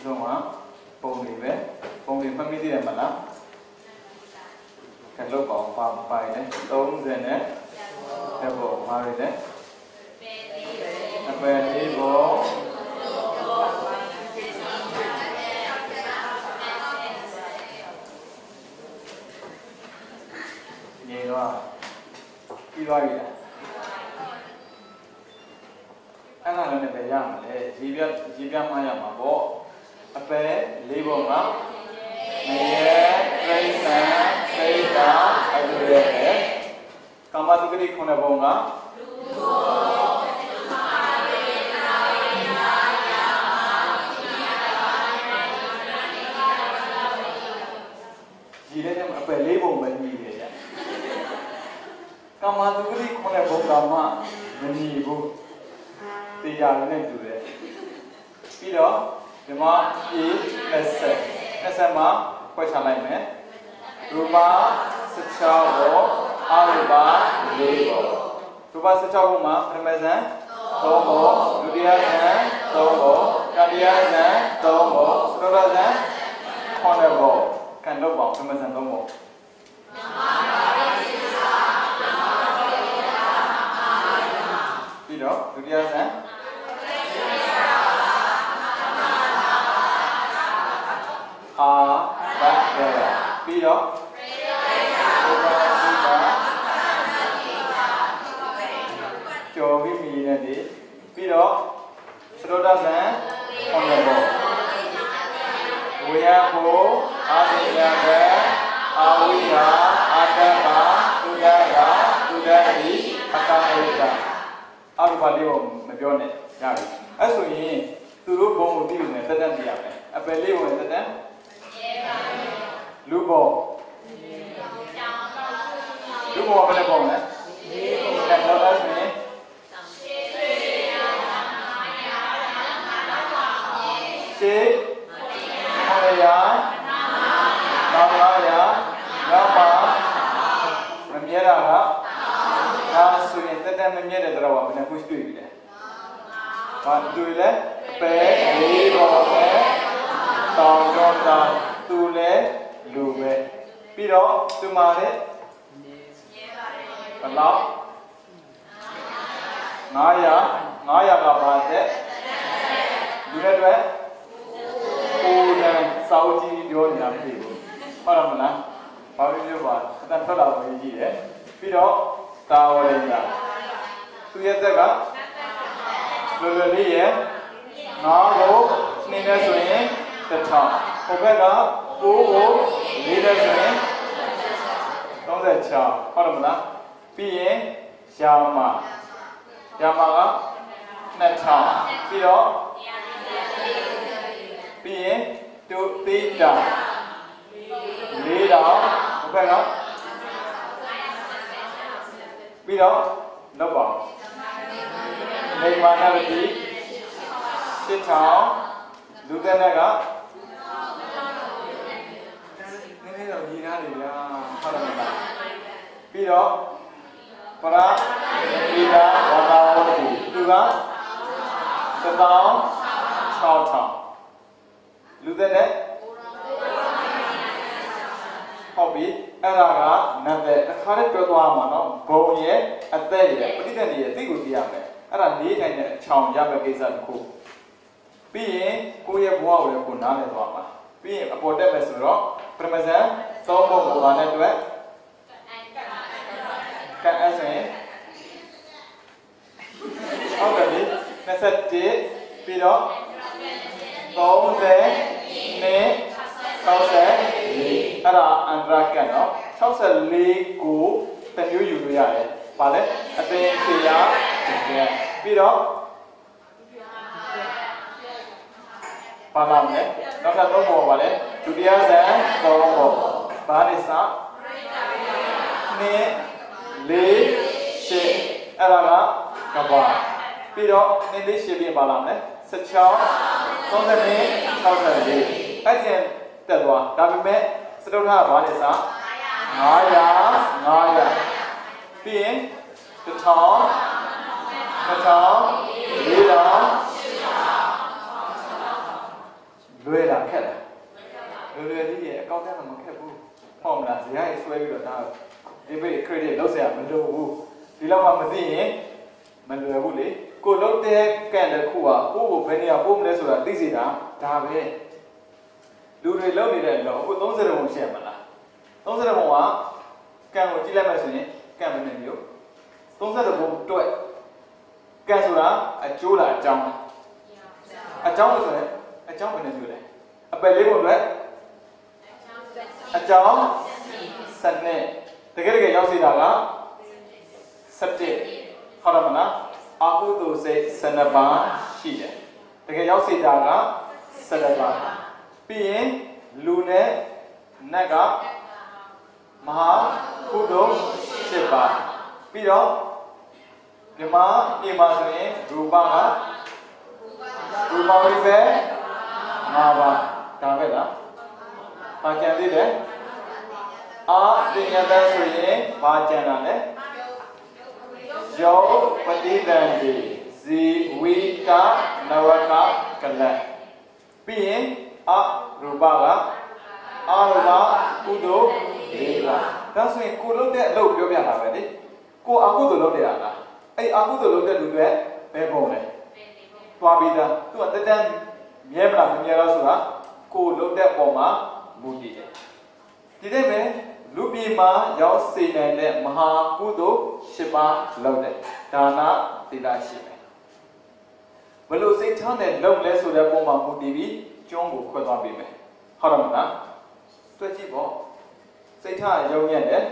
Soma, Pony, Pony family and Mana. Can look on by the stones and it. Table, married it. A very low. Ivaria. And I don't know the young, Jibia Maya Mabo, a pair, Liboma, Trace and Trace down, I do it. Kamaturi Kunabonga. He let him a pair label when he did. Kamaturi Kunabonga, the Nibu. The young men do it. Peter, the mark is Nesama, quite a line. Ruba, Sachavo, Aruba, Lego. Ruba Sachavuma, Remezan, Tomo, Ludiazan, Tomo, Kadiazan, Tomo, Surazan, Honorable, Kandobo, Remezan Tomo. Peter, Ludiazan. Back there. Peter. Jovi Minadi. Peter. Srodazan. Honorable. We are who? Adiyaga. Awiya. Adama. Tudara. Tudari. Akamurika. Arubalium. Mabionet. Yari. As we Turu Bomu Dim and Tadan Diame. A believer in the den. Lugo. Lugo of the bonnet. And what does mean? Say, Moya, Namaya, Rama, Ramira, Nasu, and then the Meda Draw, and I push to it. One to let, pay, leave over, down, to let, Lube. Piro, to Mare, allow Naya Gabate, do that. Saudi Jonia people. Paramana, Paviliova, and Tola, Piro, Tawaringa. 2 years ago, Lulalia, Nago, Nina Swing, the town. Omega, Ugo, Leader Swing, don't that chow. Paramana, P.A. Shama, Yamaga, Nata, Piro. P.A. to T down. Lay down. Open up. Beat up. No bomb. Make one another sit down. Do the nega. Beat up. Para. Beat up. Do that. Sit down. Chow. Look at that. Hobby, Araga, Nade, the Harry Protuamano, Boye, a day, but didn't hear, think would be up there. And need and Chow Yabagis and cool. Being Kuya Boa Punana Wama. Being a portable rock, Premazan, Tomo One can I say? Already, necessity, Pido. Tông sẽ né sau sẽ lì đó là anh ra cái nó sau sẽ lì cũ tên yếu dụ vậy và đấy anh tên thì giá vì đó và làm đấy nó là tông mồ và đấy chủ địa sẽ tông mồ và đấy sao né lì sẽ là cái bà vì đó nên lì sẽ bị bà làm đấy sẽ cho Không thể nên, không thể đi. Cái gì tự do, đặc biệt mẹ sẽ đâu ra bảo để sao? Nói ra. Biến, the chó, đi đó. လွယ်တာခက်တာလွယ်လေးရဲ့အကောင့်ထဲမှာမခက်ဘူးဟုတ်မလားဇာတ်ရေးဆွဲပြီးတော့ဒါဒီဘေး credit လောက်ဆရာမလိုဘူးဒီလောက်မှမသိရင်မလွယ်ဘူးလေကိုလုံးတဲ့ကန်တစ်ခုကကိုကိုဘယ်နေရာပို့မလဲဆိုတာသိစေတာဒါပဲလူတွေလုံနေတဲ့အလုံးအခု30ပုံရှင်းမလား30ပုံကကန်ကိုကြည့်လိုက်မှဆိုရင်ကန်မနေမျိုး30ပုံတွက်ကန်ဆိုတာအကျိုးလားအကြောင်းလားအကြောင်းလို့ဆိုရင်အကြောင်းဘယ်နဲ့ပြောလဲအပယ်လေးပုံတွက်အကြောင်းစနစ်တကယ်ရောက်စီတာက17ဟုတ်တယ်မလားအကုသိုလ်စိတ်12ပါးရှိတယ်တကယ်ရောက်စီတာက17ပါးပြီးရင်လူနဲ့နတ်ကမဟာကုသိုလ်7ပါးပြီးတော့မြမဒီမှာဆိုရင်ရူပကရူပဝိပဲ5ပါးဒါပဲလားဘာကြံသေးလဲအာသိဉ္ဇတဆိုရင်ဘာကြံတာလဲယောပတိတံဒီဇီဝိကနဝကကလတ်ပြီးရင်အရူပကအရူပကုသိုလ်၄ပါးဒါဆိုရင်ကိုလုပ်တဲ့အလုပ်ပြောပြတာပဲလေကိုအကုသိုလ်လုပ်နေတာလားအဲ့အကုသိုလ်လုပ်တဲ့လူတွေဘယ်ပုံလဲသွားပြီးသားသူကတက်တန်းမြဲမလားမမြဲလားဆိုတာကိုလုပ်တဲ့ပုံမှာမူတည်တယ်ဒီတဲ့ပဲလူပြည်မှာရောက်စေနိုင်တဲ့မဟာကုသိုလ်7ပါးလုပ်တဲ့ဒါနသီလရှိမယ်ဘလို့စိတ်ထားနဲ့လုပ်လဲဆိုတဲ့ပုံမှာမူတည်ပြီးကျွန်းကိုခွဲသွားပေးမယ်ဟုတ်တယ်မလားတွေ့ကြည့်ပေါ့စိတ်ထားရုံရက်တယ်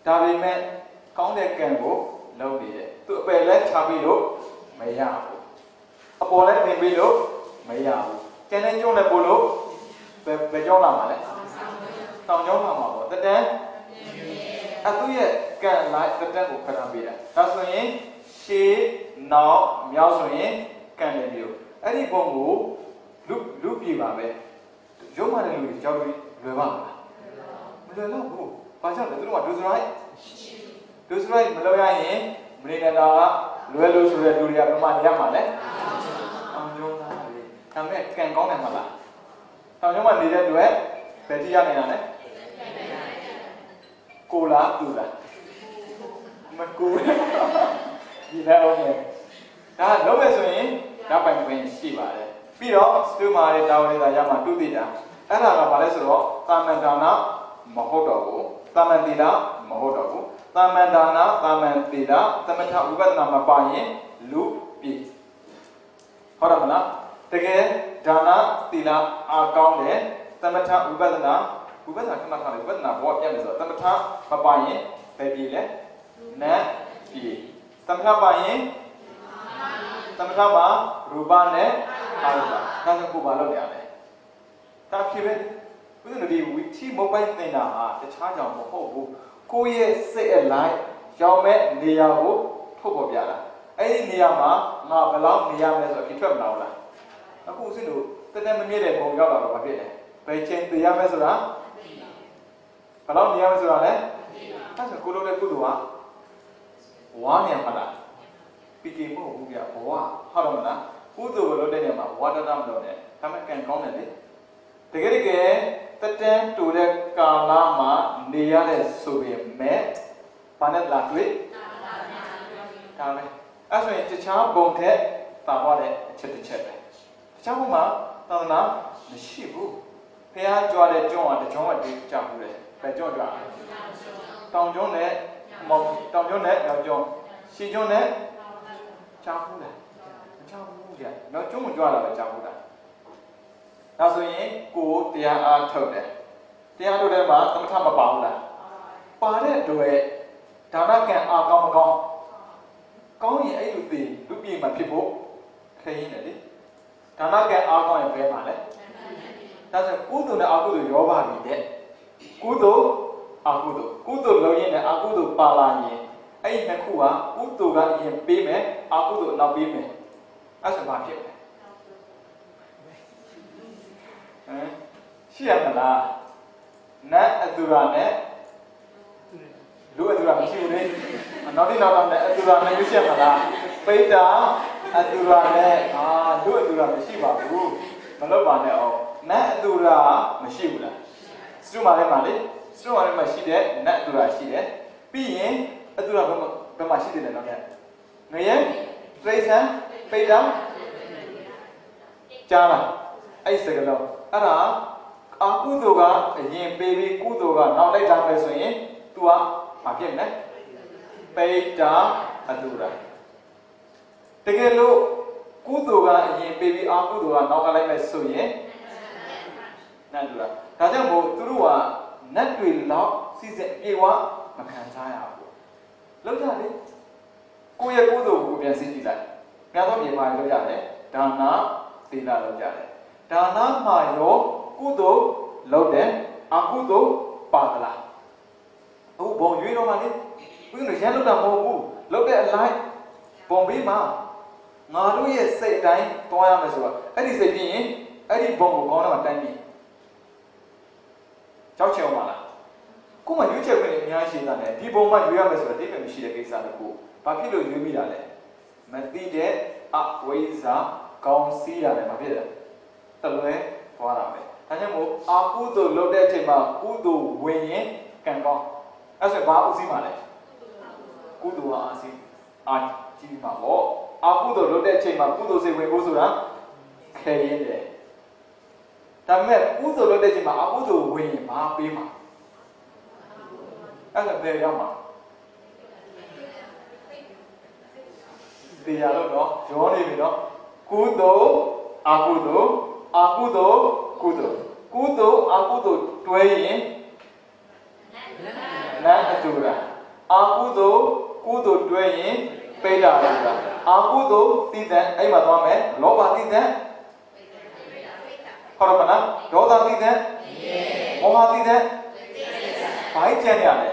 ဒါပေမဲ့ကောင်းတဲ့ကံကိုလုပ်နေတယ်သူအပယ်လဲချပြီးလို့မရဘူးအပေါ်လဲနေပြီးလို့မရဘူးကျန်တဲ့ကျွန်းနဲ့ပို့လို့ဘယ်ကြောင်းလာမှာလဲတောင်ကျောင်းမှာပေါ့တတန်းအသူရဲ့ကံလိုက်တတန်းကိုခဏပေးတာဒါဆိုရင်ရှေးနောက်မြောက်ဆိုရင်ကံတယ်မျိုးအဲ့ဒီပုံကိုလူပြေပါပဲရုံးမှတဲ့လူတွေကြောက်လို့လွယ်ပါမလားမလွယ်တော့ဘူးဘာကြောင့်လဲသူတို့ကဒုစရိုက်မလုပ်ရရင်မနေနေတာကလွယ်လို့ဆိုတဲ့လူတွေကဘယ်မှာနေရမှာလဲတောင်ကျောင်းသားတွေဒါပေမဲ့ကံကောင်းတယ်မလားတောင်ကျောင်းမှာနေတဲ့လူရဲ့ဘယ်တိရနေတာလဲကိုလားသူလားမကူဒီလည်းအောင်မယ်ဒါလုံးမယ်ဆိုရင်ဓာတ်ပိုင်ပင်ရှိပါတယ်ပြီးတော့စတူမာရဲ့တာဝန်တွေရမှာတူတည်တာအဲ့ဒါကဘာလဲဆိုတော့သာမန်ဒါနမဟုတ်တော့ဘူးသာမန်သီလမဟုတ်တော့ဘူးသာမန်ဒါနသာမန်သီလသမထဝိပဿနာမပါရင်လူပြည်ဟုတ်တယ်မလားတကယ်ဒါနသီလအားကောင်းတယ်သမထဝိပဿနာခဏခါလေးဝိပဿနာဘောပြတ်မယ်ဆိုတော့သမထမပါရင်ဘယ်ပြည်လဲနတ်ပြည်သမထပါရင်သမထမှာရူပနဲ့အာရူပဒါဆိုကိုဘာလုပ်ရလဲဒါဖြစ်ပဲဘုရားဒီဝီချီမိုဘိုင်းသင်တာဟာတခြားကြောင့်မဟုတ်ဘူးကိုယ့်ရဲ့စိတ်အလိုက်ရောက်မဲ့နေရာကိုထုတ်ပေါ်ပြတာအဲ့ဒီနေရာမှာငါဘယ်လောက်နေရမလဲဆိုတော့ဖြစ်ထွက်မလာဘူးလားအခုစဉ်တို့တက်တက်မမြင့်တဲ့ပုံရောက်လာတော့ဘာဖြစ်လဲဘယ်ချိန်သိရမလဲဆိုတာဘယ်လောက်နေရမလဲဆိုတာလဲအဲ့ဆိုကိုလိုတဲ့ကုသိုလ်ကဝါနေမှာလားပီကေမဟုတ်ဘူးပြဘဝဟုတ်တယ်မလားကုသိုလ်ကိုလုပ်တဲ့နေရာမှာဝါဒနာမလုပ်နဲ့ဒါမှကံကောင်းတယ်လေတကယ်တက်တန်းတူတဲ့ကာလမှာနေရတဲ့ဆိုပေမဲ့ဘာနဲ့လာတွေ့ဒါပဲအဲ့ဆိုရင်တခြားဘုံထက်တာသွားတဲ့အချက်တစ်ချက်ပဲတခြားဘုံမှာသာသနာမရှိဘူးဖះကြွားတဲ့ကျွန်းကတကျွန်းကတည်းကကြားဘူးလေဘယ်ကျွန်းကြွားတောင်ကျွန်းနဲ့တောင်ကျွန်းနဲ့မြောက်ကျွန်းရှီကျွန်းနဲ့ကြားဘူးလေမကြားဘူးကြမြောက်ကျွန်းကိုကြွားလာပဲကြားဘူးလားဒါဆိုရင်ကိုတရားအားထုတ်တယ်တရားထုတ်တဲ့မှာသမထမပါဘူးလားပါတဲ့အတွက်ဒါနကံအားကောင်းမကောင်းကောင်းရင်အဲ့လိုသိလူပြေမှာဖြစ်ဖို့ခရင်တယ်လေဒါနကံအားကောင်းရင်ဘယ်မှာလဲဒါဆိုကုသိုလ်နဲ့အကုသိုလ်ရောပါပြီတဲ့ကုသိုလ်အကုသိုလ်ကုသိုလ်လုပ်ရင်လည်းအကုသိုလ်ပါလာရင်အဲ့ဒီနှစ်ခုကကုသိုလ်ကအရင်ပေးမယ်အကုသိုလ်နောက်ပေးမယ်အဲ့ဆိုဘာဖြစ်လဲရှိရမလားနတ်အသူရာနဲ့လူအသူရာမရှိဘူးလေနောက်တိနောက်တော့နဲ့အသူရာနဲ့ရှိရမလားပိဋ္ဌာအသူရာနဲ့လူအသူရာမရှိပါဘူးမလုပ်ပါနဲ့အောင် နတ်အတူရာမရှိဘူးလားစတူမာထဲမှာလေစတူမာထဲမှာရှိတဲ့နတ်အတူရာရှိတယ်ပြီးရင်အတူရာဘယ်မှာရှိတယ်လဲတော့ငရဲတရိษံပိဋ္ဌာကြားလားအဲ့စကလုံးအဲ့ဒါအကုသိုလ်ကအရင်ပေးပြီးကုသိုလ်ကနောက်လိုက်ထားမယ်ဆိုရင် तू ကမဖြစ်နဲ့ပိဋ္ဌာအတူရာတကယ်လို့ကုသိုလ်ကအရင်ပေးပြီးအကုသိုလ်ကနောက်ကလိုက်မယ်ဆိုရင်နတ်တူရာဒါကြောင့်မို့သူတို့ကနတ်တွေလောက်စီစဉ်အပြေဝမခံစားရဘူးလောက်ကြလေကိုယ့်ရဲ့ကုသိုလ်ကိုပြန်စဉ်းကြည့်လိုက်များသောမြေမှာလောက်ကြတယ်ဒါနသီလလောက်ကြတယ်ဒါနမှာရောကုသိုလ်လောက်တယ်အကုသိုလ်ပါသလားအခုဘုံရွေးတော့မှလေဘုန်းကြီးတို့ရန်လောက်တာမဟုတ်ဘူးလောက်တဲ့အလိုက်ဘုံပြီးမှငါတို့ရဲ့စိတ်အတိုင်းတွားရမယ်ဆိုတော့အဲ့ဒီစိတ်ပြင်းရင်အဲ့ဒီဘုံကိုကောင်းတော့မှတိုင်းပြီးကြောက်ချင်အောင်ပါလားကိုမှရွေးချက်ခွင့်အများကြီးရှိတာနဲ့ဒီဘုံမှာရွေးရမယ်ဆိုတော့တိတ်မရှိတဲ့ကိစ္စတခုဘာဖြစ်လို့ရွေးမိတာလဲမသိတဲ့အဝိဇ္ဇာကောင်းစီးရတယ်မဖြစ်တယ်တလွဲသွားတာပဲဒါကြောင့်မို့အာကုသိုလ်လုပ်တဲ့အချိန်မှာကုသိုလ်ဝင်ရင်ကံကောင်းအဲ့ဆိုဘာဥစည်းမှာလဲကုသိုလ်ဟာအစည်းအာကြီးမှာပေါ့အာကုသိုလ်လုပ်တဲ့အချိန်မှာကုသိုလ်စိတ်ဝင်ဖို့ဆိုတာခဲရင်းတယ်ဒါပေမဲ့ကုသိုလ်လုပ်တဲ့အချိန်မှာအာကုသိုလ်ဝင်ရင်ဘာပေးမှာအဲ့ဒါဘယ်ရောက်မှာတရားလို့တော့ရောနေပြီနော်ကုသိုလ်အာကုသိုလ်အာကုသိုလ်ကုသိုလ်ကုသိုလ်အာကုသိုလ်တွဲရင်နတ်အတူရာအာကုသိုလ်ကုသိုလ်တွဲရင်ပိဋ္ဌာအတူရာအာကုသိုလ်သီးသန့်အဲ့မှာသွားမယ်လောဘသီးသန့်ဟုတ်ပါလားဒေါသသီးသန့်မောဟသီးသန့်ဘာကြံ့ရလဲ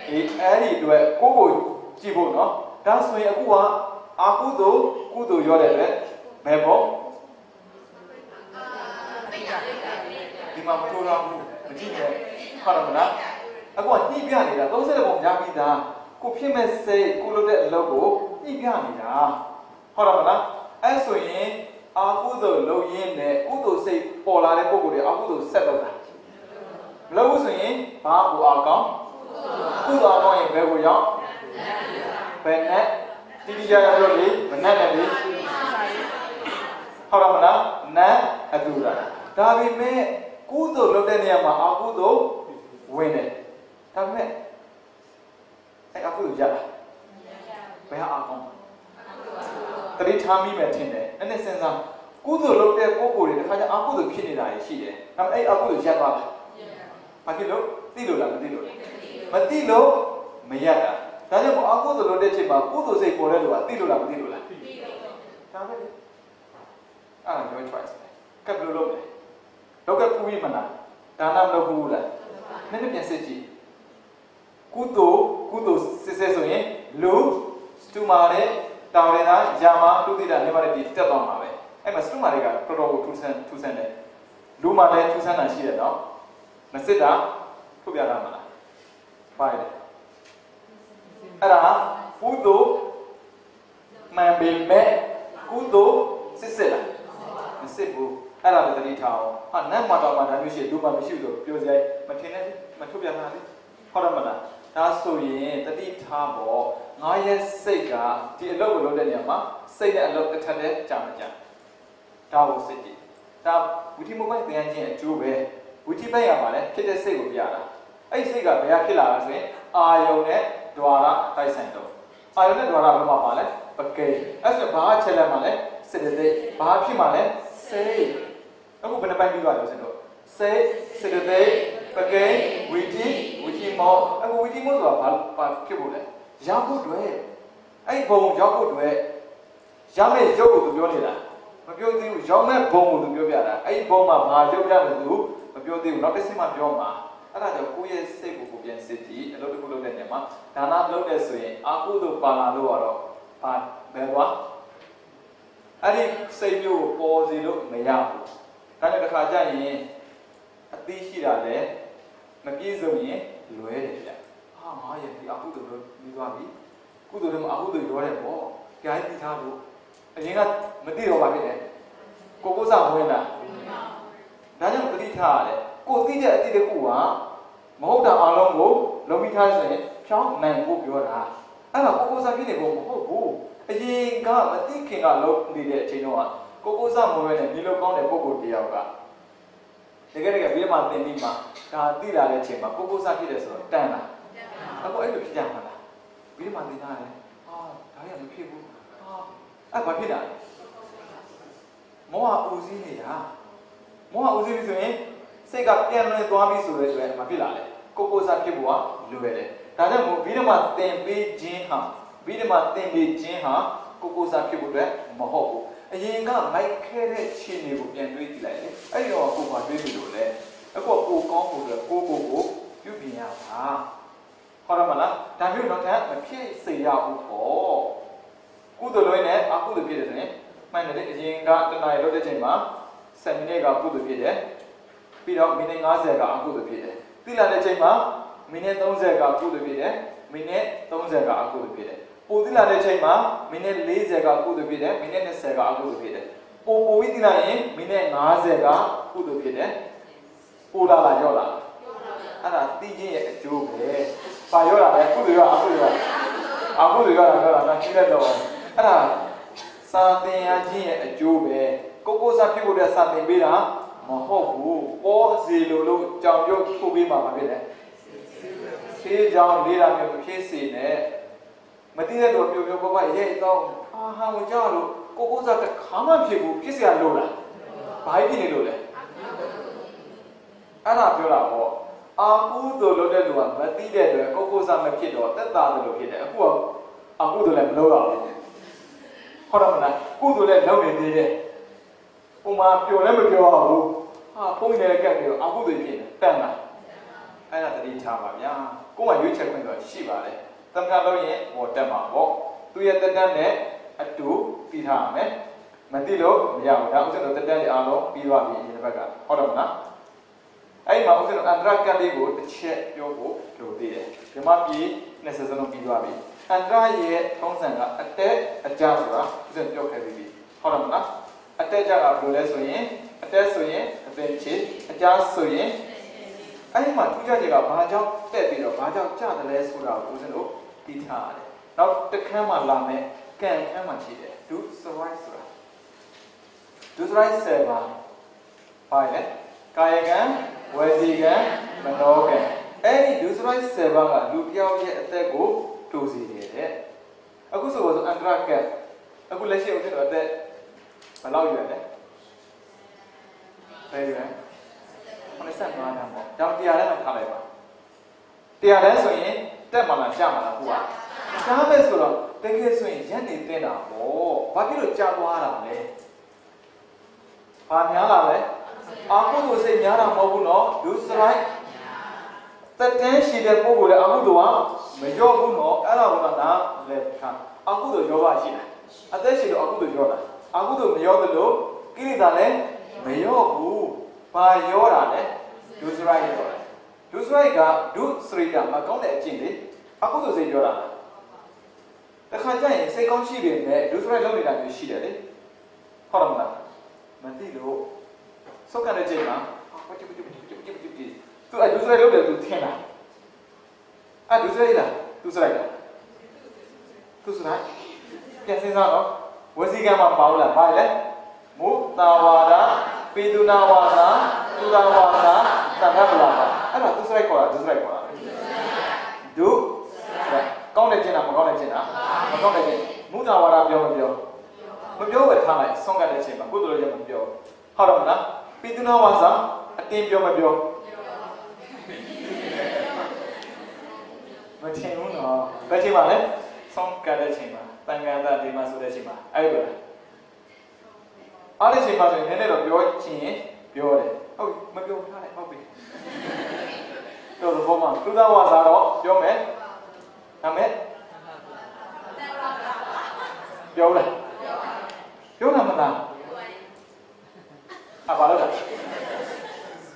ဒီအဲ့ဒီအတွက်ကိုယ့်ကိုကြည့်ဖို့နော်ဒါဆိုရင်အခုကအာကုသိုလ်ကုသိုလ်ရောတဲ့အတွက်ဘယ်ပေါ့ဒီမှာမထိုးရဘူးမကြည့်နဲ့ဟုတ်တယ်မလားအခုကညှိပြနေတာ30ပုံရပြီးသားကိုဖြစ်မဲ့စိတ်ကိုလုပ်တဲ့အလုပ်ကိုညှိပြနေတာဟုတ်တယ်မလားအဲ့ဆိုရင်အာကုသိုလ်လုပ်ရင်းနဲ့ကုသိုလ်စိတ်ပေါ်လာတဲ့ပုံကိုယ်တွေအာကုသိုလ်ဆက်လုပ်တာမလုပ်ဘူးဆိုရင်ဘာကိုအကောင်းကုသိုလ်အကောင်းရင်ဘယ်ကိုရောက်ဘယ်နဲ့တိတိကျကျပြောလေမနဲ့နဲ့လေဟုတ်တယ်မလားနတ်အတူတာဒါပေမဲ့ကုသိုလ်လုပ်တဲ့နေရာမှာအကုသိုလ်ဝင်တယ်ဒါပေမဲ့အဲ့အကုသိုလ်ရတာဘယ်ဟာအကောင်းတတိထားမိမယ်ထင်တယ်အဲ့နဲ့စဉ်းစားကုသိုလ်လုပ်တဲ့ပုဂ္ဂိုလ်တွေတစ်ခါကျအကုသိုလ်ဖြစ်နေတာရှိတယ်ဒါပေမဲ့အဲ့အကုသိုလ်ရပ်သွားတာဘာဖြစ်လို့သိလို့လားမသိလို့လားမသိလို့မရတာဒါကြောင့်အကုသိုလ်လုပ်တဲ့အချိန်မှာကုသိုလ်စိတ်ပေါ်တဲ့လူကသိလို့လားမသိလို့လားသိလို့ဒါပဲလေအဲ့ဒါ your choice ကပ်လို့လုပ်တယ်လောကပူပြီးမလားဒါနမလုပ်ဘူးလားနည်းနည်းပြန်စစ်ကြည့်ကုသိုလ်စစ်စစ်ဆိုရင်လူစတူမာတဲ့တောင်းနေတာယာမတုတိတာနေပါတဲ့ဒီတက်သွားမှာပဲအဲ့မှာစတူမာတွေကတော်တော်ကိုထူးဆန်းတယ်လူမှလည်းထူးဆန်းတာရှိတယ်နော်မစစ်တာထုတ်ပြတာမလားပါတယ်အဲ့ဒါကုသိုလ်မှန်ပေမဲ့ကုသိုလ်စစ်လားမစစ်ဘူးအဲ့ဒါလည်းတတိထားအောင်ဟာနတ်မှာတော့မှဒါမျိုးရှိလူမှမရှိဘူးဆိုပြောစရာမထင်နဲ့မထုတ်ပြတာလေဟုတ်တယ်မလားဒါဆိုရင်တတိထားပေါ့ငါရဲ့စိတ်ကဒီအလုပ်ကိုလုပ်တဲ့နေရာမှာစိတ်နဲ့အလုပ်တစ်ထပ်တည်းကြာမကြာဒါကိုစစ်ကြည့်ဒါဝိသီမုပ္ပိုက်သင်္ခြင်းအကျိုးပဲဝိသီပိုက်ရမှာလဲဖြစ်တဲ့စိတ်ကိုပြတာအဲ့ဒီစိတ်ကဘယ်ကဖြစ်လာလဲဆိုရင်အာယုံနဲ့ဒွါရတိုက်ဆိုင်တော့အာယုံနဲ့ဒွါရဘယ်မှာပါလဲပကေအဲ့ဆိုဘာချက်လက်မှာလဲစေတသိက်ဘာဖြစ်မှာလဲစိတ်အခုဘယ်နှပိုင်းပြီးသွားလဲဆိုတော့စိတ်စေတသိက်ပကေဝိသီမောအခုဝိသီမောဆိုတာဘာဖြစ်ဖို့လဲရောက်ဖို့တွေ့အဲ့ဘုံရောက်ဖို့တွေ့ရမယ့်ရုပ်ကိုသူပြောနေတာမပြောသေးဘူးရောက်မဲ့ဘုံကိုသူပြောပြတာအဲ့ဘုံမှာဘာရုပ်ရမယ်သူမပြောသေးဘူးနောက်တစ်ဆင့်မှပြောမှာအဲ့ဒါကြောင့်ကိုယ့်ရဲ့စိတ်ကိုပြန်စစ်ကြည့်အလုပ်တစ်ခုလုပ်တဲ့နေရာမှာဒါနလုပ်တဲ့ဆိုရင်အာကုသိုလ်ပါလာလို့ကတော့ဘာဘယ်သွားအဲ့ဒီစိတ်မျိုးကိုပေါ်စီလို့မရဘူးဒါနဲ့တစ်ခါကျရင်အသိရှိတာလဲမပြည့်စုံရင်လွဲတယ်ဗျဟာငါရဲ့ဒီအာကုသိုလ်လို့ပြီးသွားပြီကုသိုလ်တွေမှာအာကုသိုလ်ရောတယ်ပေါ့ကြိုင်းသိထားလို့အရင်ကမသိတော့ပါဖြစ်တယ်ကိုကိုစားဝင်လာ ဒါကြောင့်တတိထားရတယ်ကိုသိတဲ့အတိတ်တစ်ခုကမဟုတ်တာအလုံးကိုလုံးပြီးထားဆိုရင်ဖြောင်းနိုင်ဖို့ပြောတာအဲ့ဒါကိုစားဖြစ်နေဖို့မဟုတ်ဘူးအရင်ကမသိခင်ကလုံးနေတဲ့အချိန်တော့ကိုစားမွေးနဲ့ဒီလိုကောင်းတဲ့ပုံကိုတယောက်ကတကယ်တကယ်ပြီးမှသင်ပြီးမှဒါသိလာတဲ့အချိန်မှာကိုစားဖြစ်တယ်ဆိုတော့တန်လာအခုအဲ့လိုဖြစ်ကြမှာလားပြီးမှသင်ထားတယ်ဟာဒါရမဖြစ်ဘူးဟာအဲ့ဘာဖြစ်တာလဲမောဟဦးစီးနေတာမောဟဦးစီးပြီဆိုရင်စိတ်ကပြန်လွင်သွားပြီဆိုရဲမဖြစ်လာလေကိုစားဖြစ်ဖို့ကလိုရတယ်ဒါကြောင့်မို့ပြီးတော့မှသင်ပေးခြင်းဟာပြီးတော့မှသင်ပေးခြင်းဟာကိုစားဖြစ်ဖို့အတွက်မဟုတ်ဘူးအရင်ကမိုက်ခဲတဲ့ခြေတွေကိုပြန်တွေးကြည့်လိုက်လေအဲ့ဒီတော့ကိုကတွေးပြီးလို့လေအခုကိုကောင်းဖို့အတွက်ကိုပြုပြင်ရပါဟုတ်တယ်မလားဒါမျိုးတော့မဖြစ်စေရဘူးပေါ့ကုသိုလ်လွဲနဲ့အကုသိုလ်ဖြစ်တယ်ဆိုရင်မှန်တယ်အရင်ကတနားရလို့တဲ့ချိန်မှာ7မိနစ်ကကုသိုလ်ဖြစ်တယ်ပြီးတော့မိနစ်50ကအကုသိုလ်ဖြစ်တယ်သိလာတဲ့ချိန်မှာမိနစ်30ကကုသိုလ်ဖြစ်တယ်မိနစ်30ကအကုသိုလ်ဖြစ်တယ်ပိုသိလာတဲ့ချိန်မှာမိနစ်40ကကုသိုလ်ဖြစ်တယ်မိနစ်20ကအကုသိုလ်ဖြစ်တယ်ပိုပြီးသိလာရင်မိနစ်50ကကုသိုလ်ဖြစ်တယ်ပိုလာလာရော့လာအဲ့ဒါသိခြင်းရဲ့အကျိုးပဲပါရော့လာတယ်ကုသိုလ်ရောအကုသိုလ်ရောလာကြည့်ရတော့အဲ့ဒါစာသင်ရခြင်းရဲ့အကျိုးပဲကိုစားဖြစ်ဖို့တဲ့စာသင်ပေးတာမဟုတ်ဘူးပေါ်စီလို့ကြောင်ပြုတ်ပို့ပေးမှာဖြစ်တယ်ဆေးကြောင်လေးတာမျိုးမဖြစ်စေနဲ့မသိတဲ့တော့ပြိုပပရဲ့တော့ဟာဝင်ကြလို့ကိုစားတစ်ခါမှဖြစ်ဘူးဖြစ်เสียလို့လားဘာဖြစ်နေလို့လဲအဲ့ဒါပြောတာပေါ့အာကုသိုလ်လုပ်တဲ့လူကမသိတဲ့အတွက်ကိုစားမဖြစ်တော့သက်သာတယ်လို့ဖြစ်တယ်အခုကအကုသိုလ်လည်းမလုပ်ရဘူးဟုတ်တယ်မလားကုသိုလ်လည်းလုပ်နေသေးတယ်ဥမာပျော်လည်းမပြောရဘူးဟာဖုန်းနေတဲ့ကက်ပြီးတော့အကုသိုလ်ဖြစ်တယ်တန်တာအဲ့ဒါတတိထားပါဗျာကိုယ်ကရွေးချက်ခွင့်တော့ရှိပါတယ်သမထလို့ရင်ဟောတက်မှာပေါ့သူရဲ့တက်တန်းနဲ့အတူပြီးထားရမယ်မသိလို့မရဘူးဒါဥစ္စာတော့တက်တန်းကြီးအားလုံးပြီးသွားပြီဒီဘက်ကဟုတ်တယ်မလားအဲ့မှာဥစ္စာတော့အန္တရာကတ်လေးကိုတစ်ချက်ပြောဖို့လိုသေးတယ်ဒီမှာပြီး20စလုံးပြီးသွားပြီအန္တရာရဲ့ထုံးစံကအတက်အကျဆိုတာဥစ္စာပြောခဲ့ပြီဟုတ်တယ်မလားအတက်ကြတာဘယ်လိုလဲဆိုရင်အတက်ဆိုရင်အသက်ချစ်အကျဆိုရင်အဲ့ဒီမှာထူးခြားချက်ကဘာကြောင့်တက်ပြီးတော့ဘာကြောင့်ကျတယ်လဲဆိုတာကိုဦးဇင်းတို့သိထားရတယ်။နောက်တစ်ခန်းမှာလာမယ်ကံခန်းမှာရှိတယ်ဒုစရိုက်ဆိုတာဒုစရိုက်7ပါဘာလဲကာယကံဝစီကံမနောကံအဲ့ဒီဒုစရိုက်7ပါကလူပြောင်းရဲ့အသက်ကိုတိုးစေတယ်တဲ့။အခုဆိုတော့အန္တရာကံအခုလက်ရှိဦးဇင်းတို့အသက်ဘယ်လောက်ရွယ်လဲဘယ်ရွယ်85နာပေါ့တောင်တရားလည်းမထားလိုက်ပါတရားလည်းဆိုရင်တက်မှလားကြာမှလားကိုကကြားမဲ့ဆိုတော့တကယ်ဆိုရင်ရက်နေတင်တာပေါ့ဘာဖြစ်လို့ကြာသွားတာလဲဘာများလာလဲအာကုသိုလ်စိတ်များတာမဟုတ်ဘူးနော်ဒုစရိုက်တက်တန်းရှိတဲ့ပုဂ္ဂိုလ်လည်းအာကုသိုလ်ကမရောဘူးနော်အဲ့ဒါကနားလက်ခံအာကုသိုလ်ရောပါရှိတယ်အသက်ရှိတော့အာကုသိုလ်ရောတာအာကုသိုလ်မရောသလိုကိရိတာလည်းမရောဘူးဘာရောတာလဲဒုစရိုက်ရောတာဒုစရိုက်ကဒုစရိကမကောင်းတဲ့အကျင့်လေအကုသိုလ်စိတ်ရောတာတခါကျရင်စိတ်ကောင်းရှိပေမဲ့ဒုစရိုက်လုပ်နေတာမျိုးရှိတယ်လေဟုတ်တယ်မလားမသိလို့စောက်ကတဲ့ချိန်မှာသူဒုစရိုက်လုပ်တယ်သူထင်တာဒုစရိုက်လားဒုစရိုက်လားဒုစရိုက်ပြန်စဉ်းစားတော့ဝစီကံမှာပါလို့လားဘာလဲမုတာဝါဒပေတုနာဝါဒသုဒဝါဒသံဃာပလာအဲ့ဒါဒုစရိုက်ခေါ်တာဒုစရိုက်ခေါ်တာဒုကောင်းတဲ့ကျင့်တာမကောင်းတဲ့ကျင့်တာမကောင်းတဲ့ကျင့်မုတာဝါဒပြောမပြောပဲထားလိုက်ဆုံးကတဲ့ချိန်မှာကုသိုလ်လည်းမပြောဟုတ်တယ်မလားပေတုနာဝါဒအတင်းပြောမပြောမထင်ဘူးနော်ဘယ်ချိန်မှာလဲဆုံးကတဲ့ချိန်မှာတန်ခါတာဒီမှာဆိုတဲ့ချိန်မှာအဲ့လိုအားတဲ့ချိန်မှာဆိုရင်နည်းနည်းတော့ပြောချင်ရင်ပြောတယ်ဟုတ်မပြောထားလိုက်ဟုတ်ပြီတော့ဘောမှာသုဒဝါစာတော့ပြောမယ်ဒါမဲ့ပြောလားပြောတာမလားဘာလို့လဲ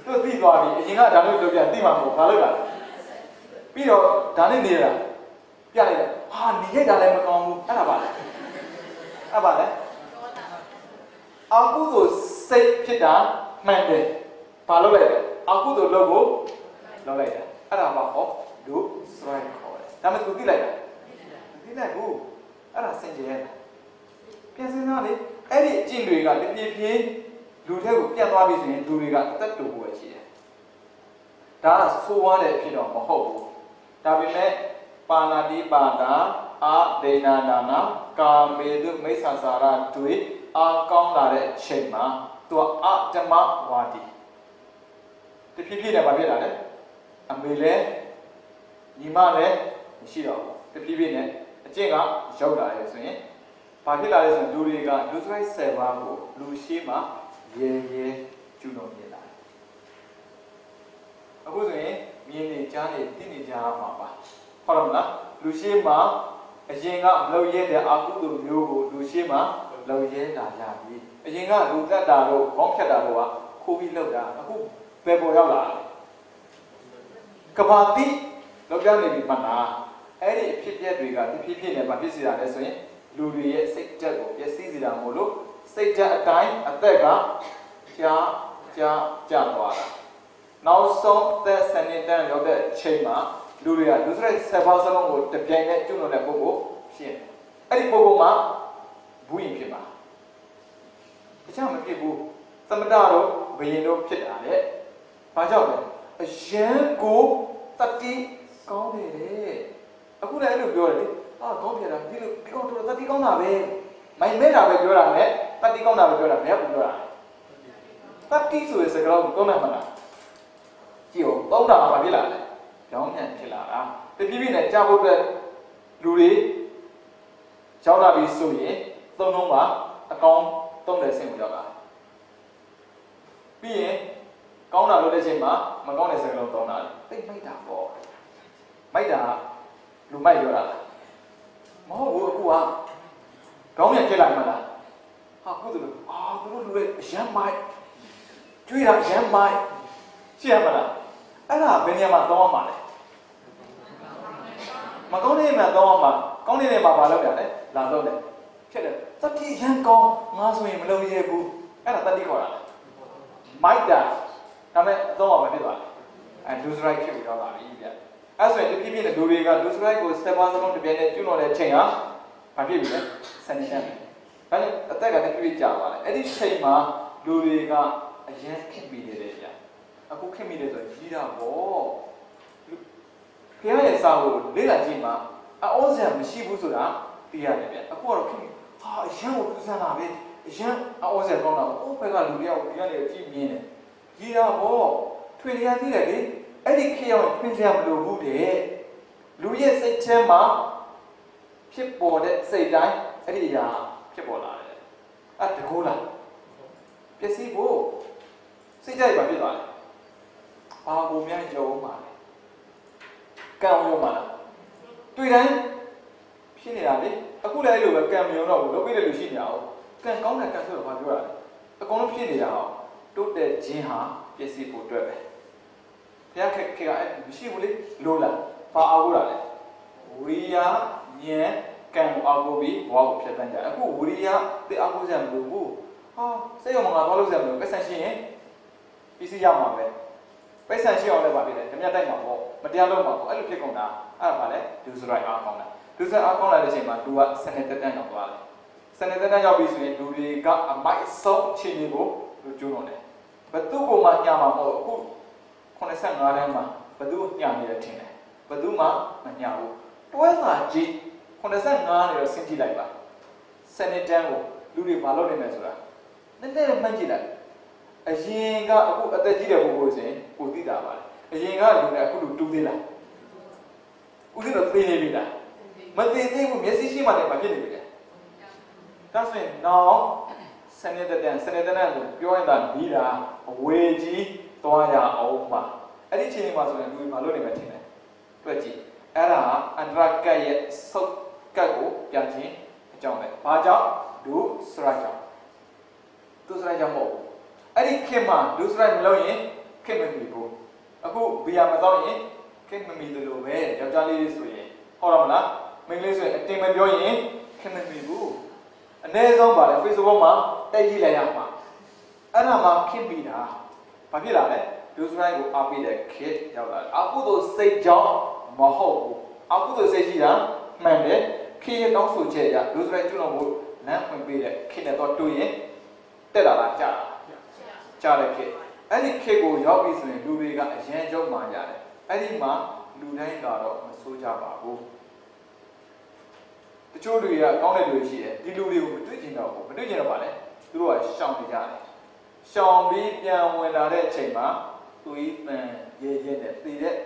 သူသိသွားပြီအရင်ကဒါလို့ပြောပြသိမှာမဟုတ်ဘာလို့လဲပြီးတော့ဒါနဲ့နေရတာပြလိုက်တယ်ဟာနေရတာလည်းမကောင်းဘူးအဲ့ဒါပါလေအာကုသိုလ်စိတ်ဖြစ်တာမှန်တယ် ဘာလုပ်လိုက်လဲအခုတို့လုပ်ကိုလုပ်လိုက်တာအဲ့ဒါမှဟောဒုစရိုက်ခေါ်တယ်ဒါမှသူသိလိုက်လားသိလိုက်ဘူးအဲ့ဒါစင်ကြယ်ရတာပြန်စဉ်းစားလေအဲ့ဒီအကျင့်တွေကတပြေးပြေးလူထဲကိုပြတ်သွားပြီဆိုရင်လူတွေကအသက်တူပေါ်ရှိတယ်ဒါကဆိုးဝါးတဲ့အဖြစ်တော့မဟုတ်ဘူးဒါပေမဲ့ပါဏာတိပါဒာအာဒေနာနာနာကာမေတုမိစ္ဆာစာရတွေအာကောင်းလာတဲ့အချိန်မှာသူကအဓမ္မဝါဒီတဖြည်းဖြည်းနဲ့ဗာဖြစ်လာတယ်အမေလည်းညီမလည်းမရှိတော့ဘူးတဖြည်းဖြည်းနဲ့အကျင့်ကရောက်လာတယ်ဆိုရင်ဘာဖြစ်လာလဲဆိုရင်လူတွေကလူစရိုက်7ပါးကိုလူရှိမှရဲရဲကျူးလွန်နေလာတယ်အခုဆိုရင်မြင်နေကြားနေသိနေကြမှာပါဟုတ်တယ်မလားလူရှိမှအရင်ကမလုပ်ရတဲ့အကုသိုလ်မျိုးကိုလူရှိမှလုပ်ရဲလာကြပြီအရင်ကလူတက်တာတို့ခေါင်းဖြတ်တာတို့ကခိုးပြီးလုပ်တာအခုဘယ်ပေါ်ရောက်လာလဲကဘာတိလောက်ကြနေပြီမှတ်လားအဲ့ဒီအဖြစ်အပျက်တွေကတဖြည်းဖြည်းနဲ့မဖြစ်စေတာလဲဆိုရင်လူတွေရဲ့စိတ်ဓာတ်ကိုပျက်စီးစေတာမို့လို့စိတ်ဓာတ်အတိုင်းအသက်ကကြာသွားတာနောက်ဆုံးသက်စနစ်တန်းရောက်တဲ့အချိန်မှာလူတွေကလူစရိုက်7ပါးစလုံးကိုတပြိုင်တည်းကျွလွန်တဲ့ပုဂ္ဂိုလ်ဖြစ်အဲ့ဒီပုဂ္ဂိုလ်မှာဘူးရင်ဖြစ်မှာတခြားမဖြစ်ဘူးသမတတို့ဘယင်တို့ဖြစ်တာလေဘာကြောင့်လဲအယံကိုတတိကောင်းတယ်လေအခုလည်းအဲ့လိုပြောတယ်လေကောင်းပြတာဒီလိုဒီကောင်းတော့တတိကောင်းတာပဲမိုင်မဲတာပဲပြောတာနဲ့တတိကောင်းတာပဲပြောတာဘယ်ကပြောတာတတိဆိုတဲ့စကားကိုကောင်းတယ်မလားကြည့်ဦးသုံးတာမှာဖြစ်လာတယ်ကြောင်းပြန်ဖြစ်လာတာတပြည့်ပြည့်နဲ့ကြားဖို့အတွက်လူတွေရောက်လာပြီဆိုရင်သုံးလုံးမှာအကောင်းသုံးတဲ့ဆင့်ကိုရောက်လာပြီးရင်ကောင်းတာလို့တဲ့ချိန်မှာမကောင်းတဲ့စကားလုံးသုံးတာတိတ်မိုက်တာပေါ့မိုက်တာလူမိုက်ပြောတာမဟုတ်ဘူးအခုကကောင်းပြန်ဖြစ်လာမှလားဟာဟုတ်တယ်သူတို့လူတွေအရန်မိုက်ကျွေးတာအရန်မိုက်ရှိရမလားအဲ့ဒါဘယ်နေရာမှာသုံးရမှာလဲမကောင်းတဲ့နေရာမှာသုံးရမှာကောင်းတဲ့နေရာမှာဘာလုပ်ရလဲလာလုပ်တယ်ဖြစ်တယ်တတိရန်ကောင်းငါဆိုရင်မလုပ်ရဘူးအဲ့ဒါတတိခေါ်တာမိုက်တာဒါမဲ့သုံးရမှာဖြစ်သွားတယ်လူစရိုက်ဖြစ်ပြီးတော့လာပြီဗျအဲ့ဆိုရင်တဖြည်းဖြည်းနဲ့လူတွေကလူစရိုက်ကို7ပါးစလုံးတစ်ပြိုင်တည်းကျွလွန်တဲ့အချိန်ဟာဘာဖြစ်ပြီလဲစနေတန်းဒါကြောင့်အသက်ကတဖြည်းဖြည်းကြာသွားတယ်အဲ့ဒီချိန်မှာလူတွေကအရင်ခင်မိနေတယ်ဗျအခုခင်မိတယ်ဆိုရင်ကြီးတာပေါ့ဖခင်ရဲ့စာကိုလေ့လာကြည့်မှာအောစရာမရှိဘူးဆိုတာသိရတယ်ဗျအခုကတော့ခင်ဟာအရန်ကိုသူစမ်းတာပဲအရန်အောစရာကောင်းတာအိုးဘက်ကလူတွေရောက်ဒီကနေကြည့်မြင်တယ်ကြီးတာပေါ့ထွေလျာသိတယ်လေအဲ့ဒီခေရောက်ဖွင့်စရာမလိုဘူးတဲ့လူရဲ့စိတ်ထဲမှာဖြစ်ပေါ်တဲ့စိတ်တိုင်းအဲ့ဒီအရာဖြစ်ပေါ်လာတယ်အဲ့တကူလားပျက်စီးဖို့စိတ်ကြိုက်ပါဖြစ်သွားတယ်ဘာကိုများယုံမှာလဲကံယုံမှာလားတွေ့တိုင်းဖြစ်နေတာလေအခုလည်းအဲ့လိုပဲကံမယုံတော့ဘူးလုပ်ပြီးတဲ့လူရှိနေတာဟုတ်ကံကောင်းတဲ့ကံဆိုတော့ဘာပြောရလဲအကုန်လုံးဖြစ်နေတာဟောတိုးတက်ခြင်းဟာပျက်စီးဖို့အတွက်ပဲဘုရားခေကအဲ့မရှိဘူးလေလိုလားဘာအားကိုးတာလဲဝိရိယဉာဏ်ကံကိုအားကိုးပြီးဘဝကိုဖြတ်တန်းကြတယ်အခုဝိရိယသိအားကိုးစရာမလိုဘူးဟာစိတ်ရောငါသွားလို့စရာမလိုပတ်စံရှိရင်ပြီးစီရမှာပဲပတ်စံရှိအောင်လည်းပါပြီလေဓမြတိုက်မှာပေါ့မတရားလုပ်မှာပေါ့အဲ့လိုဖြစ်ကုန်တာအဲ့ဒါပါလေလူစရိုက်အားကောင်းတာလူစရိုက်အားကောင်းလာတဲ့အချိန်မှာလူကစနေတက်တန်းရောက်သွားတယ်စနေတက်တန်းရောက်ပြီဆိုရင်လူတွေကအမိုက်ဆုံးခြေတွေကိုလူကျိုးလွန်တယ်ဘသူ့ကိုမှညမှာမဟုတ်အခု85တန်းမှာဘသူညနေတယ်ထင်တယ်ဘသူမှမညဘူးတွဲစာကြည့်85နေတော့စဉ်းကြည့်လိုက်ပါစနေတန်းကိုလူတွေမလုပ်နိုင်မယ်ဆိုတာနည်းနည်းမှန်းကြည့်လိုက်အရင်ကအခုအသက်ကြီးတဲ့ပုဂ္ဂိုလ်ဆိုရင်ကိုသိတာပါလေအရင်ကလူတွေအခုလူတူးသေးလားဦးဇင်းတော့သိနေပြီလားမသိသေးဘူးမျက်စိရှိမှလည်းမဖြစ်နေပြီလေဒါဆိုရင်နောက်စနေတန်းဆိုပြောရင်ဒါပြီးတာအဝေကြီးသွားရအောင်ပါအဲ့ဒီချိန်မှာဆိုရင်လူတွေမလုပ်နိုင်မှထင်တယ်တွေ့ကြည့်အဲ့ဒါအန္တရာကတ်ရဲ့စုပ်ကတ်ကိုပြန်ခြင်းအကြောင်းပဲဘာကြောင့်လူစရိုက်ကြောင့်သူစရိုက်ကြောင့်မဟုတ်ဘူးအဲ့ဒီခင်မှာလူစရိုက်မလုပ်ရင်ခင်မမီဘူးအခုဘီယာမတော့ရင်ခင်မမီတယ်လို့ပဲယောက်ျားလေးဆိုရင်ဟုတ်တော့မလားမိန်းကလေးဆိုရင်အတင်မပြောရင်ခင်မမီဘူးအနည်းဆုံးပါလေ Facebook မှာတက်ကြည့်လိုက်ရမှာအဲ့ဒါမှခင်မိတာ ဘာဖြစ်လာလဲဒုစရိုက်ကိုအားပေးတဲ့ခေတ်ရောက်လာတယ်အကုသိုလ်စိတ်ကြောင့်မဟုတ်ဘူးအကုသိုလ်စိတ်ရှိတာမှန်တယ်ခေတ်ရဲ့တောင်းဆိုချက်အရဒုစရိုက်ကျွလွန်မှုလမ်းဖွင့်ပေးတဲ့ခေတ်နဲ့တော့တွေ့ရင်တက်လာတာကြားတဲ့ခေတ်အဲ့ဒီခေတ်ကိုရောက်ပြီဆိုရင်လူတွေကအရန်ကြောက်မှရတယ်အဲ့ဒီမှာလူတိုင်းကတော့မဆိုးကြပါဘူးတချို့လူတွေကကောင်းတဲ့လူတွေရှိတယ်ဒီလူတွေကိုမတွေ့ချင်တော့ဘူးမတွေ့ချင်တော့ပါလေသူတို့ကရှောင်နေကြတယ်ရှောင်ပြီးပြန်ဝင်လာတဲ့အချိန်မှာသူဤတန်ရဲရဲနဲ့တည်တဲ့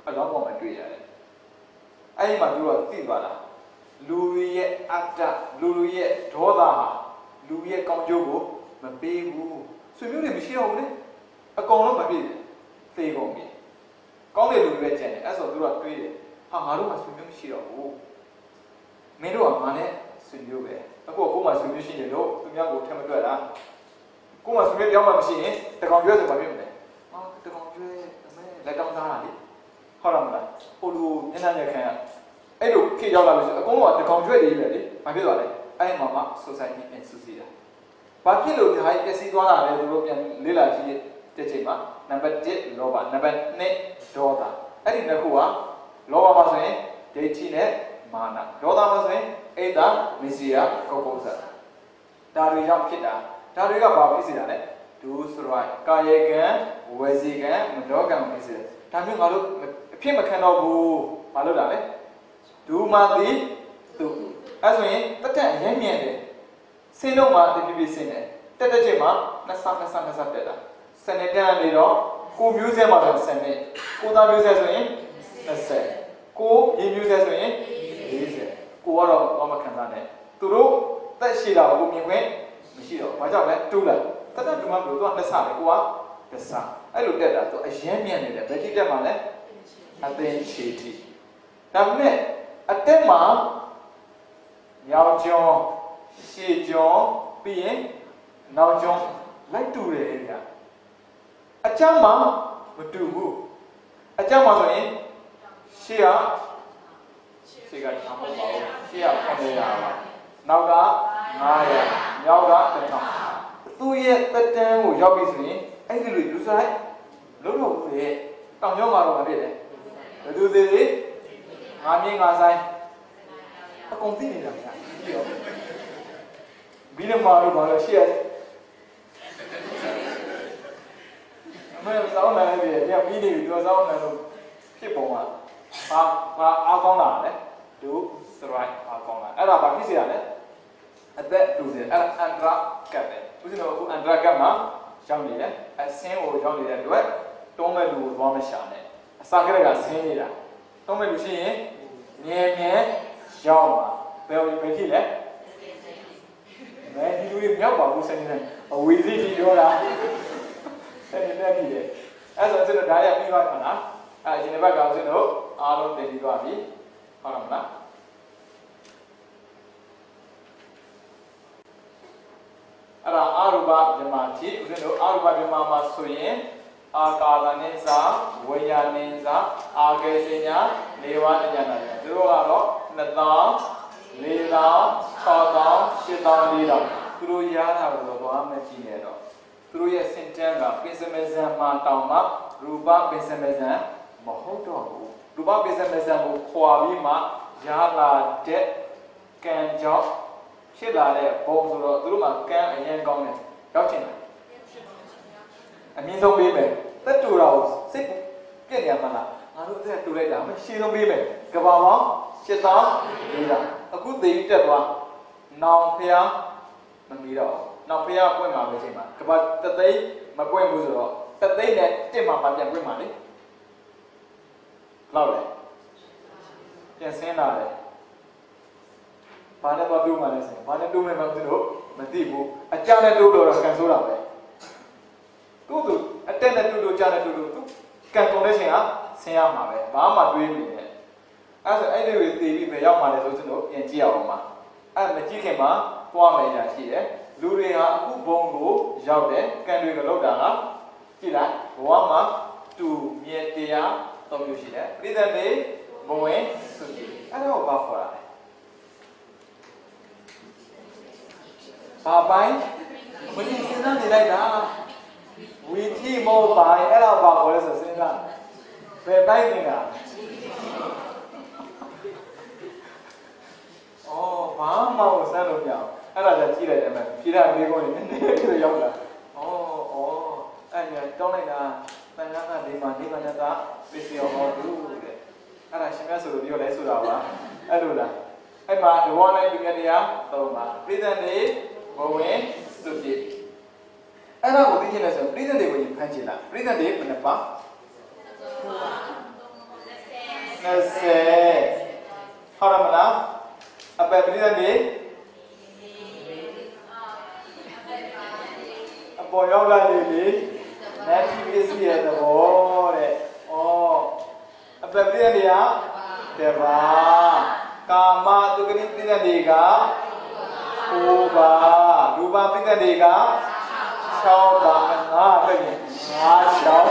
အလောင်းပေါ်မှာတွေ့ရတယ်အဲ့ဒီမှာသူတို့ကသိသွားတာလူရဲ့အတ္တလူရဲ့ဒေါသဟာလူရဲ့ကောင်းကျိုးကိုမပေးဘူးဆွေမျိုးတွေမရှိတော့ဘူးလေအကောင်လုံးမပြည့်တယ်သေကုန်ပြီကောင်းတဲ့လူတွေပဲကျန်တယ်အဲ့ဆိုသူတို့ကတွေးတယ်ဟာငါတို့ကဆွေမျိုးမရှိတော့ဘူးမင်းတို့ကငါနဲ့ဆွေမျိုးပဲအခုကိုမှဆွေမျိုးရှိနေလို့သူများကိုထက်မတွက်တာကိုမှဆွေမျိုးပြောင်းမှမရှိရင်တကောင်ကျွဲဆိုမှဖြစ်မလဲဟာတကောင်ကျွဲအမေလက်တောင်းစားတာလေဟုတ်လားမလားဟိုလူမျက်နှာနဲ့ခံရအဲ့လိုခေရောက်လာလို့ဆိုအကုန်လုံးကတကောင်ကျွဲတွေပဲလေဘာဖြစ်သွားလဲအဲ့မှာမှ society နဲ့ဆူစီတာဘာဖြစ်လို့ဒီဟာပျက်စီးသွားတာလဲသူတို့ပြန်လေ့လာကြည့်တဲ့ချိန်မှာနံပါတ်1လောဘနံပါတ်2ဒေါသအဲ့ဒီနှစ်ခုကလောဘမှာဆိုရင်ဒိဋ္ဌိနဲ့မာနဒေါသမှာဆိုရင်အိတ်တာမစ္စရိယကောက်ပုစ္ဆာဒါတွေကြောင့်ဖြစ်တာဒါတွေကဘာဖြစ်စေတာလဲဒုစရိုက်ကာယကံဝစီကံမနောကံဖြစ်စေဒါမျိုးငါတို့အဖြစ်မခံတော့ဘူးမလုပ်တာလေဒုမာတိသူအဲ့ဆိုရင်တတ်အရင်မြင်တယ်စင်းလုံးမှာတပြပြစင်းတယ်တက်တဲ့ချိန်မှာနှစ်ဆတက်တာစနေတန်းနေတော့ကိုမျိုးစဲမှာဆိုစနေကိုသားမျိုးစဲဆိုရင်20ကိုရေမျိုးစဲဆိုရင်40ကိုကတော့ဘာမှခံစားနဲ့သူတို့တက်ရှိတာကိုမြင်ခွင့်မရှိတော့ဘာကြောင့်လဲတူးလာတက်တူမှမလို့သူကနှစ်ဆတယ်ကိုကတစ်ဆအဲ့လိုတက်တာသူအရင်မြင်နေတယ်ဘယ်တိတက်မှာလဲအသိချီတိဒါပေမဲ့အတက်မှာမြောက်ကျောင်းရှေ့ကျောင်းပြီးရင်နောက်ကျောင်းလိုက်တူတယ်ဗျာအကျမ်းမှာမတူဘူးအကျမ်းမှာဆိုရင်ရှေ့ကထောင်ပါဘူးရှေ့က900ပါနောက်က900မြောက်က1000သူ့ရဲ့တက်တန်းကိုရောက်ပြီဆိုရင်အဲ့ဒီလိုလူဆိုင်လုံးတော့ဘူးလေတောင်ကျောင်းမှာတော့မဖြစ်တယ်ဘယ်သူသေးသေးငါမြင်းငါဆိုင်အကုန်သိနေတာဗျာဘီလမာတို့ဘာလို့ရှေ့အမေစောင်းနေတယ်ညပြီးနေပြီသူစောင်းနေလို့ဖြစ်ပုံကဘာအားကောင်းလာလဲဒုစရိုက်အားကောင်းလာအဲ့ဒါဘာဖြစ်စီရလဲအသက်တူတယ်အဲ့အန်ဒရာကတ်တယ်ဦးဇင်းတို့အခုအန်ဒရာကတ်မှာရောက်နေတယ်အဆင်းကိုရောက်နေတဲ့အတွက်တုံးမဲ့လူကိုသွားမရှာနဲ့အစာကလေးကဆင်းနေတာတုံးမဲ့လူရှိရင်မြဲရောက်ပါဘယ်ဖြစ်လဲမဲဒီလူတွေမြောက်ပါဘူးဆင်းနေအဝေးစီးပြီးပြောတာအဲ့ဒီတက်ပြီလေအဲ့ဆိုကျွန်တော်ဒါရပြီးပါခဏအဲ့ဒီဘက်ကဦးဇင်းတို့အားလုံးတည်ပြီးသွားပြီဟုတ်လားမလားအဲ့ဒါအာရုပဗြဟ္မာတိဦးဇင်းတို့အာရုပဗြဟ္မာမှာဆိုရင်အာကာသနိစ္စဝိညာဉ်နိစ္စအာကေစညာနေဝတညာနာသူတို့ကတော့2000 4000 6000 8000 4000သူတို့ရတာလို့ဘာမှမကြည့်နဲ့တော့သူတို့ရဲ့စင်တန်းကပိစမေဇံမှာတောင်မှရူပပိစမေဇံမဟုတ်တော့ဘူးရူပပိစမေဇံကိုခွာပြီးမှရလာတဲ့ကံကြောင့်ဖြစ်လာတဲ့ဘုံဆိုတော့သူတို့မှာကံအရင်ကောင်းတယ်ရောက်ချင်တယ်အမြင့်ဆုံးပေးမယ်တက်တူတာကိုစိတ်ပြည့်နေမှာလားငါတို့တက်တူလိုက်တာမရှင်းဆုံးပေးမယ်ကဘာပေါင်း8000 4000အခုသေပြီးတက်သွားနောင်ဖျားမမီတော့နောက်ဖျားပွင့်မှာပဲချိန်မှာကဘာတသိန်းမပွင့်ဘူးဆိုတော့တသိန်းနဲ့တစ်မှာပြန်ပွင့်မှာလေလောက်လေပြန်ဆင်းလာတယ်ဘာနဲ့တူမှလဲဆိုရင်ဘာနဲ့တူမှမသိလို့မသိဘူးအကြနဲ့တူလို့တော့ကန်ဆိုးတာပဲသူအတက်နဲ့တူလို့ကြားနဲ့တူလို့သူကန်ကုန်တဲ့ချိန်ကဆင်းရမှာပဲဘာမှတွေးမိနေတယ်အဲ့ဆိုအဲ့ဒီတွေသိပြီးပဲရောက်မှလဲဆိုကျွန်တော်ပြန်ကြည့်အောင်ပါအဲ့မကြည့်ခင်မှာတွားမယ်ညာရှိတယ်လူတွေဟာအခုဘုံကိုရောက်တယ်ကန်တွေကလောက်တာကကြည့်လိုက်ဘဝမှာတူမြဲတရားသုံးမျိုးရှိတယ်ပြိဿနေဘဝင်စုကြည့်အဲ့တော့ဘာခေါ်တာလဲဘာပိုင်းမင်းစဉ်းစားနေလိုက်တာဝ We tea more by about what is a singer. We're binding up. Oh, Mama was out of now. I don't see that. She had me going to the yoga. Oh, and you're telling that. Nana, they might even at that. We see how to do it. And I should also do your lesson. I do that. I'm the one I do get here. So, present day, going to it. And I will begin as a present day when you punch it up. Present day when the pump. Let's say, how am I? About present day. A boy of la lady. That is here the water. Oh, a present day. Deva. Kama to get in the Liga. Uba. Duba in the Liga. Chowba. Chow.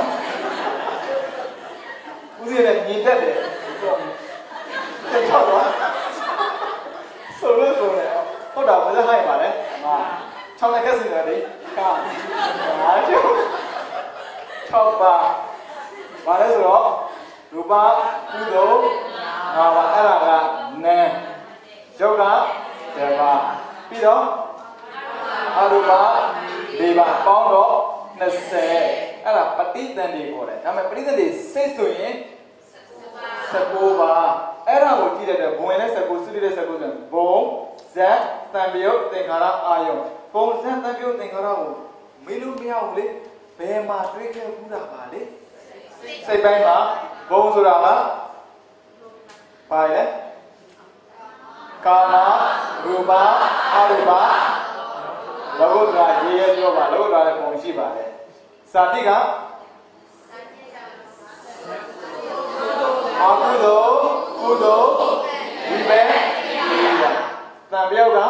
Who's in a needed? So let's go there. Hold up with the high man. Chow like us in the day. Chowba. What is it? Duba. Udo. Ne. Yoga. Deva. Pido. Aruba. Deva. Paulo. Nase. Ara pati tandi ko le. Dama pati tandi sei so yin. Sako ba. Era ko ji de bone le sako su de sako de. Bone. Zat. Tanbiyo. Tenkara. Ayon. Bone. Zat. Tanbiyo. Tenkara ko. Milu miya ko le. Be ma twe ke pura ba le. Sei bai ma. Bone so da ma. Pai Kama, Ruba, Aruba, Lagodra, Yoga, Lagodra, Ponchiba. Satiga Akudo, Kudo, Vive, Nabioga,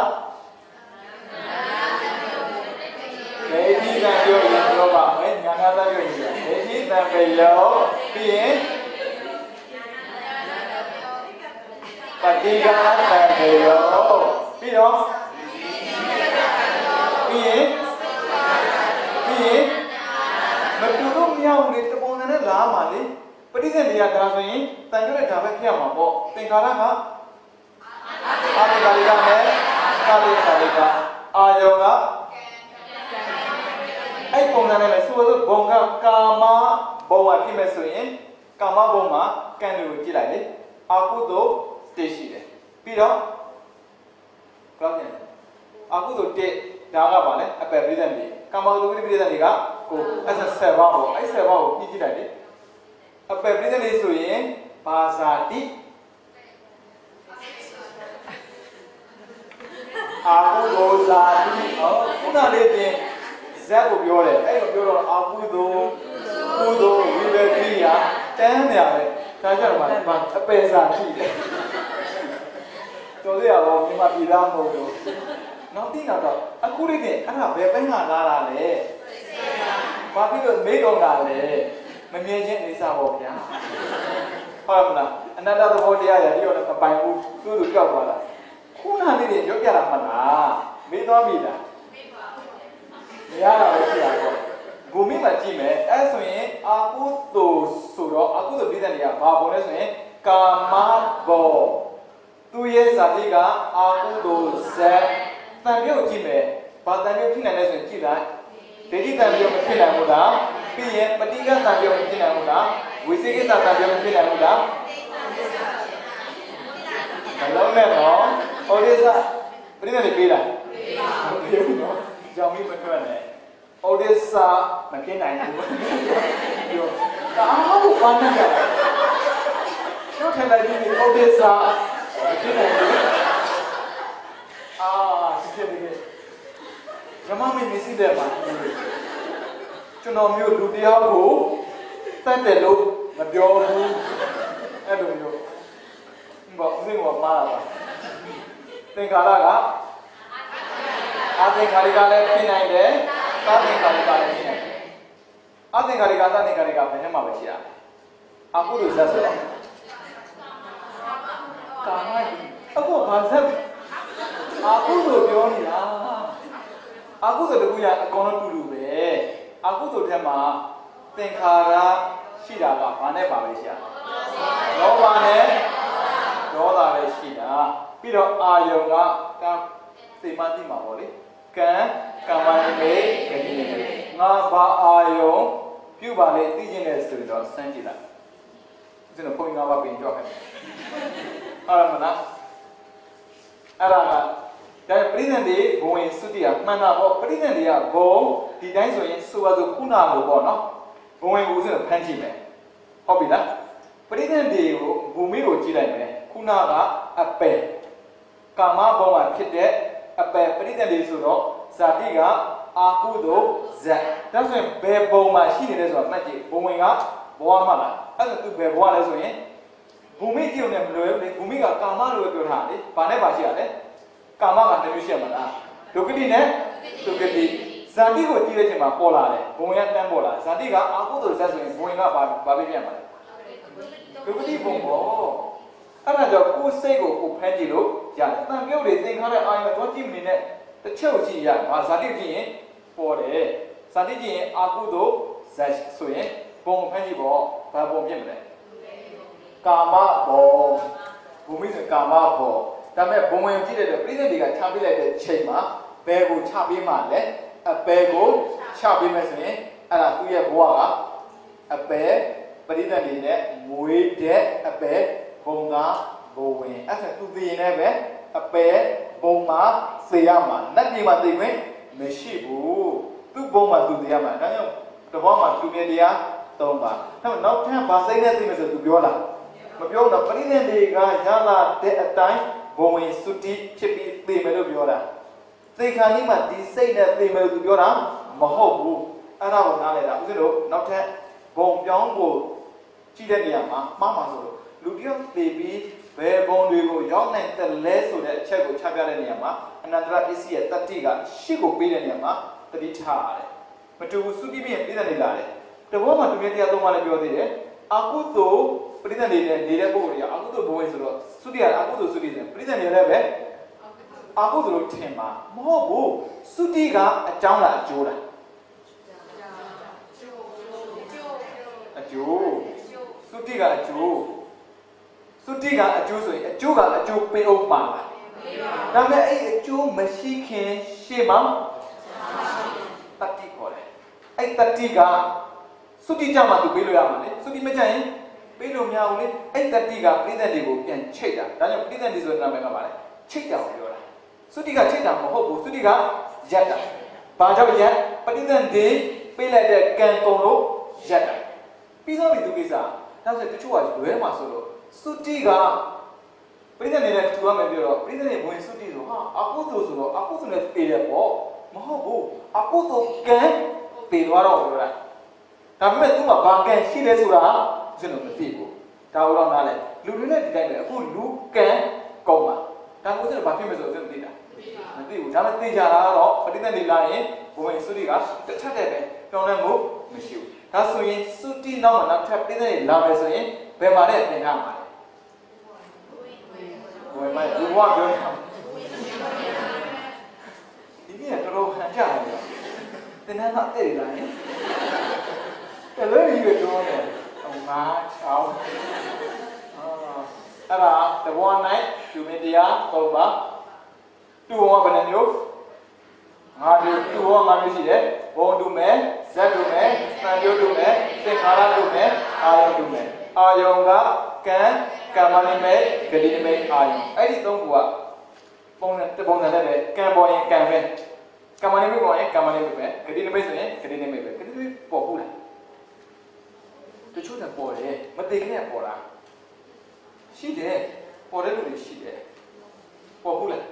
Lady Nabio, Yoga, and Yanada, Lady Nabio, being Patiga Nabio, Pino, but you don't know it upon an alarm, but isn't the other than you have a piano, think Alaka, Kalika, Ayoga, I phone an so Bonga, Kama, Boa Kimesuin, Kama Boma, can you get Akudo. Piro, aku tu dek dah apa ni? Apa beritan ni? Kamu tu beritan ni kan? Ko, asal sebab ni jadi ni. Apa beritan ni soalnya bahasa di. Aku dosa di. Oh, kuna lagi. Saya tu biar biar aku tu beri ya. Jangan ya. Jangan macam apa bahasa di. Tôi thấy là nhưng mà bị đau một điều nó tí nào đó anh cú đi kì anh làm về bánh ngà là lệ và cái đường mấy con là lệ mình nghe chuyện đi sao bộ nhá không là anh đã đâu có đi ai đi ở đó bài u tôi được câu là cú nào đi đến chỗ kia làm mà là mấy đó bị là là cái gì à bùi mà chi mẹ anh nói aku tu suro aku tu biết là gì à bà bố nói kamabo tu ye sadiga aku tu se tanbiyo chi mẹ bà tanbiyo khi nào lấy rồi chi lại để đi tanbiyo mình khi nào mua đó bây giờ mà đi cái tanbiyo mình khi nào mua đó với cái tanbiyo mình khi nào mua đó lâu nè nó ở đây sao bây giờ đi là biết nó giao mi mình thôi này ở đây sao mà cái này được đó một con nữa nó thành là gì ở đây sao cái này cái này nhưng mà mình xin đẹp mà cho nó nhiều đủ điều đủ tất cả lúc mà điều đủ em đúng khôngบอกซึ่งบอกมาป่ะเต็งขาลากะอาเต็งขาลิกาเลยที่ไหนเด้ตาเต็งขาลิกาเลยที่ไหนอาเต็งขาลิกาตาเต็งขาลิกาเป็นยังมาไม่ใช่อ่ะอากูดูซะสิกาง่ายอากูผ่านซะอากูดูပြောနေတာอากูဆိုတကူရအကောင်လုံးတူတူပဲอา ကုသိုလ်ထက်မှာသင်္ခါရရှိတာကဘာနဲ့ပါပဲရှိရလောဘနဲ့ဒေါသပဲရှိတာပြီးတော့အာယုံကသိမှသိမှာပေါ့လေကံကမ္မနိမိတ်ဂတိနိမိတ်ငါဘာအာယုံပြုပါလေသိခြင်းနဲ့ဆိုတော့စမ်းကြည့်လိုက်ဒီလိုဘုန်းကြီးကပြင်ကြောက်ခဲ့ဟုတ်လားမလားအဲ့ဒါကဒါပရိသတ်တွေဘဝင်သုတိယမှန်တာပေါ့ပရိသတ်တွေကဘုံဒီတိုင်းဆိုရင်ဆိုပါစို့ခုနလိုပေါ့နော်ဘဝင်ကိုဆိုဖမ်းကြည့်မယ်ဟုတ်ပြီလားပရိသတ်တွေကိုဘူမိကိုကြည့်လိုက်မယ်ခုနကအပယ်ကာမဘုံမှာဖြစ်တဲ့အပယ်ပရိသတ်တွေဆိုတော့ဇာတိကအာကုသိုလ်ဇတ်ဒါဆိုရင်ဘယ်ဘုံမှာရှိနေလဲဆိုတာမှတ်ကြည့်ဘဝင်ကဘဝမှာလားအဲ့ဒါသူဘယ်ဘဝလဲဆိုရင်ဘူမိကြည့်ုံနဲ့မလွယ်ဘူးလေဘူမိကကာမလို့ပြောထားတယ်ဘာနဲ့ပါရှိရလဲကာမကတမျိုးရှိရမှာလားဒုက္ခတိနဲ့ဒုက္ခတိဇာတိကိုကြည့်တဲ့အချိန်မှာပေါ်လာတယ်ဘုံရတန်းပေါ်လာဇာတိကအာဟုသိုလ်ဇတ်ဆိုရင်ဘုံကဘာပြပြန်မှာလဲဒုက္ခတိဘုံပေါ့အဲ့ဒါကြောင့်ကိုယ်စိတ်ကိုဖမ်းကြည့်လို့ရတယ်တန်ပြုတ်တွေသင်္ခါရအာယုံတော့ကြည့်မနေနဲ့တစ်ချုပ်ကြည့်ရမှာဇာတိကြည့်ရင်ပေါ်တယ်ဇာတိကြည့်ရင်အာဟုသိုလ်ဇတ်ဆိုရင်ဘုံဖမ်းကြည့်ပေါ့ဘာဘုံဖြစ်မလဲကာမဘုံဘုံမိဆိုကာမဘုံဒါမဲ့ဘုံဝင်ကြည့်တဲ့ပြိဿတွေကချပေးလိုက်တဲ့ချိန်မှာဘယ်ကိုချပေးမှလဲအပယ်ကိုချပေးမယ်ဆိုရင်အဲ့ဒါသူ့ရဲ့ဘဝကအပယ်ပြိဿတွေနဲ့မွေးတဲ့အပယ်ဘုံသားဘုံဝင်အဲ့ဒါသူသိရင်လည်းပဲအပယ်ဘုံမှာသေရမှာနတ်ပြည်မှာသိခွင့်မရှိဘူးသူ့ဘုံမှာသူသေရမှာဒါကြောင့်တဘောမှာသူမြင်တရား၃ပါးနောက်ထပ်ဗာစိတ်နဲ့သိမယ်ဆိုသူပြောတာမပြောတော့ပြိဿတွေကရလာတဲ့အတိုင်းဘုံဝင်သုတိဖြစ်ပြီးသိမယ်လို့ပြောတာသေခါနီးမှာဒီစိတ်နဲ့သိမယ်လို့သူပြောတာမဟုတ်ဘူးအဲ့ဒါကိုနားလဲတာဦးဇင်းတို့နောက်ထပ်ဘုံပြောင်းကိုကြည့်တဲ့နေရာမှာမှားမှာဆိုလို့လူတယောက်သိပြီးဘယ်ဘုံတွေကိုရောက်နိုင်တဲ့လဲဆိုတဲ့အချက်ကိုချပြတဲ့နေရာမှာအနန္တရပစ္စည်းရဲ့တတိကရှစ်ကိုပေးတဲ့နေရာမှာတတိထားရတယ်မတူဘူးသုတိပြင်ပြည့်တဲ့နေလာတယ်တဘောမှာသူမြင်တရားသုံးပါးလည်းပြောသေးတယ်အကုသိုလ်ပြိဿနေနဲ့နေတဲ့ပုဂ္ဂိုလ်တွေကအကုသိုလ်ဘဝဆိုတော့သုတိကအကုသိုလ်သုတိဆိုပြိဿနေလည်းပဲအကုသိုလ်လို့ထင်မှာမဟုတ်ဘူးသုတိကအကြောင်းလားအကျိုးလားအကျိုးသုတိကအကျိုးသုတိကအကျိုးဆိုရင်အကျိုးကအကျိုးပေးအောင်ပါဒါပေမဲ့အဲ့အကျိုးမရှိခင်ရှေ့မှာတတိခေါ်တယ်အဲ့တတိကသုတိကြမှာသူပေးလို့ရမှာလေသုတိမကြရင်ပေးလို့မရဘူးလေအဲ့တတိကပြိဿတွေကိုပြန်ချိတ်တာဒါကြောင့်ပြိဿတွေဆိုတဲ့နာမည်ကပါလေချိတ်တာကိုပြောတာသုတိကချိတ်တာမဟုတ်ဘူးသုတိကရက်တာဘာကြောင့်ရက်ပြိဿတွေပေးလိုက်တဲ့ကံကုန်လို့ရက်တာပြီးတော့ဒီကိစ္စဒါဆိုတချို့ကလွဲမှာဆိုလို့သုတိကပြိဿနေတဲ့တူရမယ်ပြောတော့ပြိဿနေဝင်သုတိဆိုဟာအကုသိုလ်ဆိုတော့အကုသိုလ်နဲ့ပေးတယ်ပေါ့မဟုတ်ဘူးအကုသိုလ်ကံပေးသွားတော့ပြောတာဒါပေမဲ့သူကဘာကံရှိလဲဆိုတာကျွန်တော်မသိဘူးဒါတော့နားလဲလူတွေနဲ့ဒီတိုင်းပဲအခုလူကံကုန်ပါဒါကိုကျွန်တော်ဘာဖြစ်မလဲဆိုတော့ကျွန်တော်သိတာမသိဘူးဒါပေမဲ့သိကြတာကတော့ပဋိသန္ဓေလာရင်ဘုံဝင်သုတိကတစ်ထပ်တည်းပဲပြောင်းလဲမှုမရှိဘူးဒါဆိုရင်သုတိနောက်မှာနောက်ထပ်ပဋိသန္ဓေလာမယ်ဆိုရင်ဘယ်မှာလဲသင်ထားမှာလဲဘယ်မှာဒီဘဝပြောတာဒီနေ့ကတော့ဟန်ကြတယ်သင်္ဍာတဲ့လာရင်တလို့ရည်ပြောတယ်ငါချောင်းအဲ့ဒါတဘောနိုင်ယူမတရားပုံပါသူ့ဘဝဘယ်နှမျိုးငါတို့သူ့ဘဝငါမျိုးရှိတယ်ဘုံတူမယ်ဇက်တူမယ်သံယုတ်တူမယ်သင်္ခါရတူမယ်အာယုံတူမယ်အာယုံကကံကမ္မနိမိတ်ဂတိနိမိတ်အာယုံအဲ့ဒီသုံးခုကပုံနဲ့လည်းပဲကံပေါ်ရင်ကံပဲကမ္မနိမိတ်ပေါ်ရင်ကမ္မနိမိတ်ပဲဂတိနိမိတ်ဆိုရင်ဂတိနိမိတ်ပဲဂတိနိမိတ်ပေါ်ဘူးလားတချို့ကပေါ်တယ်မသိခင်ကပေါ်လားရှိတယ်ပေါ်တဲ့လူတွေရှိတယ်ပေါ်ဘူးလား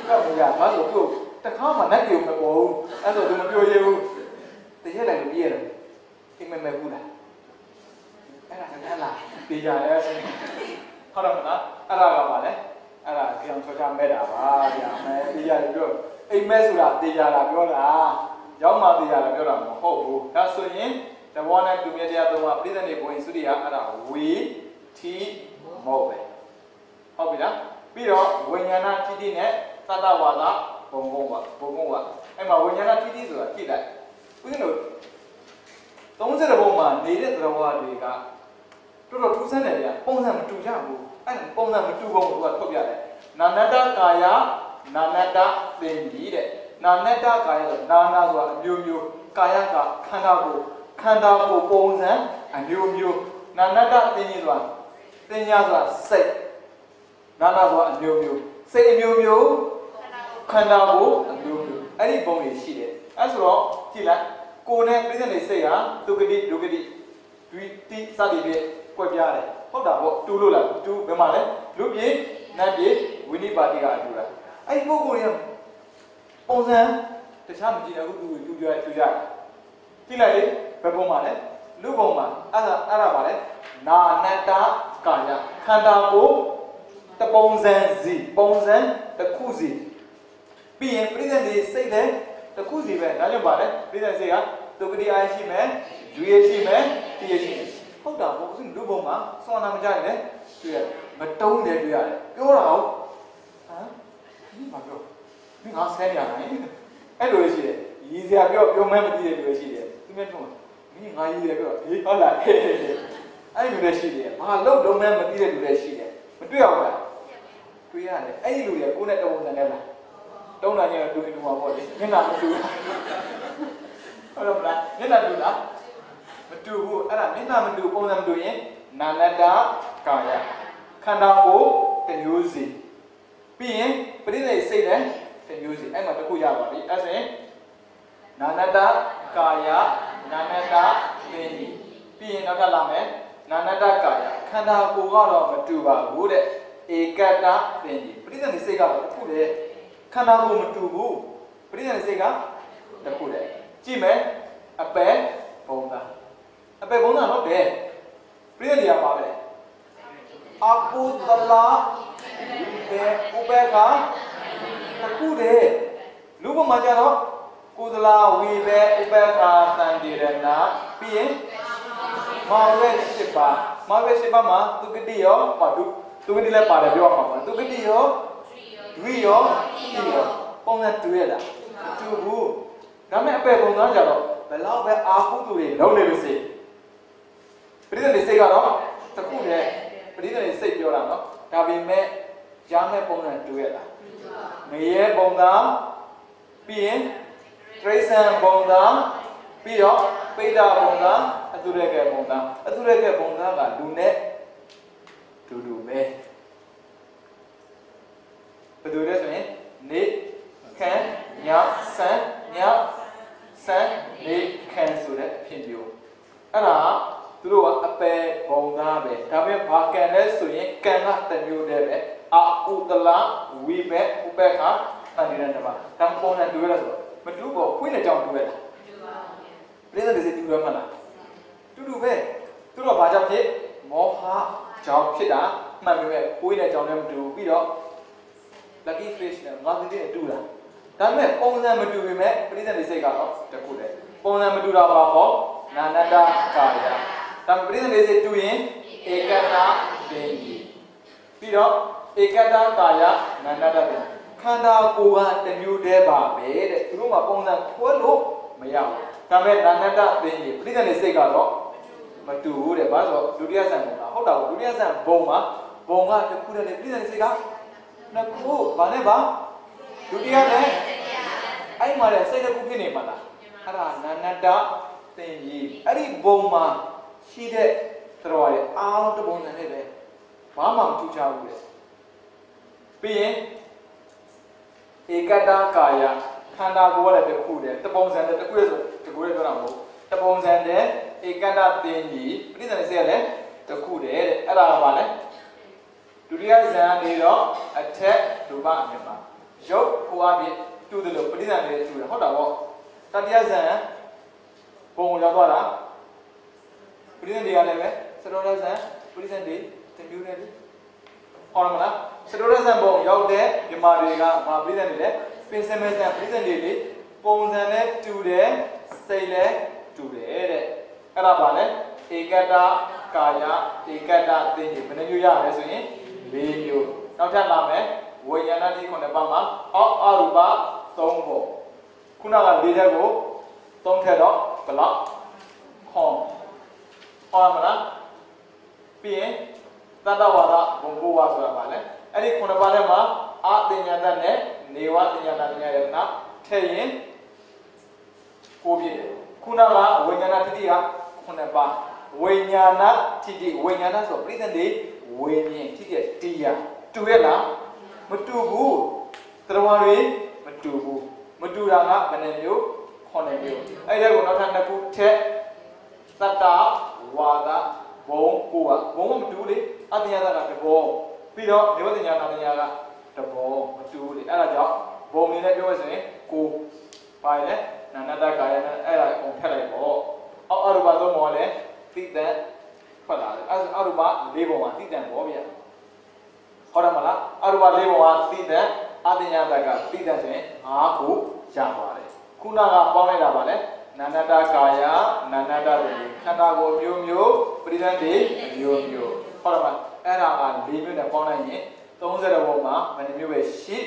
တော့ဗျာမဆိုသူတခါမှနဲ့ကြုံမပေါ်ဘူးအဲ့ဆိုသူမပြောရဘူးတရက်လိုက်လို့ပြရတယ်အိမ်မမဲ့ဘူးလားအဲ့ဒါကလားပြေးကြရဲဟုတ်တယ်မလားအဲ့ဒါကပါလေအဲ့ဒါကြောင်ချောချမဲ့တာပါဗျာမဲပြေးရတယ်ပြောအိမ်မဲ့ဆိုတာတေးကြတာပြောတာရောက်မှတေးကြတာပြောတာမဟုတ်ဘူးဒါဆိုရင်တဘောနဲ့သူမြတ်တရားသုံးပါပြိဿနေဘုံသုတိယအဲ့ဒါဝီတီမောပဲဟုတ်ပြီလားပြီးတော့ဝိညာဏတိတိနဲ့သတ္တဝါဒဘုံဘုံကအဲ့မှာဝိညာဏတိတိဆိုတာကြည့်လိုက် ဦးဇင်းတို့30ဘုံမှာနေတဲ့သရဝတွေကတော်တော်ထူးဆန်းတယ်ဗျာပုံစံမတူကြဘူးအဲ့ပုံစံမတူဘုံကထုတ်ပြတယ်နာနတ္တကာယနာနတ္တသင်္ကြည်တဲ့နာနတ္တကာယဆိုနာနာဆိုတာအမျိုးမျိုးကာယကခန္ဓာကိုယ်ပုံစံအမျိုးမျိုးနာနတ္တသင်္ကြည်ဆိုတာသင်ညာဆိုတာစိတ်နာနာဆိုတာအမျိုးမျိုးစိတ်အမျိုးမျိုးခန္ဓာကိုယ်အမျိုးမျိုးအဲ့ဒီဘုံတွေရှိတယ်အဲ့ဆိုတော့ကြည့်လိုက်ကိုယ်နဲ့ပြည့်စုံတဲ့စိတ်ဟာသုဂတိဒုဂတိဒွိတိစသည်ဖြင့်ကွက်ပြားတယ်ဟုတ်တာပေါ့တူလို့လားတူဘယ်မှာလဲလူပြေနတ်ပြေဝိနိပါတိကအတူလားအဲ့ဒီပုဂ္ဂိုလ်ရဲ့ပုံစံတခြားမကြည့်ဘူးတူကြတယ်ကြည့်လိုက်လေဘယ်ပုံမှာလဲလူပုံမှာအဲ့ဒါပါလဲနာနတ္တကာယခန္ဓာကိုယ်တပုံစံစီပုံစံတစ်ခုစီပြီးရင်ပြိဿနေစိတ်လည်းတစ်ခုစီပဲဒါကြောင့်ပါလေပြိဿစိတ်ကသုဂတိအားရှိမယ်ယူရရှိမယ်တည်ရရှိမယ်ဟုတ်တာပေါ့အခုလူပုံမှာစွမ်းနာမကြရင်လည်းတွေ့ရတယ်မတုံးတယ်တွေ့ရတယ်ပြောတာဟုတ်ဟမ်ဒီမှာပြောဒီငါဆဲနေရတယ်အဲ့လိုရှိတယ်ရည်စရာပြောမဲမသိတဲ့လူတွေရှိတယ်သူများပြောမင်းငါရည်စရာပြောဟေးဟုတ်လားအဲ့လူတွေရှိတယ်ဘာလို့လုံးမဲမသိတဲ့လူတွေရှိတယ်မတွေ့အောင်လားတွေ့ရတယ်အဲ့ဒီလူတွေကိုယ်နဲ့တပုံစံနဲ့လားတုံးတာညတော့တူမှာပေါ့လေမျက်နှာမတူဟုတ်တော့မလားမျက်နှာတူလားမတူဘူးအဲ့ဒါမျက်နှာမတူပုံစံမတူရင်နာနတ္တကာယခန္ဓာကိုယ်တစ်မျိုးစီပြီးရင်ပရိသေစိတ်နဲ့တစ်မျိုးစီအဲ့မှာတစ်ခုရပါပြီအဲ့ဆိုရင်နာနတ္တကာယနာနတ္တသင်္ကြည်ပြီးရင်နောက်ထပ်လာမယ်နာနတ္တကာယခန္ဓာကိုယ်ကတော့မတူပါဘူးတဲ့ဧကတ္တသင်္ကြည်ပရိသေစိတ်ကတော့တစ်ခုလေခန္ဓာကိုယ်မတူဘူးပရိသေစိတ်ကတစ်ခုလေကြည့်မယ်အပယ်ဘုံသားအပယ်ဘုံသားဟုတ်တယ်ပြည့်ရပါပဲအကုသလာဒီဥပေက္ခတခုတည်းလူဘမှာကြတော့ကုသလာဝိဘေဥပေက္ခတန်တိရဏပြီးရင်မောင်ဝဲ7ပါးမောင်ဝဲ7ပါးမှာသူကတိရောမတူသူကတိလည်းပါတယ်ပြောမှာပါသူကတိရောဒွိရောတိရောပုံစံတူရလားတူဘူးဒါမဲ့အပယ်ဘုံသားကြတော့ဘယ်လောက်ပဲအာဟုသူတွေလုံးနေလို့စိပရိသေစိတ်ကတော့တစ်ခုတည်းပရိသေစိတ်ပြောတာနော်ဒါပေမဲ့ရမယ့်ပုံစံတူရလားမရဲပုံသားပြီးရင်တရိษံပုံသားပြီးတော့ပိဋကပုံသားအတုရကဲပုံသားအတုရကဲပုံသားကလူနဲ့တူတူပဲဘယ်လိုလဲဆိုရင်နေခံညဆန်းညဆန်းနေခံဆိုတဲ့အဖြစ်မျိုးအဲ့ဒါသူတို့ကအပယ်ဘုံသားပဲဒါပေမဲ့ဘာကံလဲဆိုရင်ကံကတမျိုးတည်းပဲအာဥတလဝိဘေဥပေက္ခတန်တိရဏမှာတန်ပုံနဲ့တူရလားဆိုတော့မတူဘူးခွေးနဲ့ကြောင်တူရလားတူပါဘူးပြည့်တဲ့စိတ်တူရမှာလားတူတူပဲသူတို့ကဘာကြောင့်ဖြစ်မောဟကြောင့်ဖြစ်တာမှန်ပြီပဲခွေးနဲ့ကြောင်လည်းမတူပြီးတော့ lucky fish နဲ့ငါးသီးနဲ့တူလားဒါပေမဲ့ပုံစံမတူပေမဲ့ပြည့်တဲ့စိတ်ကတော့တခုတည်းပုံစံမတူတာပါဟောနာနတ္တကာယဒါပရိသေစိတ်တူရင်ဧကတ္တသင်္ကြည်ပြီးတော့ဧကတ္တကာယနာနတ္တသင်္ကြည်ခန္ဓာကိုယ်ကတစ်မျိုးတည်းပါပဲတဲ့သူတို့ကပုံစံခွဲလို့မရဘူးဒါပေမဲ့နာနတ္တသင်္ကြည်ပရိသေစိတ်ကတော့မတူဘူးတဲ့ဘာလို့ဆိုဒုတိယဆံဘုံကဟုတ်တာပေါ့ဒုတိယဆံဘုံမှာဘုံကတစ်ခုတည်းနဲ့ပရိသေစိတ်ကနှစ်ခုဘာနဲ့ပါဒုတိယနဲ့အဲ့မှာလည်းစိတ်တစ်ခုဖြစ်နေမှာလားအဲ့ဒါနာနတ္တသင်္ကြည်အဲ့ဒီဘုံမှာရှိတဲ့သရော်ရဲ့အားလုံးတပုံစံနဲ့ပဲဘာမှမထူးခြားဘူးလေပြီးရင်ဧကတ္တကာယခန္ဓာကိုယ်လည်းတစ်ခုတည်းတပုံစံနဲ့တစ်ခုတည်းဆိုတကူတည်းပြောတာမဟုတ်တပုံစံနဲ့ဧကတ္တသင်္ကြည်ပြိဿနေစေရလည်းတစ်ခုတည်းတဲ့အဲ့ဒါကဘာလဲဒုတိယဇန်နေတော့အထက်ရူပအမြင်ပါရုပ်ကိုအပြင်တူတယ်လို့ပြိဿနေတူတယ်ဟုတ်တာပေါ့တတိယဇန်ဘုံရောက်သွားတာပရိသေတွေကလည်းပဲစတောရဇန်ပရိသေတွေတမျိုးနဲ့ဟောရမလားစတောရဇန်ဘုံရောက်တဲ့ဒီမာတွေကဘာပရိသေတွေလဲပင်စမဲဇန်ပရိသေတွေလေပုံစံနဲ့တူတယ်စိတ်လည်းတူတယ်တဲ့အဲ့ဒါပါလေဧကတ္တကာယဧကတ္တသင်္ကြည်ဘယ်နှမျိုးရလဲဆိုရင်၄မျိုးနောက်ထပ်လာမယ်ဝိညာဏတိ9ပါးမှာအောက်အရူပ3ဘုံခုနက၄ချက်ကို 3 ထက်တော့ဘယ်လောက်ခေါင်းဟောမလားပြီးရင်တတဝါဒဘုံ9ပါးဆိုတာပါလေအဲ့ဒီ9ပါးထဲမှာအတင်ညာတတ်နဲ့နေဝတင်ညာတတ်ရဲ့နာထည့်ရင်ကိုပြည့်တယ်ခုနကဝိညာဏတိတိက9ပါးဝိညာဏတိတိဝိညာဏဆိုပြိဿတိဝိညာဉ်တိတိတရားတူရဲ့လားမတူဘူးတရားတွေမတူဘူးမတူတာကဘယ်နှမျိုး9မျိုးအဲ့ဒါကိုနောက်ထပ်2ခုထက်သတ္တဝါဒဘုံကိုကဘုံမတူလေအတ္တယတာကတဘောပြီးတော့နေဝတ္တညာနာတညာကတဘောမတူလေအဲ့ဒါကြောင့်ဘုံနေနဲ့ပြောရဆိုရင်ကိုပါလေနာနာတကာယနဲ့အဲ့ဒါကိုဖက်လိုက်ပေါ့အောက်အရူပသုံးပေါ်လဲတိတန်ထွက်လာတယ်အဲ့အရူပ၄ပုံမှာတိတန်ပေါ့ဗျာဟုတ်တယ်မလားအရူပ၄ပုံမှာတိတန်အတ္တညာတကတိတန်ဆိုရင်5ခုရပါတယ်ခုနကပေါင်းလိုက်တာပါလေနာနာတကာယနာနာတတွေခန္ဓာကိုယ်မျိုးမျိုးပရိသတ်တွေမျိုးမျိုးဟုတ်တယ်မလားအဲ့ဒါက၄မျိုးနဲ့ပေါင်းလိုက်ရင်30ဘုံမှာဘယ်နှမျိုးပဲရှိ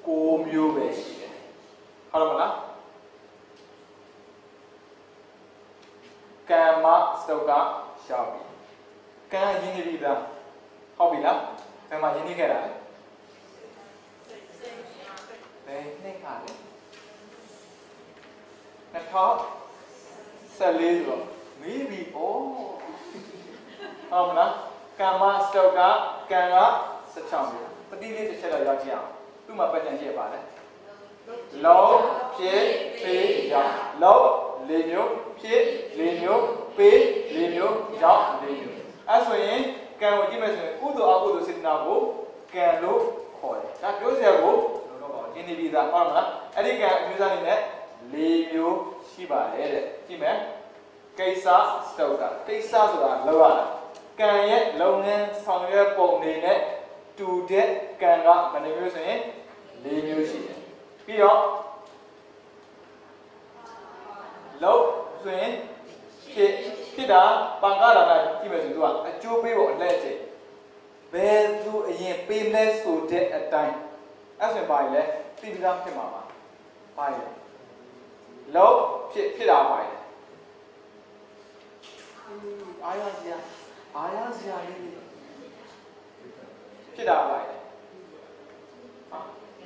9မျိုးပဲရှိတယ်ဟုတ်တယ်မလားကမ္မစတုကရှောက်ပြီကံရင်းနေပြီလားဟုတ်ပြီလားဘယ်မှာရင်းနေခဲ့တာလဲဘယ်နှစ်ခါလဲ2014ဆိုတော့မီးပြီဩဟုတ်မလားကမ္မစတုကကံက16မျိုးပတိလေးတစ်ချက်တော့ရောက်ကြည့်အောင်သူ့မှာပတ်ကြံရှိပါလဲလုံးဖြစ်ပေးရောက်လုံး၄မျိုးဖြစ်၄မျိုးပေး၄မျိုးရောက်၄မျိုးအဲဆိုရင်ကံကိုကြည့်မယ်ဆိုရင်ကုသိုလ်အကုသိုလ်စေတနာကိုကံလို့ခေါ်တယ်ဒါပြောစရာကိုလို့တော့ရင်းနေပြီသားဟုတ်မလားအဲ့ဒီကံအမျိုးအစားနေနဲ့၄မျိုးရှိပါတယ်တဲ့ကြည့်မယ်ကိစ္စစတုကကိစ္စဆိုတာလောက်ရတာကံရဲ့လုပ်ငန်းဆောင်ရွက်ပုံတွေနဲ့တူတဲ့ကံကဘယ်နှမျိုးဆိုရင်၄မျိုးရှိတယ်ပြီးတော့လောက်ဆိုရင်ဖြစ်တာပံကားတာကကြည့်မယ်ဆိုသူကအကျိုးပေးဖို့အလက်ကျဘယ်သူအရင်ပေးမလဲဆိုတဲ့အတိုင်းအဲ့ဆိုရင်ပါလေတိတိကျဖြစ်မှာပါလေလောက်ဖြစ်တာပါလေအားရစရာလေးဖြစ်တာပါလေ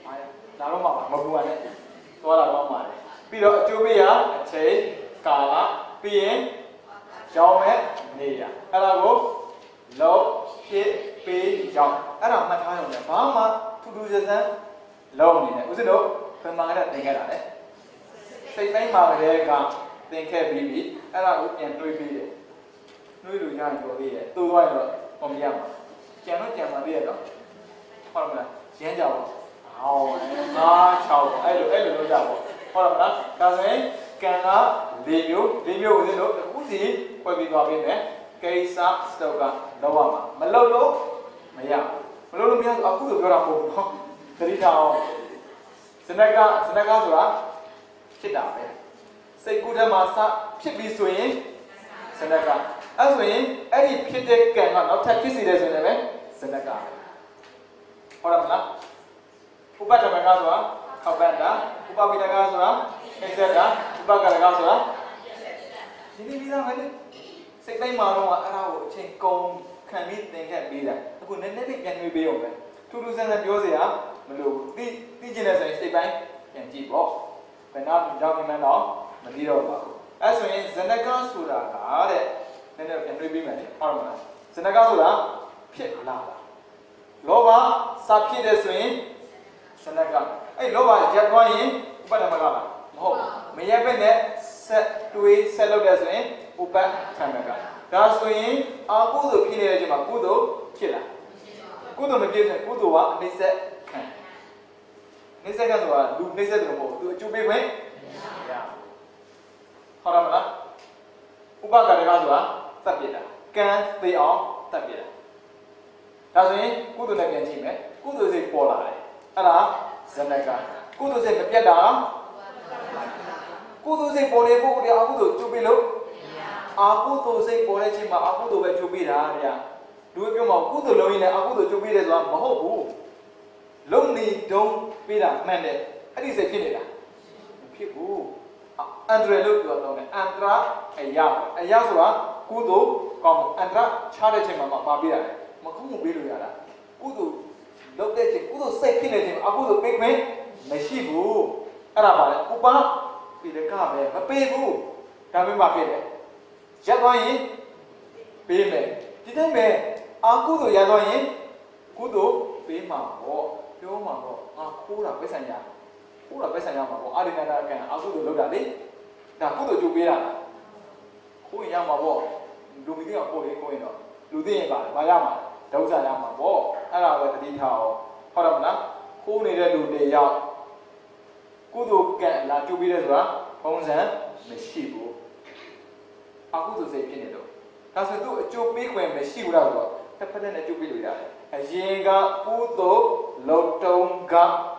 အားရဒါတော့မှမပူပါနဲ့သွားတာတော့မှလည်းပြီးတော့အကျိုးပေးရအချိန်ကာလပြီးရင်ရောင်းမဲ့နေရအဲ့ဒါကိုလောက်ဖြစ်ပေးရောင်းအဲ့ဒါမှတ်ထားရုံနဲ့ဘာမှထူးထူးဆန်းဆန်းလုံးနေတယ်ဦးဇင်းတို့ဘယ်မှာကတင်ခဲ့တာလဲစိတ်တိုင်းမှာကလေးကတင်ခဲ့ပြီးပြီအဲ့ဒါကိုပြန်တွေးပြီးတယ်တွေးလို့ရရင်ပြောသေးတယ်တိုးသွားရင်တော့ဟောမရမှာကြံတော့ကြံပါသေးရတော့ဟုတ်မလားရမ်းကြပါဟောင်း5 6အဲ့လိုလုပ်ကြပါဟုတ်မလားဒါဆိုရင်ကံက၄မျိုးဦးဇင်းတို့အခုစီဖွဲ့ပြီးသွားပြီမယ်ကိစ္စစတုကလောက်ရမှာမလောက်လို့မရမလောက်လို့မရဆိုအခုဆိုပြောတာမဟုတ်ဘူးနော်သတိထားအောင်စနကဆိုတာဖြစ်တာပဲစိတ်ကူးထဲမှာစဖြစ်ပြီးဆိုရင်စနကအဲ့ဆိုရင်အဲ့ဒီဖြစ်တဲ့ကံကနောက်ထပ်ဖြစ်စေတယ်ဆိုရင်လည်းစနကဟုတ်တယ်မလားဥပဒမကဆိုတာခောက်ပန်းတာဥပပိဒကဆိုတာအိသက်တာဥပကရကဆိုတာဒီနေ့ပြီးသားမယ်လေစိတ်တိုင်းမှာတော့အဲ့ဒါကိုအချိန်ကုန်ခံပြီးသင်ခဲ့ပြီးတာအခုနည်းနည်းလေးပြန်တွေးပေးအောင်ပဲထူးထူးဆန်းဆန်းပြောစရာမလိုဘူးသိကျင်တဲ့ဆိုရင်စိတ်ပိုင်းပြန်ကြည့်ပေါ့ဘယ်တော့ကြောင်းနေမှန်းတော့မသိတော့ပါဘူးအဲ့ဆိုရင်ဇနကဆိုတာကတဲ့နည်းနည်းပြန်တွေးပေးမယ်လေဟုတ်မလားဇနကဆိုတာဖြစ်လာတာလောဘစဖြစ်တယ်ဆိုရင်ဇနကအဲ့လောဘရက်သွားရင်ဥပဒမကလားမဟုတ်မရက်ပဲနဲ့ဆက်တွေးဆက်လုပ်တယ်ဆိုရင်ဥပထမကဒါဆိုရင်အကုသိုလ်ဖြစ်နေတဲ့အချိန်မှာကုသိုလ်ဖြစ်လာကုသိုလ်မဖြစ်ရင်ကုသိုလ်ကအနိစ္စခံနိစ္စကဆိုတာလူနိစ္စတယ်မဟုတ်သူအကျိုးပေးခွင့်မရဟုတ်တယ်မလားဥပကရကဆိုတာသတ်ပြတာကံသိအောင်သတ်ပြတာဒါဆိုရင်ကုသိုလ်နဲ့ပြန်ကြည့်မယ်ကုသိုလ်စိတ်ပေါ်လာတယ်အဲ့ဒါဇနကကုသိုလ်စိတ်မပြတ်တာကုသိုလ်စိတ်ပေါ်နေဖို့အကုသိုလ်ကျိုးပေးလို့အကုသိုလ်စိတ်ပေါ်တဲ့အချိန်မှာအကုသိုလ်ပဲကျိုးပေးတာဗျာလူပြောမှာကုသိုလ်လုံးရင်းနဲ့အကုသိုလ်ကျိုးပေးတယ်ဆိုတာမဟုတ်ဘူးလုံးနေတုံးပေးတာမှန်တယ်အဲ့ဒီစိတ်ဖြစ်နေတာမဖြစ်ဘူး အန္တရာယ်လို့ပြောတော့တယ်အန္တရာအရာဆိုတာကုသိုလ်ကောင်းအန္တရာချတဲ့ချိန်မှာမပေးရတယ်မကုမှုပေးလို့ရတာကုသိုလ်လုပ်တဲ့ချိန်ကုသိုလ်စိတ်ဖြစ်နေချိန်အကုသိုလ်ပေးခွင့်မရှိဘူးအဲ့ဒါပါလေဥပပိဒကပဲမပေးဘူးဒါပေမဲ့ဖြစ်တယ်ရက်သွားရင်ပေးမယ်ဒီတိုင်းပဲအကုသိုလ်ရသွားရင်ကုသိုလ်ပေးမှာပေါ့ပြောမှာပေါ့ငါခိုးတာပဲဆိုင်ရခိုးတာပဲဆိုင်ရမှာပေါ့အာရိဏနာကအကုသိုလ်လုပ်တာလေဒါကုသိုလ်ကြိုးပေးတာခိုးရင်ရမှာပေါ့လူမီတွေကပို့လေခိုးရင်တော့လူသိရင်ပါဘာရမှာဒုစရရမှာပေါ့အဲ့ဒါပဲတတိထားအောင်ဟုတ်တယ်မလားခိုးနေတဲ့လူတွေရောက်ကုသိုလ်ကံလာကြိုးပေးတယ်ဆိုတာပုံစံမရှိဘူးအကုသိုလ်စိတ်ဖြစ်နေတော့ဒါဆိုသူအကျိုးပေးခွင့်မရှိဘူးလားဆိုတော့တစ်ဖက်နဲ့အကျိုးပေးလို့ရတယ်အရင်ကကုသိုလ်လုံတုံးက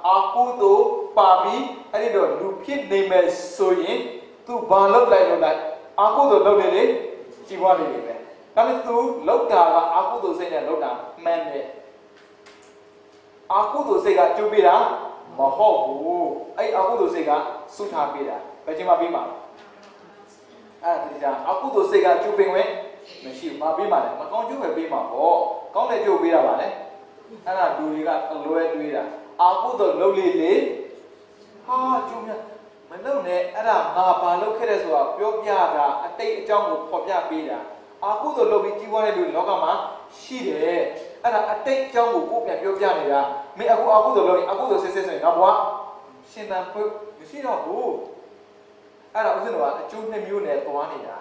အကုသိုလ်ပါပြီးအဲ့ဒီတော့လူဖြစ်နေမယ်ဆိုရင်သူဘာလုပ်လိုက်လို့လိုက်အကုသိုလ်လုပ်နေလေကြည်ပွားနေပြီပဲဒါပေမဲ့သူလုပ်တာကအကုသိုလ်စိတ်နဲ့လုပ်တာမှန်တယ်အကုသိုလ်စိတ်ကကျိုးပေးတာမဟုတ်ဘူးအဲ့အကုသိုလ်စိတ်ကဆုထားပေးတာဘယ်ချိန်မှပေးမှာအဲ့ဒါကြာအကုသိုလ်စိတ်ကကျိုးပေးဝင်မရှိဘူးမပေးပါနဲ့မကောင်းကျိုးပဲပေးမှာပေါ့ကောင်းတဲ့ကျိုးပေးတာပါလေအဲ့ဒါလူတွေကအလွဲတွေးတာအကုသိုလ်လုပ်လေလေဟာကျိုးများမလုပ်နဲ့အဲ့ဒါငါဘာလုပ်ခဲ့တဲ့ဆိုတာပြောပြတာအတိတ်အကြောင်းကိုဖော်ပြပေးတာအကုသိုလ်လုပ်ပြီးကြီးပွားတဲ့လူလောကမှာရှိတယ်အဲ့ဒါအတိတ်အကြောင်းကိုကိုပြန်ပြောပြနေတာမင်းအခုအကုသိုလ်လုပ်ရင်အကုသိုလ်စစ်စစ်ဆိုရင်ငါဘွားရှင်သန်ဖို့မရှိတော့ဘူးအဲ့ဒါဥစဉ်တော့အကျိုးနှစ်မျိုးနဲ့တွားနေတာ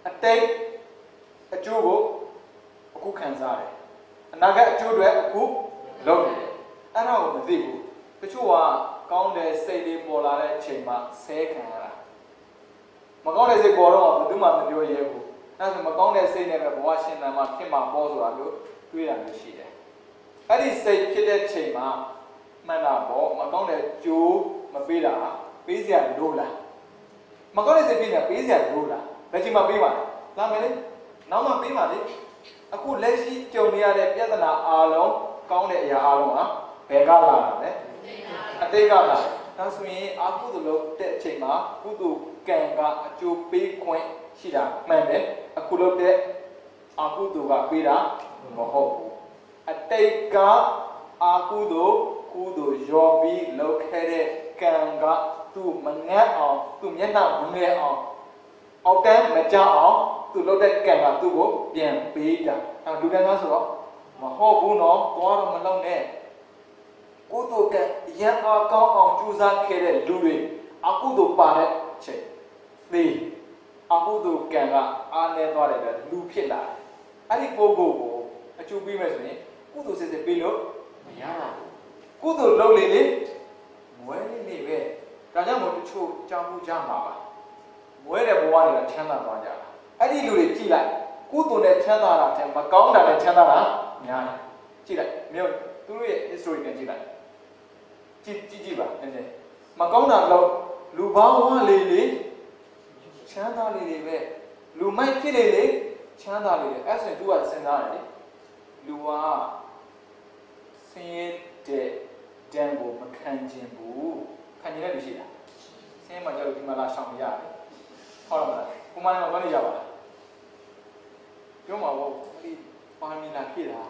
အတိတ်အကျိုးကိုအခုခံစားတယ်အနာဂတ်အကျိုးတွေအခုလုပ်နေတယ်အဲ့ဒါကိုမသိဘူးတချို့ကကောင်းတဲ့စိတ်လေးပေါ်လာတဲ့အချိန်မှာဆဲခံရတာမကောင်းတဲ့စိတ်ပေါ်တော့ဘယ်သူမှမပြောရဲဘူးအဲ့ဒါဆိုမကောင်းတဲ့စိတ်နဲ့ပဲဘဝရှင်သန်မှာဖြစ်မှာပေါ်ဆိုတာမျိုးတွေးတာမျိုးရှိတယ်အဲ့ဒီစိတ်ဖြစ်တဲ့ချိန်မှာမှန်တာပေါ့မကောင်းတဲ့ကြိုးမပေးတာပေးစရာလိုလားမကောင်းတဲ့စိတ်ဖြစ်နေတာပေးစရာလိုလားဘယ်ချိန်မှပေးပါလဲလာမယ်လေနောက်မှပေးပါလေအခုလက်ရှိကြုံနေရတဲ့ပြဿနာအားလုံးကောင်းတဲ့အရာအားလုံးဟာဘယ်ကလာတာလဲအတိတ်ကလာဒါဆိုရင်အကုသိုလ်လုပ်တဲ့အချိန်မှာကုသိုလ်ကံကအကျိုးပေးခွင့်ရှိတာမှန်တယ်အခုလုပ်တဲ့အကုသိုလ်ကပေးတာမဟုတ်ဘူးအတိတ်ကအကုသိုလ်ကုသိုလ်ရောပြီးလုပ်ခဲ့တဲ့ကံကသူ့မငတ်အောင်သူ့မျက်နှာမငဲအောင်အောက်တန်းမကြောက်အောင်သူလုပ်တဲ့ကံကသူ့ကိုပြန်ပေးတာအဲလူတိုင်းသားဆိုတော့မဟုတ်ဘူးနော်သွားတော့မလုပ်နဲ့ကုသိုလ်ကံရန်အားကောင်းအောင်ကြိုးစားခဲ့တဲ့လူတွေအကုသိုလ်ပါတဲ့ချိန်သေအကုသိုလ်ကံကအားနည်းသွားတယ်ပဲလူဖြစ်လာတယ်အဲ့ဒီပုဂ္ဂိုလ်ကိုအကျိုးပေးမယ်ဆိုရင်ကုသိုလ်စစ်စစ်ပေးလို့မရဘူးကုသိုလ်လုပ်လေလေမွဲလေးလေးပဲဒါကြောင့်မို့တချို့ကြောင်းမှုကြမှာပါမွဲတဲ့ဘဝတွေကချမ်းသာသွားကြတာအဲ့ဒီလူတွေကြည့်လိုက်ကုသိုလ်နဲ့ချမ်းသာတာတဲ့မကောင်းတာနဲ့ချမ်းသာတာများတယ်ကြည့်လိုက်မြို့သူတို့ရဲ့ history နဲ့ကြည့်လိုက်ကြည့်ပါနည်းနည်းမကောင်းတာတော့လူဘာဝလေးလေးချမ်းသာလေးတွေပဲလူမိုက်ဖြစ်လေလေချမ်းသာလေးတွေအဲ့ဆိုရင် तू ကစဉ်းစားတယ်လူကဆင်းရဲတဲ့ဒဏ်ကိုမခံခြင်းဘူးခံကျင်တဲ့လူရှိလားဆင်းရဲမှကြောက်ဒီမှာလာရှောင်ရရတယ်ဟုတ်လားမလားကိုမလည်းမလုပ်ရပါလားပြောမှာပေါ့ဒီပါမီလာဖြစ်တာ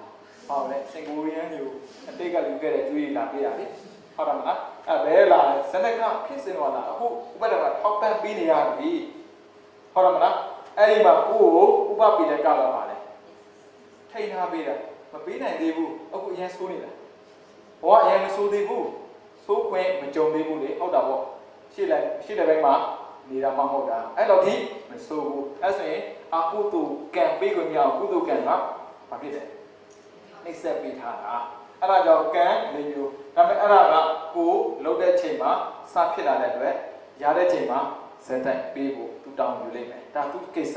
ဟုတ်လေစင်ကိုရီးယားမျိုးအတိတ်ကလူခဲ့တဲ့ကျွေးလာပြရလေဟုတ်တယ်မလားအဲ့ဘယ်လာလဲဇနကဖြစ်စင်တော့လားအခုဥပဒေကထောက်ပံ့ပေးနေရပြီဟုတ်တယ်မလားအဲ့ဒီမှာကိုကိုဥပပိဒကလာပါလေထိန်ထားပေးတာမပေးနိုင်သေးဘူးအခုအရင်ဆိုးနေတာဘောကအရင်မဆိုးသေးဘူးဆိုးခွင့်မကြုံသေးဘူးလေဟုတ်တာပေါ့ရှေ့တဲ့ဘက်မှာနေတာမှမဟုတ်တာအဲ့တော့ဒီမဆိုးဘူးအဲ့ဆိုရင်အကုသိုလ်ကံပေးခွင့်မရအောင်ကုသိုလ်ကံကဘာဖြစ်လဲနှိမ့်ဆက်ပေးထားတာအဲ့ဒါကြောင့်ကံလေးမျိုးဒါပေမဲ့အဲ့ဒါကကိုလှုပ်တဲ့ချိန်မှာစဖြစ်လာတဲ့အတွက်ရတဲ့ချိန်မှာဇက်တိုက်ပေးဖို့သူတောင်းယူလိုက်မယ်ဒါသူကိစ္စ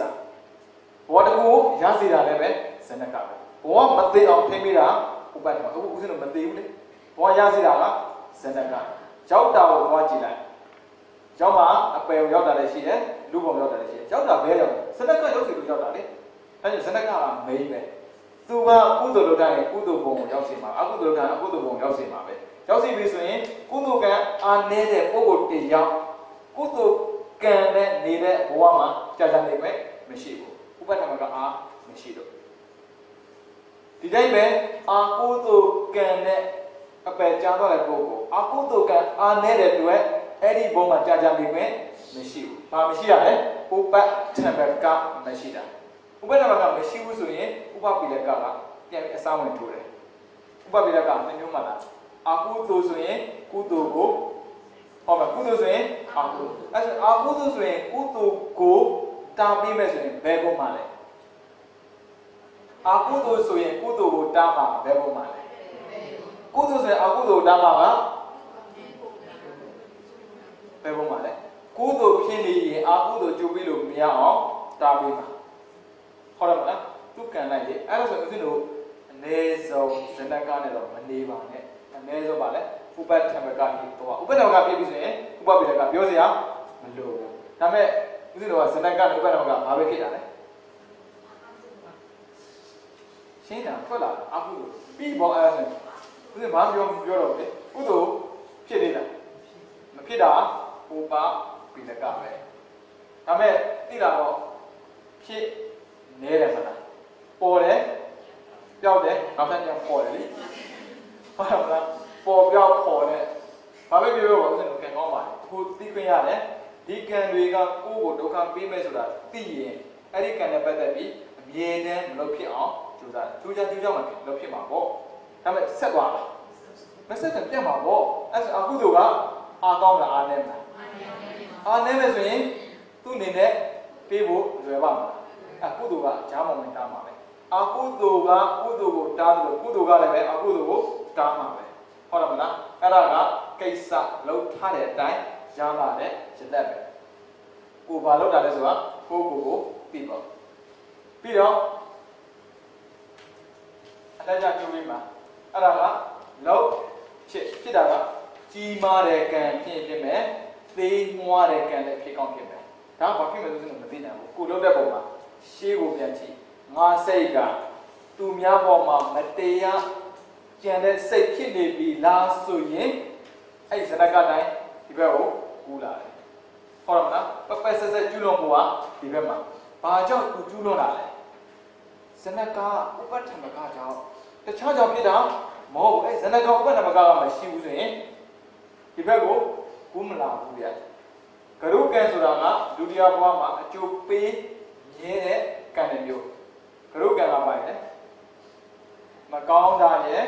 ဘောတကူရစီတာလည်းပဲဇနကပဲဘောမသေးအောင်ထိမ့်ပေးတာဥပဒေမှာအခုဦးစင်းတို့မသေးဘူးလေဘောရစီတာကဇနကရောက်တာကိုသွားကြည့်လိုက်ရောက်မှာအပယ်ကိုရောက်တာလည်းရှိတယ်လူပုံရောက်တာလည်းရှိတယ်ရောက်တာဘဲရောက်ဇနကရောက်စီလို့ရောက်တာလေအဲ့ဒီဇနကမိန်းပဲသူကကုသိုလ်လုပ်တိုင်းကုသိုလ်ဘုံကိုရောက်စီမှာအကုသိုလ်ကအကုသိုလ်ဘုံရောက်စီမှာပဲရောက်စီပြီဆိုရင်ကုသိုလ်ကံအာနည်းတဲ့ပုဂ္ဂိုလ်တယောက်ကုသိုလ် ကန်တဲ့နေတဲ့ဘဝမှာကြာကြာနေခွင့်မရှိဘူးဥပဒ္ဓမကအာမရှိတော့ဒီတိုင်းပဲအာကုသိုလ်ကံနဲ့အပယ်ကြာတော့တဲ့ပုဂ္ဂိုလ်အာကုသိုလ်ကံအာနေတဲ့အတွက်အဲ့ဒီဘုံမှာကြာကြာနေခွင့်မရှိဘူး။ဘာမရှိရလဲ။ဥပ္ပထံဘကမရှိတာ။ဥပ္ပထံဘကမရှိဘူးဆိုရင်ဥပ္ပပိလကပြန်ပြီးအစားဝင်ထိုးတယ်။ဥပ္ပပိလကနှစ်မျိုးမှလား။အာကုသိုလ်ဆိုရင်ကုသိုလ်ကိုဟောမှာကုသိုလ်ဆိုရင်အာကုသိုလ်။အဲဆိုအာကုသိုလ်ဆိုရင်ကုသိုလ်ကိုတားပေးမယ်ဆိုရင်ဘယ်ဘုံမှလဲ။အာကုသိုလ်ဆိုရင်ကုသိုလ်ကိုတားမှာဘယ်ဘုံမှလဲ။ကုသိုလ်ဆိုရင်အာကုသိုလ်ကိုတားမှာကဘယ်ဘုံမှလဲ။ကုသိုလ်ဖြစ်နေရင်အာကုသိုလ်ကြိုးပြီးလို့မရအောင်တားပေးမှာဟုတ်တယ်မလားသူကံလိုက်လေအဲ့ဒါဆိုဦးဇင်းတို့အနည်းဆုံးဇဏကနဲ့တော့မနေပါနဲ့အနည်းဆုံးပါလေဥပ္ပထမကဟိတော့ဥပ္ပထမကပြည့်ပြီဆိုရင်ဥပ္ပပိလကပြောစရာမလိုဘူးဒါပေမဲ့ဦးဇင်းတို့ကဇဏကနဲ့ဥပ္ပထမကဘာပဲဖြစ်တာလဲရှင်းတာထွက်လာအာကုသိုလ်ပြီးပေါ်အဲ့ဒါဆိုဦးဇင်းဘာပြောတော့လေကုသိုလ်ဖြစ်နေတာမဖြစ်တာဥပ္ပပိလကပဲဒါပေမဲ့သိလာတော့ဖြစ်နေတယ်မလားပေါ်တယ်ပြောက်တယ်နောက်ထပ်ပြန်ပေါ်တယ်လေဟုတ်လားပေါ်ပြောက်ပေါ်တယ်ဘာပဲပြောပါဦးစင်တို့ကံကောင်းပါလေအခုသိခွင့်ရတယ်ဒီကံတွေကကိုယ့်ကိုဒုက္ခပေးမယ်ဆိုတာသိရင်အဲ့ဒီကံနဲ့ပတ်သက်ပြီးအမြဲတမ်းမလုပ်ဖြစ်အောင်ကြိုးစားကြိုးစားမှလုပ်ဖြစ်မှာပေါ့ဒါပေမဲ့ဆက်သွားတာမဆက်တဲ့ပြတ်မှာပေါ့အဲ့ဒါအခုတို့ကအာကောင်းတာအာနေမှာအာနေမယ်ဆိုရင်သူ့အနေနဲ့ပေးဖို့လွယ်ပါမှာအကုသိုလ်ကဂျားမောင်ဝင်တားမှာပဲအကုသိုလ်ကကုသိုလ်ကိုတားတယ်လို့ကုသိုလ်ကလည်းပဲအကုသိုလ်ကိုတားမှာပဲဟုတ်တယ်မလားအဲ့ဒါကကိစ္စလုံးထားတဲ့အတိုင်းရလာတဲ့ရသက်ပဲကိုဘာလုပ်တာလဲဆိုတာကိုသိပါပြီးတော့အတ္တကြကျိုးပြီးမှာအဲ့ဒါကလောက်ဖြစ်တာကကြီးမားတဲ့ကံဖြစ်မယ်သေးမွားတဲ့ကံလည်းဖြစ်ကောင်းဖြစ်မယ်ဒါဘာဖြစ်မယ်လို့ဆိုတော့မသိနိုင်ဘူးကိုလုပ်တဲ့ပုံမှာရှေးကိုပြန်ကြည့်ငါစိတ်ကသူများပေါ်မှာမတရားကြံတဲ့စိတ်ဖြစ်နေပြီလားဆိုရင်အဲ့ဇနကတိုင်းဒီဘက်ကိုကူးလာတယ်ဟုတ်တယ်မလားပပဆက်ဆက်ကျူးလွန်မှုကဒီဘက်မှာဘာကြောင့်သူကျူးလွန်တာလဲဇနကဥပ္ပထမကကြောင့်တခြားကြောင့်ဖြစ်တာမဟုတ်ဘူးအဲ့ဇနကဥပ္ပထမကမရှိဘူးဆိုရင်ဒီဘက်ကိုကူးမလာဘူးဗျကရုကံဆိုတာကဒုတိယဘဝမှာအကျိုးပေးမြဲတဲ့ကံတွေမျိုးကရုကံကပါလေမကောင်းတာရဲ့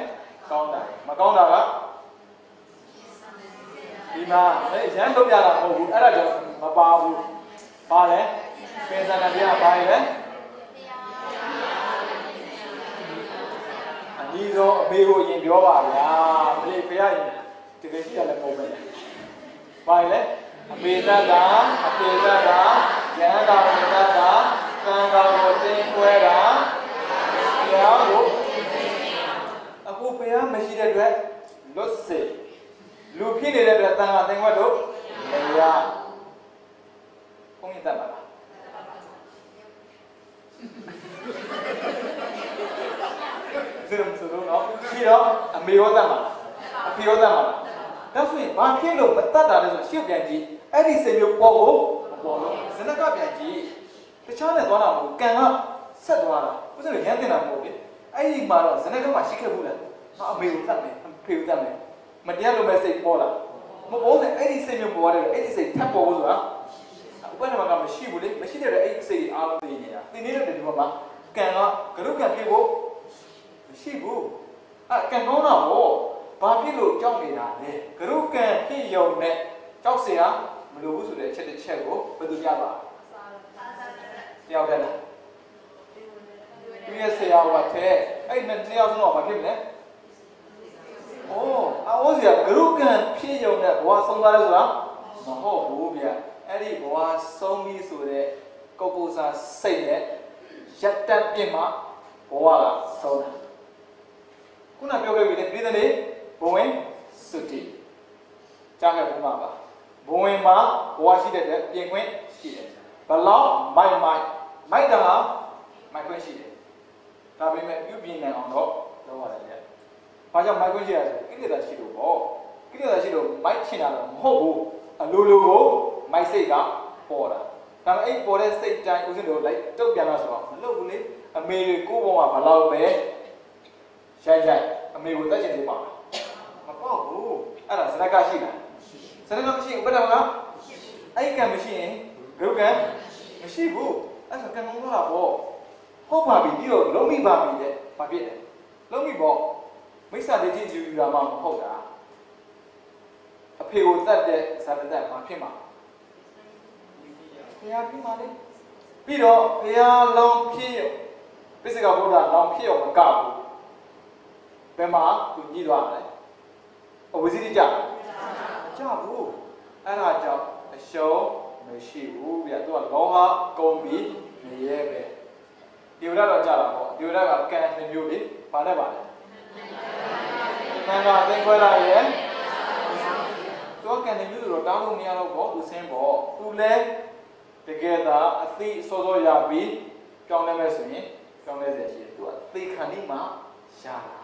ကောင်းတာမကောင်းတာကဒီမှာရမ်းလုပ်ရတာမဟုတ်ဘူးအဲ့ဒါကြောင့်မပါဘူးပါလေပင်စံတရားပါလေအနည်းဆုံးအမေကိုရင်ပြောပါဗျာမလေးဖေရရင်တကယ်ရှိရလဲပုံပဲပါလေအမေတတ်တာအပေတတ်တာယန္တာဝိတ္တတာကံတော်ကိုတင်ခွဲတာဘုရားကိုအခုဘုရားမရှိတဲ့အတွက်လွတ်စေလူဖြစ်နေတဲ့အတွက်တန်ခါတင်ခွဲလို့ဘုရားဘုန်းကြီးတတ်ပါလားဇေရမစလို့နော်ပြီးတော့အမေရောတတ်ပါလားအဖေရောတတ်ပါလားဒါဆိုရင်ဘာဖြစ်လို့မတတ်တာလဲဆိုရှင်းပြန်ကြည့်အဲ့ဒီစိတ်မျိုးပေါ်ကိုမပေါ်လို့ဇနကပြန်ကြည့်တခြားနဲ့သွားတာမဟုတ်ကံကဆက်သွားတာဥစ္စာရမ်းတင်တာမဟုတ်လေအဲ့ဒီမှာတော့ဇနကမှရှိခဲ့ဘူးလားငါအမေကိုတတ်မယ်အဖေကိုတတ်မယ်မတရားလို့ပဲစိတ်ပေါ်လာမပေါ်တဲ့အဲ့ဒီစိတ်မျိုးပေါ်တယ်အဲ့ဒီစိတ်ထပ်ပေါ်လို့ဆိုတာဥပ္ပဒမကမရှိဘူးလေမရှိတဲ့အဲ့ဒီစိတ်အားလုံးသိနေတာသိနေတဲ့ဒီဘက်မှာကံကကရုကံဖြစ်ဖို့မရှိဘူးအဲ့ကံကောင်းတာပေါ့ဘာဖြစ်လို့ကြောက်နေတာလဲကရုကံဖြစ်ယုံနဲ့ကြောက်เสียမလိုဘူးဆိုတဲ့အချက်တစ်ချက်ကိုဘယ်သူပြပါတယောက်တည်းလားဒီရဲ့ဆရာကတဲ့အဲ့နှစ်ယောက်ဆုံးတော့မဖြစ်မလဲအိုးအော်ဆရာကရုကံဖြစ်ယုံနဲ့ဘဝဆုံးသွားတယ်ဆိုတာမဟုတ်ဘူးဗျအဲ့ဒီဘဝဆုံးပြီဆိုတဲ့ကိုကိုစားစိတ်နဲ့ရက်တက်ပြစ်မှဘဝကဆုံးတာခုနပြောခဲ့ပြီလေပြည်သူတွေဘဝင်စွတိကြားခဲ့ဘူးမှာပါဘဝင်မှာဘဝရှိတဲ့အတွက်ပြင်ခွင့်ရှိတယ်ဘလောက်မိုက်တာဟာမိုက်ခွင့်ရှိတယ်ဒါပေမဲ့ပြုပြင်နိုင်အောင်တော့လုပ်ရတယ်လေဘာကြောင့်မိုက်ခွင့်ရှိရလဲကိလေသာရှိလို့ပေါ့ကိလေသာရှိလို့မိုက်ချင်တာတော့မဟုတ်ဘူးအလိုလိုကိုမိုက်စိတ်က ပေါ်တာဒါပေမဲ့အဲ့ပေါ်တဲ့စိတ်တိုင်းဦးဇင်းတို့လိုက်တုတ်ပြန်လာဆိုတော့မလုပ်ဘူးလေအမေတွေကိုဘုံကဘလောက်ပဲရိုက်အမေကိုတက်ချင်သေးပါမပေါ့ဘူးအဲ့ဒါဇနကရှိလားဇနကမရှိဘူးဘယ်တော့မှအဲ့ကံမရှိရင်ဘုကံမရှိဘူးအဲ့ဒါကံကောင်းတာပေါ့ဟုတ်ပါပြီပြီးတော့လုံးမိပါပြီတဲ့ဘာဖြစ်လဲလုံးမိပေါ့မိစ္ဆာဒိဋ္ဌိယူတာမှမဟုတ်တာအဖေကိုတတ်တဲ့ဇာတတက်ဘာဖြစ်မှာဘုရားဖြစ်မှာလေပြီးတော့ဘုရားလောင်းဖြစ်ရပိစိကဗုဒ္ဓလောင်းဖြစ်ရမကဘူးဘယ်မှာသူကြီးသွားတယ်အဝိဇ္ဇိကြကြဘူးအဲ့ဒါကြောင့်အရှုံးမရှိဘူးဗျာသူကလောဟကုန်ပြီးနေရဲပဲဒီဝရတော့ကြတာပေါ့ဒီဝရကကံ2မျိုးလေဘာနဲ့ပါလဲသံဃာသိခွဲလာရဲ့သူကကံ2မျိုးဆိုတော့တားလို့မရတော့ဘောသူဆင်းပေါ့သူလဲတကယ်သာအသိစောစောရပြီးကြောင်းနေမယ်ဆိုရင်ကြောင်းနေစေရှိတယ်သူကသေခန္ဒီမှာရှာတာ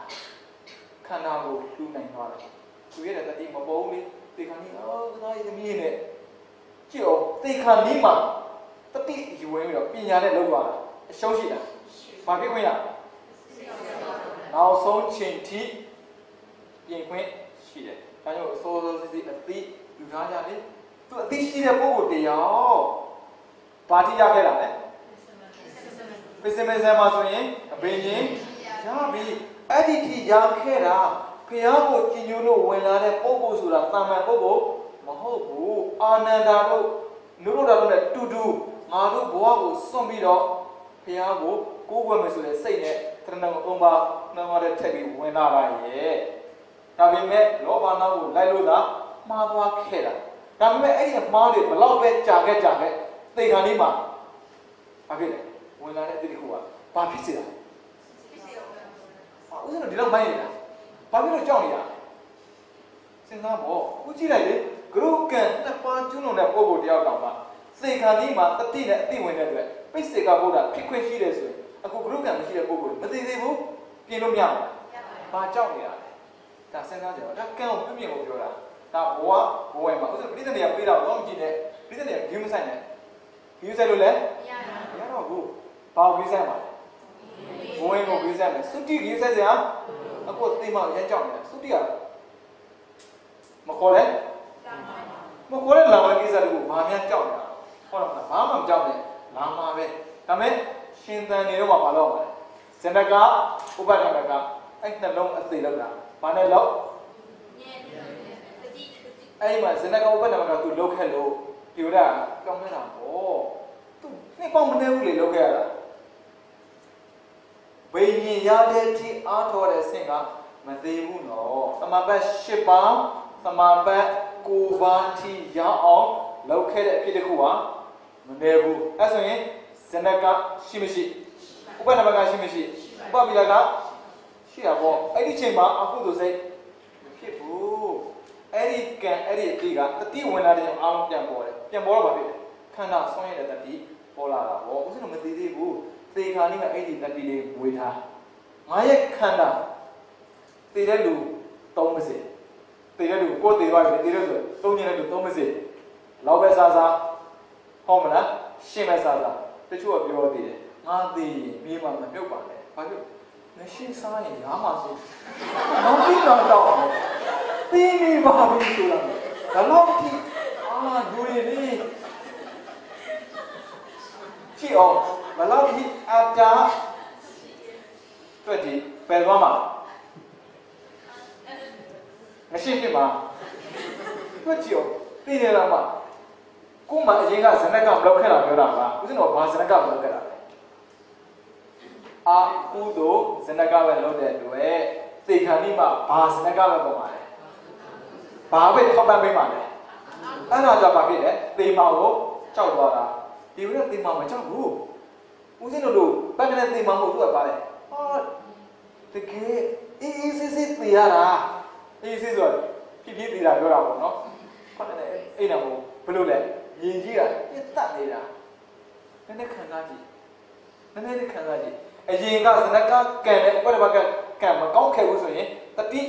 ခန္ဓာကိုလှူနိုင်သွားတယ်သူရဲ့တတိမပေါ်ဘူးလေသေခန္ဒီအော်သားရဲ့သမီးနဲ့ကြည့်အောင်သေခန္ဒီမှာတတိယူဝင်ပြီးတော့ပညာနဲ့လောက်သွားတာအရှုံးရှိတာဘာဖြစ်ခွင့်ရနောက်ဆုံးချိန်ထိပြင်ခွင့်ရှိတယ်ဒါကြောင့်အစိုးရစစ်အသိယူထားကြလေသူအသိရှိတဲ့ပုဂ္ဂိုလ်တရားဘာတိရခဲ့တာလဲပစ္စမေဇမှာဆိုရင်အဘိညာဉ်ရပြီအဲ့ဒီထိရခဲ့တာဘုရားကိုကြည်ညိုလို့ဝင်လာတဲ့ပုဂ္ဂိုလ်ဆိုတာတာမန်ပုဂ္ဂိုလ်မဟုတ်ဘူးအာနန္ဒာတို့နုရုဒ္ဓတို့နဲ့တူတူငါတို့ဘဝကိုစွန့်ပြီးတော့ဘုရားကိုကိုးကွယ်မယ်ဆိုတဲ့စိတ်နဲ့တဏှာကို3ပါးနှောင်းရတဲ့ထက်ပြီးဝင်လာတာရဲ့ဒါပေမဲ့လောဘနာကိုလိုက်လို့သာမှားသွားခဲ့တာဒါပေမဲ့အဲ့ဒီမှားတွေဘလောက်ပဲကြာခဲ့သေခါလေးမှာဘာဖြစ်လဲဝင်လာတဲ့တိတိခုကဘာဖြစ်စေလဲဦးဇင်းတို့ဒီလောက်မိုင်းနေတာဘာဖြစ်လို့ကြောက်နေတာစဉ်းစားပေါ့ဦးကြည့်လိုက်လေဂရုကံနှစ်ပါးကျွလွန်တဲ့ပုဂ္ဂိုလ်တယောက်တောင်မှသေခါလေးမှာတတိနဲ့အသိဝင်တဲ့အတွက်ပိစေကဗုဒ္ဓဖြစ်ခွင့်ရှိတယ်ဆိုရင်အခုဂရုကံမရှိတဲ့ပုဂ္ဂိုလ်မသိသေးဘူးပြင်လို့မရဘူးဘာကြောက်နေတာလဲဒါစဉ်းစားကြည့်တော့ဒါကံကိုပြည့်မြင်ဖို့ပြောတာဒါဘဝမှာဦးဇင်းပြိဿနေရပြေးတော့တော့မကြည့်နဲ့ပြိဿနေရဂိမ်းမဆိုင်နဲ့ဂိမ်းဆိုင်လို့လဲမရတော့ဘူးဘာကိုဂိမ်းဆိုင်မှာဘဝကိုဂိမ်းဆိုင်မယ်သုတိဂိမ်းဆိုင်စရာအခုသိမှရမ်းကြောက်နေတာသုတိကမခေါ်လဲမခေါ်လဲလာမကိစ္စတကူဘာများကြောက်နေတာဟုတ်လားဘာမှမကြောက်နဲ့လာမှာပဲဒါမဲ့ရှင်သန်နေတော့မလုပ်ပါနဲ့ဇဏကဥပဒနာကအဲ့နှလုံးအသေးလောက်တာဘာနဲ့လောက်အဲ့မှာဇဏကဥပဒနာကသူလောက်ခဲ့လို့ဒီဝရကောင်းနေတာပေါ့သူနှစ်ပေါင်းမနေဘူးလေလောက်ခဲ့ရတာဘိညာဉ်ရတဲ့အထိအားထောတဲ့ဆင့်ကမသေးဘူးနော်သမဘတ်10ပါးသမဘတ်9ပါးထိရအောင်လောက်ခဲ့တဲ့အဖြစ်တစ်ခုပါမနေဘူးအဲ့ဆိုရင်ဇဏကရှိမရှိဥပဒနာကရှိမရှိဥပပိလကရှိတာပေါ့အဲ့ဒီချိန်မှာအခုဆိုစိတ်မဖြစ်ဘူးအဲ့ဒီကံအဲ့ဒီအတိကတတိဝင်လာတဲ့အားလုံးပြန်ပေါ်တယ်ပြန်ပေါ်တော့ပါပြီခန္ဓာဆွမ်းရတဲ့တတိပေါ်လာတာပေါ့ဦးဇင်းတို့မသိသေးဘူးသေခါလေးကအဲ့ဒီတတိလေးဝေထားငါရဲ့ခန္ဓာသေတဲ့လူ3မစသေတဲ့လူကိုသေသွားပြီသေတဲ့ဆို3ညတဲ့လူ3မစလောက်ပဲစားဟုတ်မလားရှင်းပဲစားတချို့ကပြောသေးတယ်ငါသေရင်မြေမှာမမြုပ်ပါနဲ့ဘာဖြစ်ငါရှင်းစားရင်ရမှာဆိုနောက်ပြီးတော့သေနေပါပြီဆိုတာဒါတော့ဒီလူတွေလေကြည့်အောင်ဘလောက်ဒီအတာတွေ့ဒီပယ်သွားမှာမရှိဖြစ်မှာတွေ့ကြည့်အောင်သိနေလားမကို့မှာအရင်ကဇနကမလောက်ခဲ့တာပြောတာပါဦးဇင်းတော်ဘာဇနကမလောက်ခဲ့တာလဲအာကုသို့ဇနကပဲလုပ်တဲ့အတွက်သေခါနိမှာဘာဇနကပဲပုံပါလဲဘာပဲထောက်ပံ့ပေးပါလဲအဲ့ဒါကြောင့်ဘာဖြစ်လဲသေမာကိုကြောက်သွားတာဒီလိုသေမာမကြောက်ဘူးဦးဇင်းတို့ဘက်ကလည်းသေမာမဟုတ်သူကပါလဲတကယ်အေးစစ်သေရတာအေးစစ်ဆိုဖြစ်သေတာပြောတာပေါ့နော်ဟုတ်တယ်အဲ့ဒါကိုဘယ်လိုလဲမြင်ကြီးကပြတ်တက်နေတာနည်းနည်းခံစားကြည့်နည်းနည်းခံစားကြည့်အရင်ကဇနကကံနဲ့ဥပဒဘကံမကောင်းခဲ့ဘူးဆိုရင်တတိ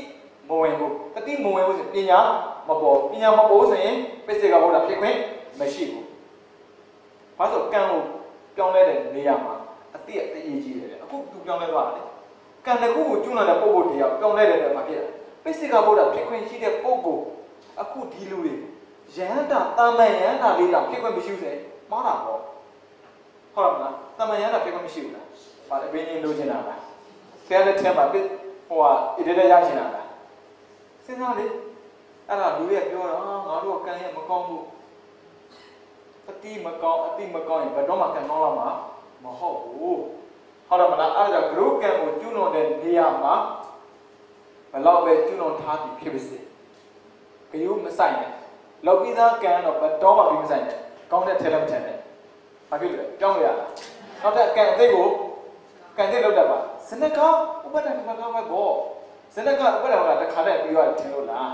မဝင်ဘူးတတိမဝင်ဘူးဆိုပညာမပေါ်ဆိုရင်ပိစေကဘုရားဖြစ်ခွင့်မရှိဘူး ဘာလို့ကံကိုပြောင်းလဲတဲ့နေရာမှာအတိအသေးကြီးတယ်အခုသူပြောင်းလဲသွားတယ်ကံတစ်ခုကိုကျွမ်းလာတဲ့ပုံကိုတရားပြောင်းလဲတဲ့နေရာမှာဖြစ်တာပိစိကဗုဒ္ဓဖြစ်ခွင့်ရှိတဲ့ပုံကိုအခုဒီလူတွေရဟန္တာတာမန်ရဟန္တာလေးတောင်ဖြစ်ခွင့်မရှိဘူးဆိုမှားတာပေါ့ဟုတ်လားမလားတာမန်ရဟန္တာဖြစ်ခွင့်မရှိဘူးလားဘာလဲဘင်းကြီးလိုချင်တာလားဆရာလက်ထက်မှာဟိုဟာဣတိတဲ့ရချင်တာလားစဉ်းစားလေအဲ့ဒါလူရဲ့ပြောတာငါတို့ကံရဲ့မကောင်းဘူးအတိမကောင်းရင်ဘယ်တော့မှကံကောင်းလာမှာမဟုတ်ဘူးဟုတ်တယ်မလားအဲ့ဒါဂရုကံကိုကျွလွန်တဲ့နေရာမှာဘယ်လောက်ပဲကျွလွန်ထားပြီးဖြစ်ပါစေဂရုမဆိုင်နဲ့လောက်ပြီးသားကံတော့ဘယ်တော့မှပြီးမဆိုင်နဲ့ကောင်းတဲ့ထဲလည်းမထင်နဲ့ဘာဖြစ်လဲကြောင်းရလားနောက်တဲ့ကံအသိကိုကံသိလောက်တတ်ပါစနကဥပဒံကမကောင်းပဲပေါ့စနကဥပဒံကတခါတည်းပြီးတော့ထင်လို့လား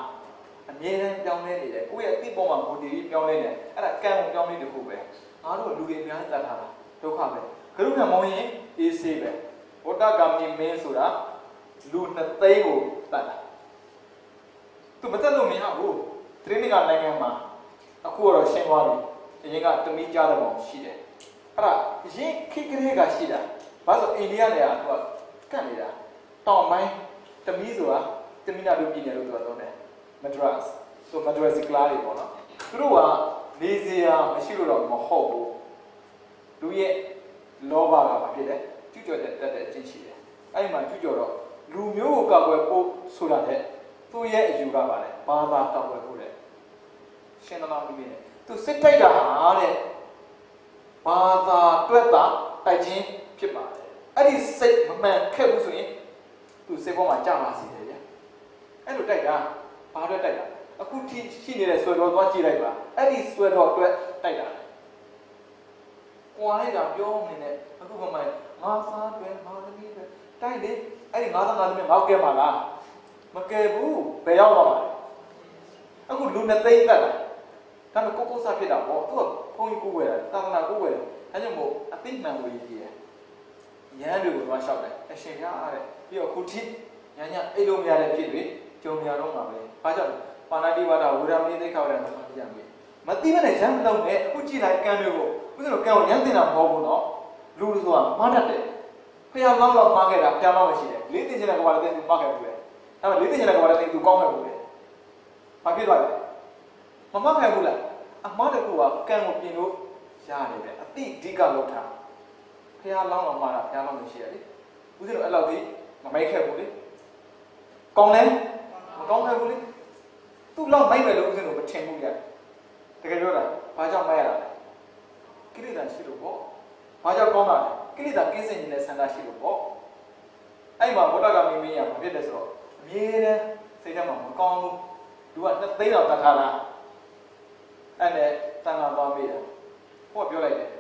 အမြဲတမ်းပြောင်းလဲနေတယ်ကိုယ့်ရဲ့အသိပေါ်မှာမူတည်ပြီးပြောင်းလဲနေတယ်အဲ့ဒါကံကိုပြောင်းလဲတဲ့ခုပဲငါတို့လူတွေအများကြီးတတ်ထားတာဒုက္ခပဲဂရုဏာမောင်းရင်အေးဆေးပဲဝတ္တဂามမင်းဆိုတာလူနှစ်သိန်းကိုတတ်တာသူမတတ်လို့မရဘူးတရင်းကနိုင်ငံမှာအခုတော့ရှင်းသွားပြီအရင်ကတမီးကြားတဲ့ကောင်ရှိတယ်အဲ့ဒါရင်ခိကလေးကရှိတာဘာလို့အိန္ဒိယနယ်ကသူကကတ်နေတာတောင်ပိုင်းတမီးဆိုတာတမီးနာတို့ပြည်နယ်လို့သူကတော့တယ်မဒရတ်ဆိုမဒရတ်စကလာတွေပေါ့နော်သူတို့ကနေစရာမရှိလို့တော့မဟုတ်ဘူးလူရဲ့လောဘကဘာဖြစ်လဲကျူးကျော်တဲ့အချင်းရှိတယ်အဲ့ဒီမှာကျူးကျော်တော့လူမျိုးကိုကောက်ွယ်ဖို့ဆိုတာတဲ့သူ့ရဲ့အယူကပါလေဘာသာကောက်ွယ်ဖို့တဲ့ရှင်းသလားပြီးပြီသူစစ်တိုက်တာတဲ့ဘာသာတွက်တာတိုက်ချင်းဖြစ်ပါတယ်အဲ့ဒီစိတ်မမှန်ခဲ့ဘူးဆိုရင်သူစိတ်ပေါ်မှာကြာလာစီတယ်ဗျအဲ့လိုတိုက်တာဘာတွက်တိုက်တာအခုထိရှိနေတဲ့ဆွဲတော်သွားကြည့်လိုက်ပါအဲ့ဒီဆွဲတော်တွက်တိုက်တာကွာလိုက်တာပြောနေတယ်အခုမှငါစားတွဲငါသမီးပဲတိုက်လေအဲ့ဒီငါသားသမီးငါကဲမှာလားမကဲဘူးဘယ်ရောက်တော့မှာလဲအခုလူနဲ့သိမ့်တက်လာဒါပေမဲ့ကိုစားဖြစ်တာပေါ့သူကဘုန်းကြီးကိုဝယ်တာသာသနာကိုဝယ်တယ်အဲကြောင့်မို့အသိမှန်ကိုရေးကြည့်ရရန်တွေကိုသွားလျှောက်တယ်အရှင်ပြားတဲ့ပြီးတော့ခုထိညာအိတ်လို့မရတဲ့ဖြစ်တွေကြုံရတော့မှာပဲဘာကြောင့်ပါဏာတိဝါဒဝေရမဏိသိက္ခာဝရဏမှာပြန်ပြီမသိမနဲ့ရမ်းမလုံးနဲ့အခုကြည့်လိုက်ကံတွေကိုဥစ္စာကံကိုရမ်းတင်တာမဟုတ်ဘူးနော်လူဆိုတာမှားတတ်တယ်ဖျားလောင်းလောက်မှားခဲ့တာဖျားလောင်းမရှိတယ်လေးတင်ချင်တဲ့ကဘာလဲသူမှားခဲ့ဘူးလေဒါပေမဲ့လေးတင်ချင်တဲ့ကဘာလဲသူကောင်းခဲ့ဘူးလေဘာဖြစ်သွားလဲမမှားခဲ့ဘူးလားအမှားတကူကကံကိုပြင်လို့ရတယ်ပဲအတိအဓိကလောက်ထားဖျားလောင်းလောက်မှားတာဖျားလောင်းမရှိရလေဥစ္စာအဲ့လောက်ဒီမမိုက်ခဲ့ဘူးလေကောင်းလဲမကောင်းခဲ့ဘူးလေသူ့လောက်မိုက်မယ်လို့ဥစ္စာကိုမထင်ဘူးကြတကယ်ပြောတာဘာကြောင့်မိုက်ရတာလဲကိလေသာရှိလို့ပေါ့ဘာကြောင့်ကောင်းတာလဲကိလေသာကင်းစင်နေတဲ့ဆန္ဒရှိလို့ပေါ့အဲ့မှာဘုဒ္ဓဂါမီမင်းရဘာဖြစ်လဲဆိုတော့အမြဲတမ်းစိတ်ထဲမှာမကောင်းဘူးလူကနှစ်သိန်းတော့တတ်ထားတာအဲ့နဲ့တန်ခါသွားမိတာဟောပြောလိုက်တယ်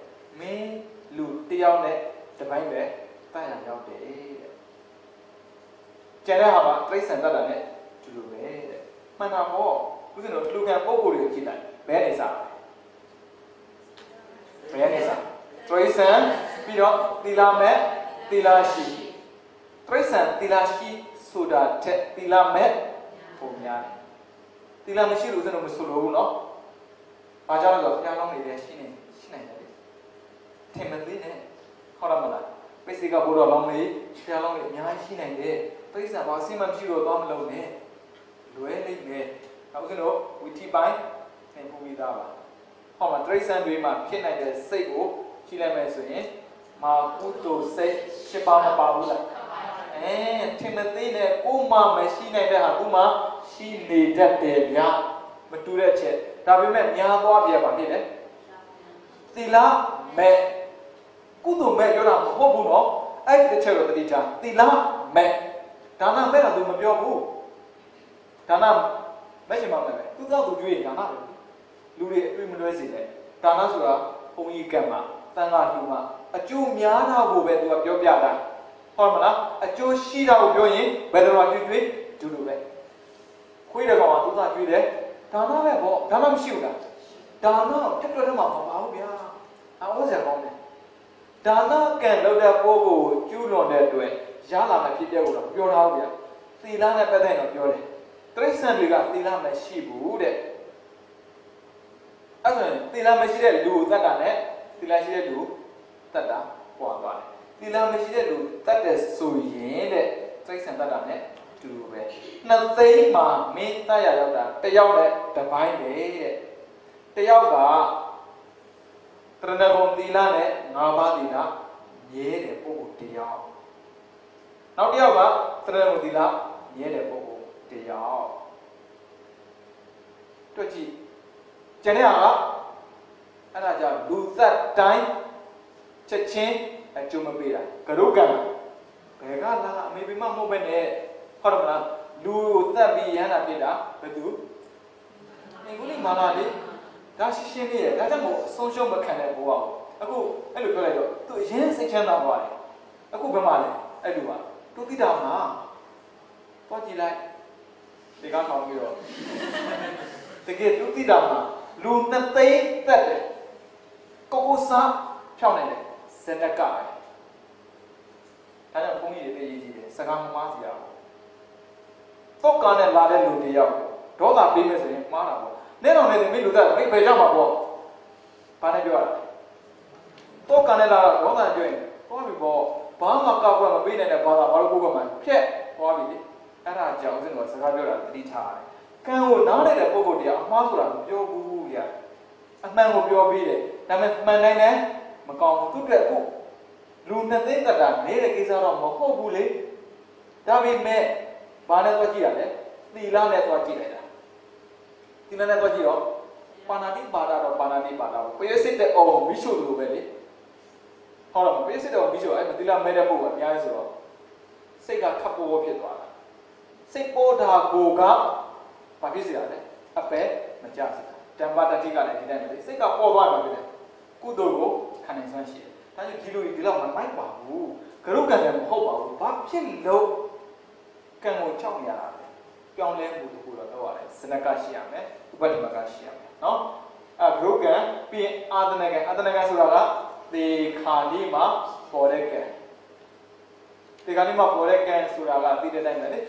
မင်းလူတယောက်နဲ့တပိုင်းပဲတတ်ရရောက်တယ်တဲ့ကျန်တဲ့ဟာကတိရစ္ဆာန်တတ်တာနဲ့တူတူပဲတဲ့မှန်တာပေါ့ဦးဇင်းတို့လူကံပုံကိုယ်တွေကိုကြည့်လိုက်ဘယ်နေစားဘယ်နေစားတိရစ္ဆာန်ပြီးတော့သီလမဲ့သီလရှိတိရစ္ဆာန်သီလရှိဆိုတာထက်သီလမဲ့ပုံများတယ်သီလမရှိလို့ဦးဇင်းတို့မဆိုလို့ဘူးနော်ဘာကြောင့်လဲဆိုတော့ဘုရားကောင်းနေတယ်ရှိနိုင်တယ်ထင်မသိနဲ့ဟုတ်လားမလားပိစိကဘုရားလောင်းလေးဘုရားလောင်းလေးအများကြီးရှိနိုင်တယ်တိရစ္ဆာန်ဘာအစိမမရှိတော့သွားမလို့နဲ့လွဲလိမ့်မယ်နောက်ဦးဇင်းတို့ဝီတီပိုင်းသင်ဖို့ပြီးသားပါဟောမှာတိရစ္ဆာန်တွေမှာဖြစ်နိုင်တဲ့စိတ်ကိုကြည့်လိုက်မယ်ဆိုရင်မာကုသိုလ်စိတ်7ပါးမပါဘူးလားထင်မသိနဲ့ကိုမှမရှိနိုင်တဲ့ဟာသူမှရှိနေတတ်တယ်ဗျာမတူတဲ့ချက်ဒါပေမဲ့များသွားပြပါဖြစ်တယ်သီလမဲ့ကုသိုလ်မဲ့ပြောတာမဟုတ်ဘူးနော်အဲ့ဒီတစ်ချက်တော့တတိချာသီလမဲ့ဒါနမဲ့တာသူမပြောဘူးဒါနမဲ့ချင်မှမဲ့ပဲသူတော့သူကြွေးဒါနပဲလူတွေအတွေ့မလွဲစေနဲ့ဒါနဆိုတာဘုံကြီးကံမှာတန်ခါလူမှာအကျိုးများတာကိုပဲသူကပြောပြတာဟုတ်မလားအကျိုးရှိတာကိုပြောရင်ဘယ်လိုမှကြွေးဒူလိုပဲခွေးတဲ့ကောင်ကသူကကြွေးတယ်ဒါနပဲပေါ့ဒါမှမရှိဘူးလားဒါနထက်တွက်တော့မှမပါဘူးဗျာအော်စရာကောင်းတယ်ဒါနကံလောက်တဲ့ပိုးကိုကျူးလွန်တဲ့အတွက်ရလာမှဖြစ်တဲ့ကိုတော့ပြောထားဘူးဗျာသီလနဲ့ပတ်သက်တော့ပြောတယ်တိရစ္ဆာန်တွေကသီလမရှိဘူးတဲ့အဲ့ဒါသီလမရှိတဲ့လူကိုတတ်တာနဲ့ သီလရှိတဲ့လူတတ်တာပွားသွားတယ်သီလမရှိတဲ့လူတတ်တယ်ဆိုရင်တဲ့စိတ်ဆန္ဒတာနဲ့တူတူပဲနှစ်သိန်းမှာမင်းတတ်ရရောက်တာတယောက်နဲ့တစ်ပိုင်းပဲတဲ့တယောက်ကတရဏဂုံသီလနဲ့၅ပါးသီလမြဲတဲ့ပုဂ္ဂိုလ်တယောက်နောက်တစ်ယောက်ကသရဏဂုံသီလမြဲတဲ့ပုဂ္ဂိုလ်တယောက်တွေ့ကြည့်ကျန်တဲ့ဟာကအဲ့ဒါကြောင့်လူသက်တိုင်းချက်ချင်းအကျုံးမပေးတာကရုကံဘယ်ကလာအမေပြမမဟုတ်ပဲနဲ့ဟုတ်တယ်မလားလူသက်ပြီးရဟန္တာဖြစ်တာဘယ်သူအင်္ဂုလိမာလာလေဒါရှင်းလေးရဒါကြောင့်မို့အဆုံးရှုံးမခံတဲ့ဘဝကိုအခုအဲ့လိုပြောလိုက်တော့သူအရင်စိတ်ချမ်းသာသွားတယ်အခုဘယ်မှာလဲအဲ့လိုပါသူသိတာမလားသွားကြည့်လိုက်ဒီကထောင်ပြီးတော့တကယ်သူသိတာမလားလူနှစ်သိန်းသက်တယ်ကိုစားဖြောင်းနေတယ်စနက်ကပဲဒါကြောင့်ဘုန်းကြီးတွေတည်ရည်ကြီးတယ်စကားမမှားစီရအောင်သောကနဲ့လာတဲ့လူတယောက်ဒေါသပေးမယ်ဆိုရင်မှားတာပေါ့နဲ့တော့လည်းမင်းလူသားမိဘယ်ရောက်မှာပေါ့ဘာနဲ့ပြောရလဲသောကနဲ့လာဒေါသပြောရင်ဟောပြီပေါ့ဘာမှကောက်ကွက်မပေးနိုင်တဲ့ဘာသာဘာလို့ကိုယ်ကမှဖြက်ဟောပြီလေအဲ့ဒါကြောင့်ဦးဇင်းကစကားပြောတာတတိထားတယ်ကံကိုနားနေတဲ့ပုဂ္ဂိုလ်တရားအမှားဆိုတာမပြောဘူးဗျာအမှန်ကိုပြောပြီးတယ်ဒါပေမဲ့မှန်တိုင်းလည်းမကောင်းဘူးသူ့အတွက်ခုလူနှစ်သိန်းတက်တာနေတဲ့ကိစ္စတော့မဟုတ်ဘူးလေဒါပေမဲ့ဘာနဲ့သွားကြည့်ရလဲသီလနဲ့သွားကြည့်လိုက်တာသီလနဲ့သွားကြည့်တော့ပါဏာတိပါဒတော့ပါဏာတိပါဒတော့ပရိစိတ်တဲ့အော်မိရှုလိုပဲလေဟောတော့ပရိစိတ်တဲ့အော်မိရှုအဲ့သီလမဲ့တဲ့ပုဂ္ဂိုလ်အများကြီးဆိုတော့စိတ်ကခပ်ပေါ်ဖြစ်သွားတာစိတ်ပေါ်တာကိုကဘာဖြစ်စေရလဲအပဲမကြစေတမ္ပတတိကလည်းဒီတိုင်းပဲစိတ်ကပေါ်သွားမှာပဲကုသိုလ်ကိုခံနိုင်စွမ်းရှိတယ်ဒါကြောင့်ဒီလိုဒီလောက်မနိုင်ပါဘူးကရုကံလည်းမဟုတ်ပါဘူးဘာဖြစ်လို့ကံကိုချောက်နေရတာလဲပြောင်းလဲမှုတခုတော့လုပ်ရတယ်စနကရှိရမယ်ဥပဒိမကရှိရမယ်နော်ကရုကံပြီးရင်အာသနကဆိုတာကသေခါလေးမှာပေါ်တဲ့ကံသေခါလေးမှာပေါ်တဲ့ကံဆိုတာကသိတဲ့တိုင်းပဲလေ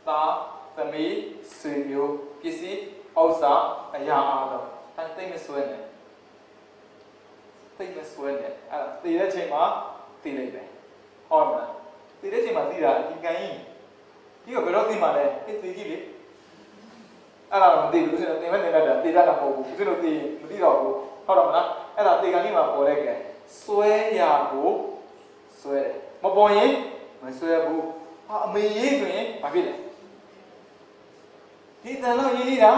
သာသမီးဆွေမျိုးပစ္စည်းဥစ္စာအရာအားလုံးအဲသိမဆွဲနဲ့အဲ့ဒါသိတဲ့ချိန်မှာသိလိုက်တယ်ဟုတ်မလားသိတဲ့ချိန်မှာသိတာဒီကံကြီးဒီကဘယ်တော့သိမှလဲသိကြည့်လေအဲ့ဒါမသိဘူးဆိုတော့သင်မဲ့နေတတ်တာသိတတ်တာမဟုတ်ဘူးသူတို့သိမသိတော့ဘူးဟုတ်တယ်မလားအဲ့ဒါသေကံကြီးမှာပေါ်တဲ့ကံဆွဲရကိုဆွဲတယ်မပေါ်ရင်မဆွဲဘူးဟာအမေရေးဆိုရင်ဘာဖြစ်လဲဒီတန်တော့ရင်းနေတာ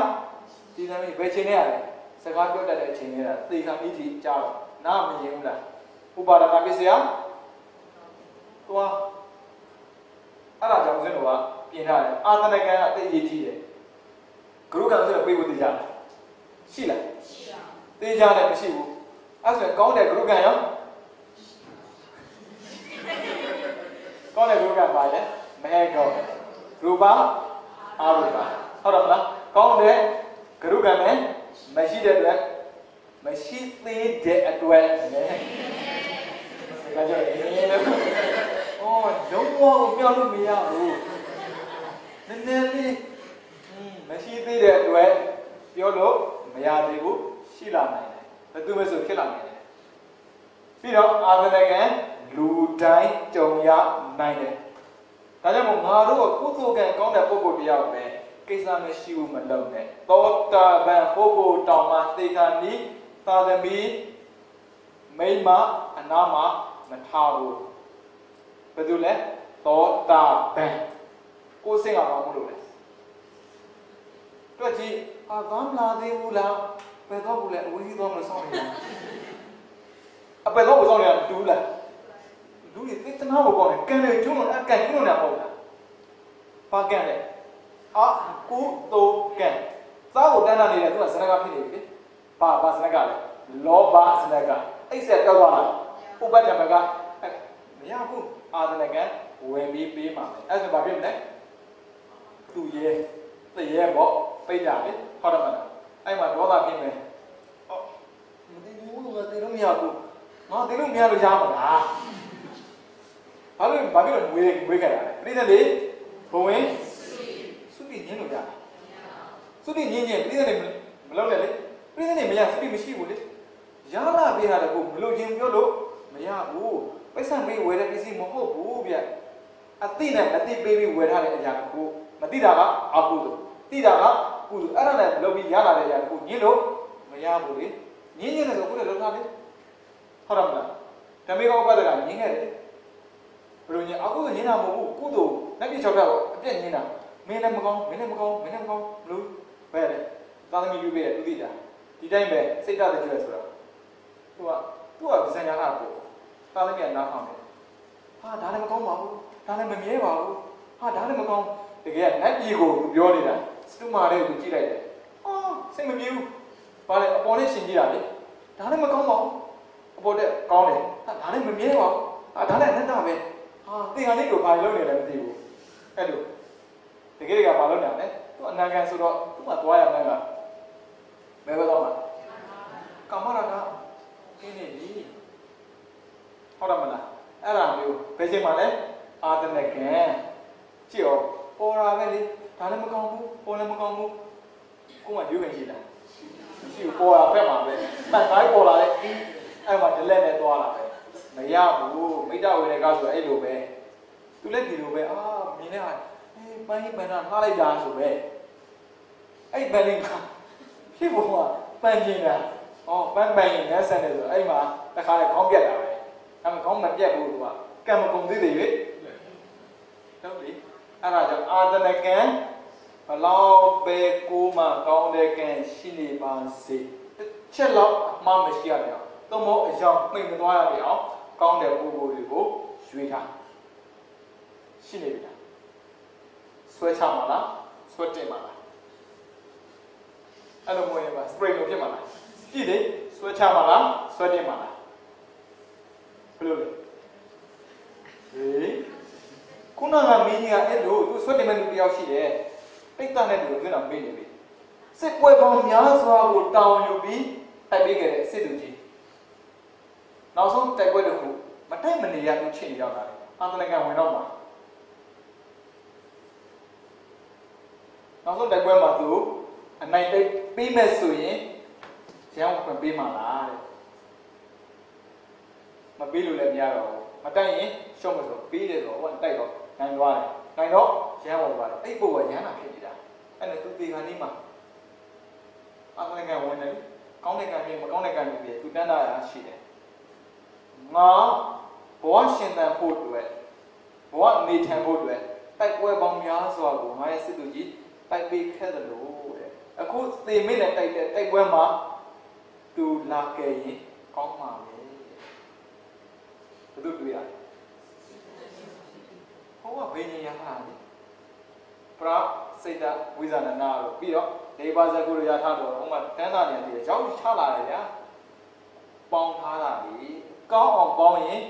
ဒီတန်ကြီးဘယ်ချိန်နဲ့ရလဲစကားပြောတတ်တဲ့အချိန်နဲ့တာသေကံကြီးထိကြားတော့နားမရင်ဘူးလားဥပါဒကပစ္စယသွားအဲ့ဒါကြောင့်ဦးဇင်းတို့ကပြင်ထားတယ်အာသနကံအသိအရေးကြီးတယ်ဂရုကံဆိုတော့ပြေဖို့သိကြတယ်ရှိလားရှိပါသိကြတယ်မရှိဘူးအဲ့ဆိုရင်ကောင်းတဲ့ဂရုကံရောကောင်းတဲ့ဂရုကံပါလေမဟဲကောရူပအာရူပဟုတ်တယ်မလားကောင်းတဲ့ဂရုကံနဲ့မရှိတဲ့အတွက်မရှိသေးတဲ့အတွက်နဲ့ဒါကြောင့်အေးလို့အော်လုံးဝကိုပြောလို့မရဘူးနည်းနည်းလေးမရှိသေးတဲ့အတွက်ပြောလို့မရသေးဘူးရှိလာနိုင်တယ်ဘယ်သူမှဆိုဖြစ်လာနိုင်တယ်ပြီးတော့အာသနကံလူတိုင်းကြုံရနိုင်တယ်ဒါကြောင့်မို့ငါတို့ကကုသိုလ်ကံကောင်းတဲ့ပုဂ္ဂိုလ်တယောက်ပဲကိစ္စမရှိဘူးမလုပ်နဲ့သောတာပန်ပုဂ္ဂိုလ်တောင်မှသေခါနီးသာသမီမိမအနာမမထားဘူးဘယ်သူလဲသောတာပန်ကိုယ်စင်အောင်မလို့လဲတွေ့ကြည့်အာဘာမလာသေးဘူးလားဘယ်တော့ဘူးလဲအဝေးကြီးတော့မလို့စောင်းနေတာအပယ်တော့မစောင်းနေတာတူလားလူတွေသိတနာဘောကောင်းတယ်ကံတွေကျွန်းလို့အကံကျွန်းနေတာပေါ့လားဘာကံလဲအာကုသိုလ်ကံသားကိုတန်းတာနေတယ်သူကစရကဖြစ်နေပြီလေဘာစရကလဲလောဘစရကအိတ်ဆက်ပြောက်သွားတာဥပဒ္ဓမကမရဘူးအာသနကံဝင်ပြီးပေးမှာပဲအဲ့ဒါဘာဖြစ်မလဲသူရဲသိရဲပေါ့ပိတ်ကြလေဟုတ်တယ်မလားအဲ့မှာဒေါသဖြစ်မယ်အော်မသိဘူးငါသိလို့မရဘူးငါသိလို့မရလို့ရမှာလားဘာလို့ဝေးခဲ့တာလဲပြိဿလေးဘဝင်စုတိညင်းလို့ရစုတိညင်းပြိဿလေးမလုပ်နဲ့လေပြိဿလေးမရစုတိမရှိဘူးလေရ Yala be had a book, looking yolo, Mayabu, by some way where it is in Mohobu yet. A thin and a thick baby would have a yaku, Matida, Abu, Tida, who Arana, Lobby Yala, Yaku, Yellow, Mayaburi, Yin is a good look at it. Horamna, Tamiko Badra, Yin had it. Brunia Abu Nina Mobu, Kudu, Nabi Chogao, again Nina, Minamco, Blue, Bed, telling me you be a leader. Did I bet, say that the dress. Tu ở bên nhà nào cũng, ta lấy miệng nào không? Đá lên mà con bảo, đá lên mà mía bảo, đá lên mà con, thì cái này gì cũng biểu đi nè, chúng mà đây cũng chỉ đây, xem mà biểu, và lại bọn này xin gì đấy, đá lên mà con bảo, bọn này con này, đá lên mà mía bảo, đá lên nó về, thì anh ấy đủ bài lâu này là gì cũng, cái đủ, thì cái này bài lâu này đấy, tu anh đang cái số đó, tu mà tu ai làm này mấy cái đó mà, cầm mà ra cái này đi, hỏi làm nào, ai làm điều, bây giờ mà đấy, tên này kén, chịu, ô ra về đi, thằng này mà con bu, cũng mà giữ cái gì này, chịu ô ra phép mà về, bạn cái ô ra đấy, ai mà chỉ lên này to là vậy, mày ya bu, mấy đau này cao rồi, ai đồ về, tôi lên thì đồ về, mình này, bạn nào hai lấy đá rồi về, ai bạn này, cái bộ mà, bạn gì nè. Bạn bè nhớ xem này rồi, ấy mà, ta khai là không biết nào vậy, mà không biết gì bù mà, cái mà cùng thứ gì vậy, đâu đi, anh là cho anh này cái, lao về cú mà con đây cái xin đi bàn xí, chết lắm mà mình xí à nhở, tôi muốn rằng mình nói là gì đó, con đây bù suy thà, xin đi vậy, suy chăm mà lá, suy chơi mà lá, anh là mua gì mà, spray một cái mà lá. Gì đấy, xóa cha mà lá, xóa đi mà lá, được rồi. Đấy, cũng là mình nghe cái đồ, tôi xóa đi mình đi học gì đấy, bây giờ này đồ cái nào mình đi, sẽ quay vào nhà xóa một tàu nhiều bí, tại vì cái sẽ được gì, nào xong tại quay được không, mà thấy mình đi ăn chuyện gì đâu này, ăn cái này đâu mà, nào xong tại quay mà tú, anh này đây bí mật suy Siapa pun beli malah, mà beli lu làm gì rồi, mà cái gì, xong rồi beli rồi, vẫn tay rồi, ngày đó, siapa mau vào, ấy bố nhà nào cái gì đó, anh này tôi đi hành đi mà, anh này ngày hôm nay, con này ngày gì mà con này ngày gì, tôi đang là gì đấy, ngõ, bố xin tiền phụ rồi, bố need tiền phụ rồi, tay quay bóng nhà xóa của ngay sẽ được gì, tay bị khét rồi, aku tìm mấy này tay quay mà tu là cái gì con mà vậy, tôi à, không có về nhà hàng đi, pra xây ra bây giờ là nào rồi, bây giờ để bao giờ cô ra thao rồi, ông mà cái nào thì cháu thao lại đấy, bong thao lại đi, có ông bong gì,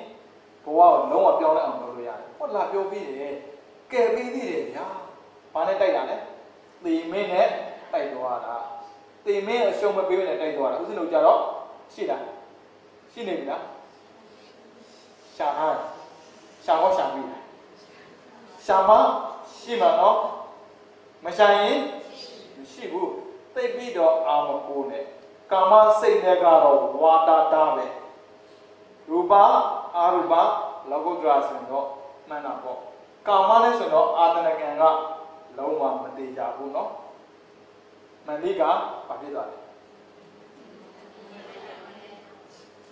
bố nó mà béo lại ông rồi à, có là béo gì đấy, cái gì đấy nhá, bạn này tay đấy, thì mấy này tay đồ à. Thì mấy ở trong một biểu này đây rồi, xin lỗi cho đó, xin lỗi đó, sao hai, sao có sao bị này, sao mà, xin mà nó, mà sao ấy, xin bu, tay bị đó à một cô này, cảm xây nhà gà rồi, hoa đa về, rupa, lagu dress nó, mà nào có, cảm này số nó, anh này cái ngã, lâu mà mình đi ra bu nó. Mà đi cả, phải đi rồi.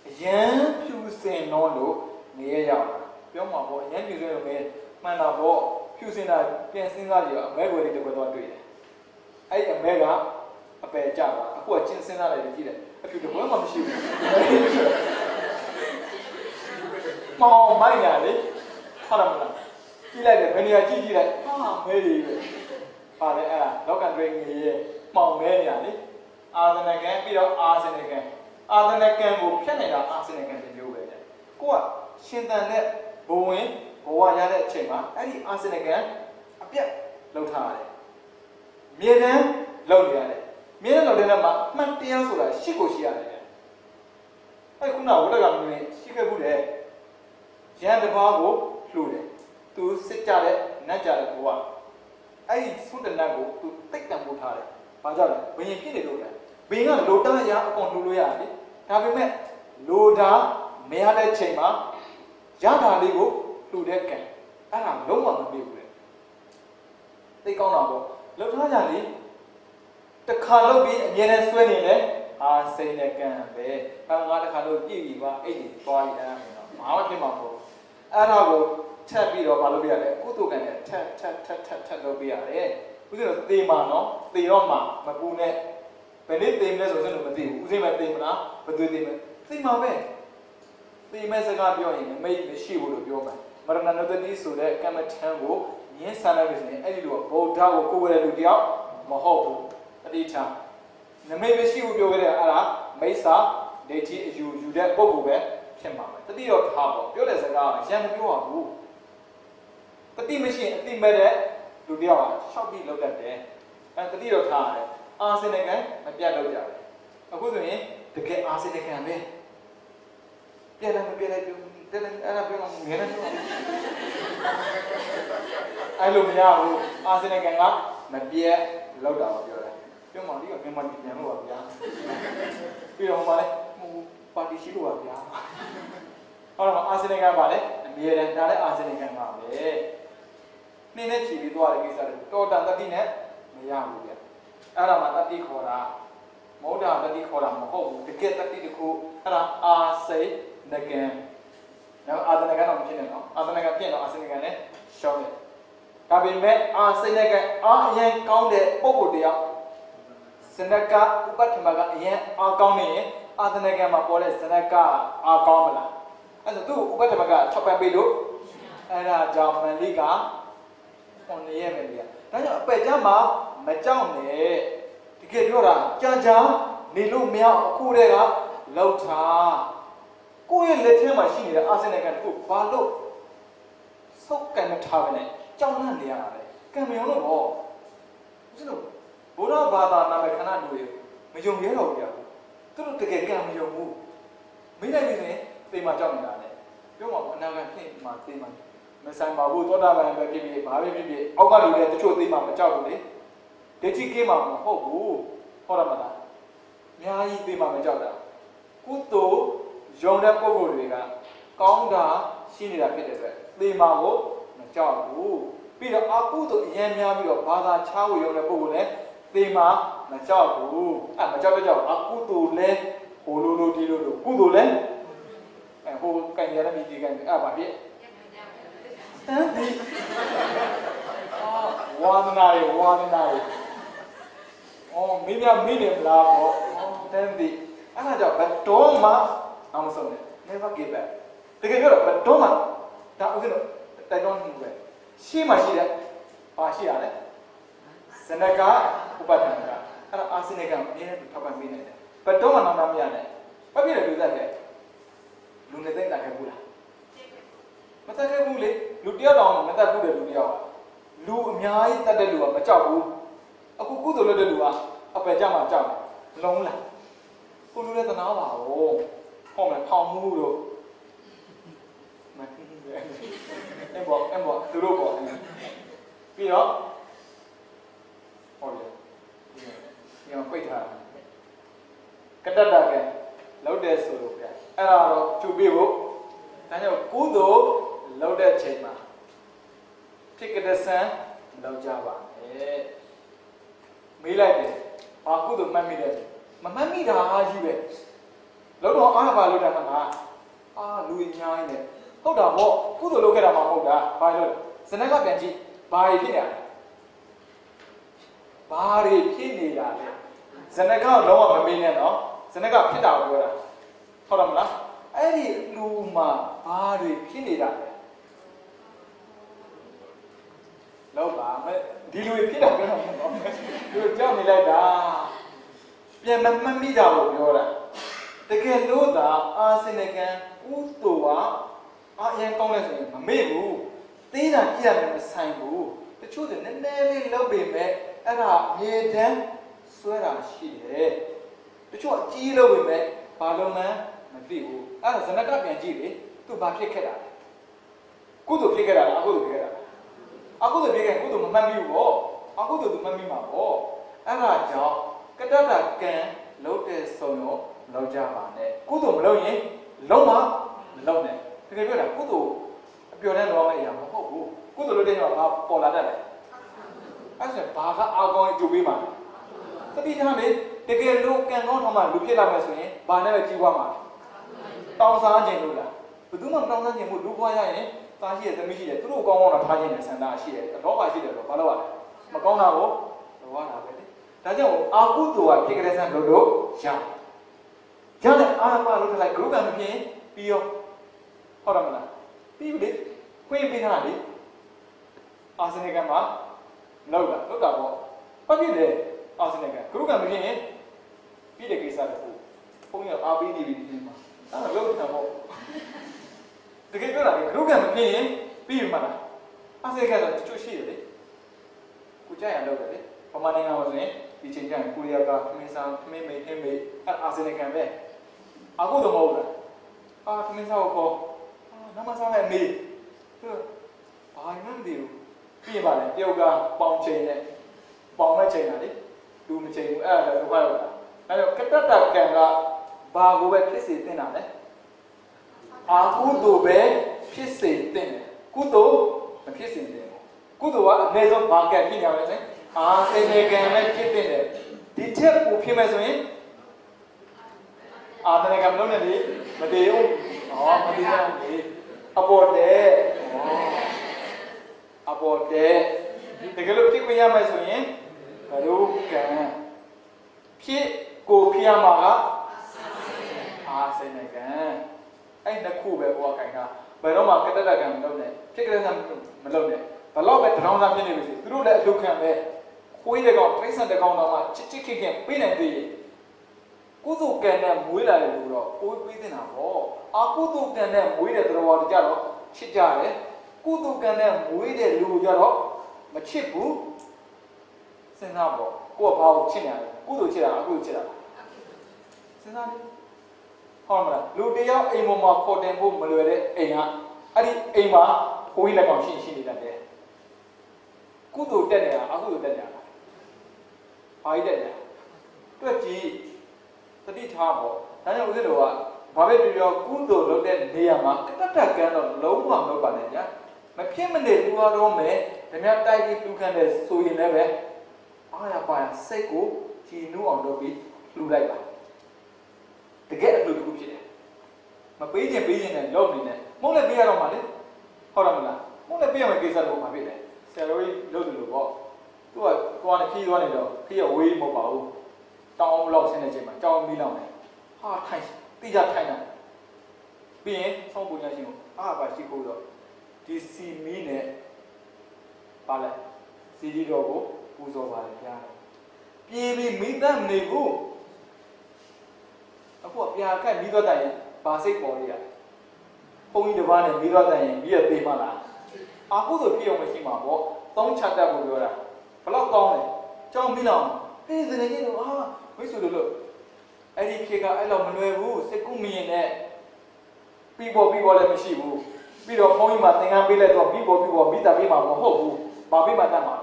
Yến phiêu sinh nó đủ, nghe vào. Biểu mà bộ yến phiêu sinh nó nghe, mà nào bộ phiêu sinh là biến sinh ra gì, mấy người đi được có tuổi. Ấy mấy cái, bé cha mà, aku chính sinh ra là gì đấy, phiêu được mới mà mình chịu. Mà mấy nhà đấy, sao làm nào? Chỉ lại để mấy nhà chỉ lại, mấy gì vậy? Phải đấy à, đó cần truyền gì? Mong mấy nhà đấy, anh này cái, bây giờ anh này cái bộ phim này là anh này cái gì vậy? Cô hiện tại này, bố nhà đấy chơi mà, ấy anh này cái, biết lâu thà đấy, miễn là lâu đấy là mà tiền số là xí cổ xí à đấy, ấy cũng nào cũng là làm người xí cái bút đấy, hiện tại bao gồm lúa đấy, tu xí cha đấy, nãy cha đấy cô à, ấy số tiền nào cũng tu tích làm bút thà đấy. Bây giờ bây giờ cái này đâu đấy, bây giờ đâu ta ya còn đâu ya đi, ဒါပေမဲ့လိုတာမရတဲ့ချိန်မှာရတာလေးကိုလှူတဲ့ကံအဲ့ဒါလုံးဝမပြေဘူးလေသိကောင်းတာပေါ့လှုပ်ထားကြလေတစ်ခါလုပ်ပြီးအမြဲတမ်းဆွဲနေလေအာစိတ်နဲ့ကံပဲငါတစ်ခါလုပ်ပြည့်ပြီပါအဲ့ဒီသွားရမ်းမယ်နော်ဘာမှဖြစ်မှာမဟုတ်အဲ့ဒါကိုထပ်ပြီးတော့မလုပ်ပြရတယ်ကုသိုလ်ကံနဲ့ထပ်လုပ်ပြရတယ်ဥစဉ်တော့သေမှာနော်သေတော့မှမပူနဲ့ဘယ်နည်းသေမလဲဆိုတော့မသိဘူးဥစဉ်မဲ့သေမလားဘယ်သူသေမလဲသေမှာပဲသေမဲ့စကားပြောရင်မိတ်မရှိဘူးလို့ပြောမှာမရဏနုတ္တိဆိုတဲ့ကမ္မထံကိုညှင်းဆန်လိုက်ပြီဆိုရင်အဲ့ဒီလိုဗုဒ္ဓကိုကိုယ်ဝယ်တဲ့လူတယောက်မဟုတ်ဘူးအတိထားနမိတ်မရှိဘူးပြောခဲ့တဲ့အဲ့ဒါမိစ္ဆာဒိဋ္ဌိအယူယူတဲ့ပုံကိုပဲဖြစ်မှာပဲတတိတော့ထားပေါ့ပြောတဲ့စကားရန်မပြောပါဘူးတတိမရှိရင်အတိမဲ့တဲ့လူတယောက်ကရှောက်ပြီးလောက်တတ်တယ်အဲတတိတော့ထားရတယ်အာစင်ကံမပြတ်လောက်ကြတယ်အခုဆိုရင်တကယ်အာစင်ကံပဲပြတ်လည်းမပြတ်လည်းတယ်လည်းအဲ့ဒါပြောမှငယ်နေတော့အဲ့လိုမရဘူးအာစင်ကံကမပြတ်လောက်တာပြောတယ်ပြောမှဒီကမြန်မာပြည်ပြန်လို့ပါဗျာပြီးတော့မှလည်းပါတီရှိလို့ပါဗျာဟောတော့အာစင်ကံပါလေအမြဲတမ်းဒါလည်းအာစင်ကံပါပဲနင်းနဲ့ချီပြီးသွားတဲ့ကိစ္စတွေတော်တန်တတိနဲ့မရဘူးဗျအဲ့ဒါမှတတိခေါ်တာမဟုတ်တာတတိခေါ်တာမဟုတ်ဘူးတကယ်တတိတခုအဲ့ဒါအာစိတ်နကံနော်အာသနကံတော့မဖြစ်နဲ့နော်အာသနကံဖြစ်တော့အာစိတ်နကံနဲ့ရှောင်းတယ်ဒါပေမဲ့အာစိတ်နကံအာအရင်ကောင်းတဲ့ပုံကိုတရားစနကဥပထမကအရင်အာကောင်းနေရင်အာသနကံမှာပေါ်တဲ့စနကအာကောင်းမလားအဲ့ဒါသူ့ဥပထမကထောက်ပံ့ပေးလို့အဲ့ဒါကြောင့်မန္လိက9ရက်ပဲလေ။ဒါကြောင့်အပယ်ကြမှာမကြောက်နဲ့တကယ်ပြောတာကြာနေလို့မရအခုတည်းကလောက်ထားကိုယ့်ရဲ့လက်ထဲမှာရှိနေတဲ့အာစင်ကံကိုဘာလို့စုပ်ကန်မထားပဲနဲ့ကြောက်လန့်နေရတာလေ။ကံမယုံလို့ပေါ့။ဦးဇင်းတို့ဘုရားဘာသာနာမည်ခဏတူရေမယုံရဲတော့ဘူးဗျာ။သူတို့တကယ်ကံမယုံဘူး။မိလိုက်ပြီဆိုရင်သေမှာကြောက်နေတာလေ။ပြောမှာပေါ့အနာဂတ်ဖြစ်မှာသေမှာမဆိုင်ပါဘူးသောတာပန်ပဲဖြစ်ဖြစ်ဘာပဲဖြစ်ဖြစ်အောက်ကလူတွေတချို့သိမှမကြောက်ဘူးလေဒိဋ္ဌိကိမှမဟုတ်ဘူးဟုတ်တယ်မလားအများကြီးသိမှမကြောက်တာကုသိုလ်ယုံတဲ့ပုဂ္ဂိုလ်တွေကကောင်းတာရှိနေတာဖြစ်တဲ့အတွက်သိမှကိုမကြောက်ဘူးပြီးတော့အကုသိုလ်အရင်များပြီးတော့ဘာသာခြားဝေယုံတဲ့ပုဂ္ဂိုလ်လည်းသိမှမကြောက်ဘူးမကြောက်တော့ကြောက်အကုသိုလ်လည်းဟိုလိုဒီလိုကုသိုလ်လည်းဟိုကံရတဲ့ဒီကံဘာဖြစ်ဝါဒနာရေအော်မိမမိနေမလားပေါ့တန်းဒီအဲ့ဒါကြောင့်ဘတ်တော်မှအောင်မဆုံးနဲ့ never give back တကယ်ပြောတော့ဘတ်တော်မှဒါဥစဉ်တော့တိုက်တော်မှုပဲရှေ့မှာရှိတဲ့ဘာရှိရလဲစနကဥပဒံကအဲ့ဒါအာစနကအမြဲထောက်ပံ့ပေးနေတယ်ဘတ်တော်မှနောက်မရနဲ့ဘာဖြစ်လဲလူသက်တယ်လူနေသိတာခဲ့ဘူးလားမတတ်ခဲ့ဘူးလေလူတယောက်တောင်မတတ်ဘူးတဲ့လူတယောက်လူအများကြီးတတ်တဲ့လူကမကြောက်ဘူးအခုကုသိုလ်လုပ်တဲ့လူကအပယ်ကြမှာကြောက်တယ်လုံးလားကိုလူလည်းတနာပါဦးဟောမယ်ဖောင်မှုတို့မသိဘူးလေအဲ့ဘောသူတို့ပေါ့ပြီးတော့ဟောလေဒီမှာပိတ်ထားကတ္တတကလောက်တဲ့ဆိုလို့ပြအဲ့ဒါတော့ကျူပြီးဖို့ဒါကြောင့်ကုသိုလ်လောက်တဲ့ချိန်မှာဖြစ်ကြတဲ့ဆန်းလောက်ကြပါနဲ့မေးလိုက်တယ်ဘာကုသိုလ်မှတ်မိတယ်မမှတ်မိတာကြီးပဲလောက်တော့အားပါလို့တာကလူအများကြီးနဲ့ဟုတ်တာပေါ့ကုသိုလ်လုပ်ခဲ့တာမှမဟုတ်တာဘာလို့ဇနကပြန်ကြည့်ဘာတွေဖြစ်နေလဲဘာတွေဖြစ်နေတာလဲဇနကတော့လုံးဝမမေးနဲ့နော်ဇနကဖြစ်တာကိုပြောတာဟုတ်တယ်မလားအဲ့ဒီလူမှာဘာတွေဖြစ်နေတာလဲလောက်ပါမဲ့ဒီလူဖြစ်တာပြောတာမဟုတ်ဘူးသူကြောက်နေလိုက်တာပြန်မမှတ်မိတာကိုပြောတာတကယ်လို့သာအာစနကံကုသိုလ်ကအရင်ကောင်းလဲဆိုရင်မမေ့ဘူးသေးတာကြည့်ရတယ်မဆိုင်ဘူးတချို့တွေနည်းနည်းလေးလောက်ပေမဲ့အဲ့ဒါမြေတန်းဆွဲတာရှိတယ်တချို့အကြီးလောက်ပေမဲ့ဘာလို့မှမသိဘူးအဲ့ဒါဇနကပြန်ကြည့်လေသူဘာဖြစ်ခဲ့တာလဲကုသိုလ်ဖြစ်ခဲ့တာလားအကုသိုလ်ဖြစ်ခဲ့တာလားအကုသိုလ်ဖြစ်ခဲ့ကုသိုလ်မမှတ်မိဘူးပေါ့အကုသိုလ်သူမှတ်မိမှာပေါ့အဲ့ဒါကြောင့်ကတ္တတကံ လုံးတဲ့ဆုံးရောလောက်ကြပါနဲ့ကုသိုလ်မလုပ်ရင်လုံးမလုပ်နဲ့တကယ်ပြောတာကုသိုလ်အပျော်တဲ့လောကအရာမဟုတ်ဘူးကုသိုလ်လုပ်တဲ့ကြောင့်ဘာပေါ်လာတတ်လဲအဲ့ဆိုဘာကအာကောင်းကြိုပေးမှာတတိထားလေတကယ်လို့ကံကောင်းထောင်မှလူဖြစ်လာမယ်ဆိုရင်ဘာနဲ့ပဲကြီးပွားမှာတောင်းစားခြင်းလို့လားဘယ်သူမှတောင်းစားခြင်းမို့လူပွားရရင်သားရှိတဲ့သမီးရှိတယ်သူတို့ကောင်းကောင်းတော့ထားခြင်းနဲ့ဆန္ဒရှိတယ်တော့ပါရှိတယ်တော့ဘာလို့ ရလဲမကောင်းတာကိုလောတာပဲလေဒါကြောင့်အာကုသိုလ်ကဖြစ်ကြတဲ့ဆန်းလို့ရတဲ့အာမလို့ထလိုက်ဂရုကံမဖြစ်ပြီးရောဟုတ်တယ်မလားပြီးပြီလေခွင့်ပေးထားလေအာစနေကမှာလောက်တာပေါ့ဘာဖြစ်လဲအာစနေကဂရုကံမဖြစ်ရင်ပြီးတဲ့ကိစ္စတခုဘုန်းကြီးအားပေးနေပြီဒီမှာအဲ့ဒါလောက်တာပေါ့တကယ်ပြောတာလေဂရုကံမဖြစ်ရင်ပြီးပြီမလားအာစနေကတော့တချို့ရှိတယ်လေကိုကြရလောက်တယ်လေပမာနိုင်ငံမှာဆိုရင်ဒီချိန်ကျရင်ကိုရီးယားကသမင်းဆောင်သမင်းမေဟင်းမေအာစနေကံပဲအခုတော့မဟုတ်လားသမင်းဆောင်ကိုနမဆောင်ရဲ့မေဘာမှမသိဘူးပြီးပါလေတယောက်ကပေါင်ချိန်နဲ့ပေါင်မဲ့ချိန်တာလေလူမချိန်ဘူးအဲ့ဒါလည်းဒုက္ခရောက်တာအဲ့တော့ကတ္တတကံကဘာကိုပဲဖြစ်စေတင်တာလေအာကုသိုလ်ပဲဖြစ်စေတင်တယ်ကုသိုလ်မဖြစ်စေတင်ကုသိုလ်ကအနည်းဆုံးဘာကံဖြစ်နေရလဲဆိုရင်အာစေနေကံပဲဖြစ်တင်တယ်ဒီချက်ကိုဖြစ်မဲ့ဆိုရင်အာတနေကံမလုံးနဲ့လေမတည်ဘူးမတည်ရဘူးလေအပေါ်တဲ့တကယ်လို့ဖြစ်ခွင့်ရမယ်ဆိုရင်ဘလို့ကံဖြစ်ကိုဖြစ်ရမှာကအာစေနေကံအဲ့နှစ်ခုပဲဘုရားခိုင်တာဘယ်တော့မှကတ္တတကံမလုပ်နဲ့ဖြစ်ကြတဲ့ဆံမလုပ်နဲ့ဘလောက်ပဲတရောင်းစားဖြစ်နေလို့ရှိသူတို့လည်းအလုခံပဲခွေးတဲ့ကောင်ပြိဿတဲ့ကောင်တော့မှချစ်ခင်ပေးနိုင်သေးရဲ့ကုသိုလ်ကံနဲ့မွေးလာတယ်လို့တော့ကိုယ်ပေးနေတာပေါ့အာကုသိုလ်ကံနဲ့မွေးတဲ့သတော်ကြတော့ချစ်ကြတယ်ကုသိုလ်ကံနဲ့မွေးတဲ့လူကြတော့မချစ်ဘူးစဉ်းစားပေါ့ကိုယ်ကဘာကိုချစ်နေရလဲကုသိုလ်ချစ်တာအကုသိုလ်ချစ်တာစဉ်းစားလေဟုတ်မလားလူတယောက်အိမ်ပေါ်မှာခေါ်တင်ဖို့မလွယ်တဲ့အိမ်ကအဲ့ဒီအိမ်မှာကိုယ်ကြီးလက်ကောင်ရှိနေတတ်တယ်ကုသိုလ်တက်နေတာအကုသိုလ်တက်နေတာဘာကြီးတက်နေတာတွက်ကြည့်တတိထားပေါ့ဒါကြောင့်ဦးဇင်းတော်ကဘာပဲပြောကုသိုလ်လုပ်တဲ့နေရာမှာတတ်တတ်ကန်းတော့လုံးဝမလုပ်ပါနဲ့ညာမဖြစ်မနေလူရတော့မယ်ဓမြတိုက်ပြီးလူခံတယ်ဆိုရင်လည်းပဲအားရပါရစိတ်ကိုကြည်နူးအောင်လုပ်ပြီးလှူလိုက်ပါတကယ်အလှူတစ်ခုဖြစ်တယ်မပေးခြင်းနဲ့လုပ်နေတယ်မဟုတ်လည်းပေးရတော့မှာလေဟုတ်တယ်မလားမဟုတ်လည်းပေးရမယ့်ကိစ္စတော့မှာဖြစ်တယ်ဆယ်ရိုးကြီးလုပ်တယ်လို့ပေါ့သူကကိုယ်ကနေခီးသွားနေတော့ခီးရဝေးမဟုတ်ပါဘူးတောင်းအောင်လောက်ဆင်းနေချိန်မှာကြောင်းမီးလောင်တယ်ဟာထိုင်တိကျထိုင်တာပြီးရင်ဆောင်းပူညာရှင်ကိုပါရှိခိုးတော့ဒီစီမီနဲ့ပါလဲစီဒီတော်ကိုပူဇော်ပါတယ်ဗျာပြေးပြီးမိသားမနေဘူးအခုကပြာကတ်မိတော့တိုင်ရင်ဘာစိတ်ပေါ်လေးရဘုန်းကြီးတစ်ပါးနဲ့မိတော့တိုင်ရင်ပြီးရသေးမှလားအာကုသိုလ်ဖြစ်အောင်မရှိမှာပေါ့သုံးချတတ်ဖို့ပြောတာဘလောက်ကောင်းလဲကြောင်းပြီးတော့အေးစနေကြီးတော့မိတ်ဆွေတို့လို့အဲ့ဒီခေတ်ကအဲ့လောက်မလွယ်ဘူးစိတ်ကူးမရင်နဲ့ပြီးပေါ်လည်းမရှိဘူးပြီးတော့ဘုန်းကြီးမှသင်္ကန်းပေးလိုက်တော့ပြီးပေါ်မိသားပေးမှာမဟုတ်ဘူးဘာပေးမှတတ်မှာ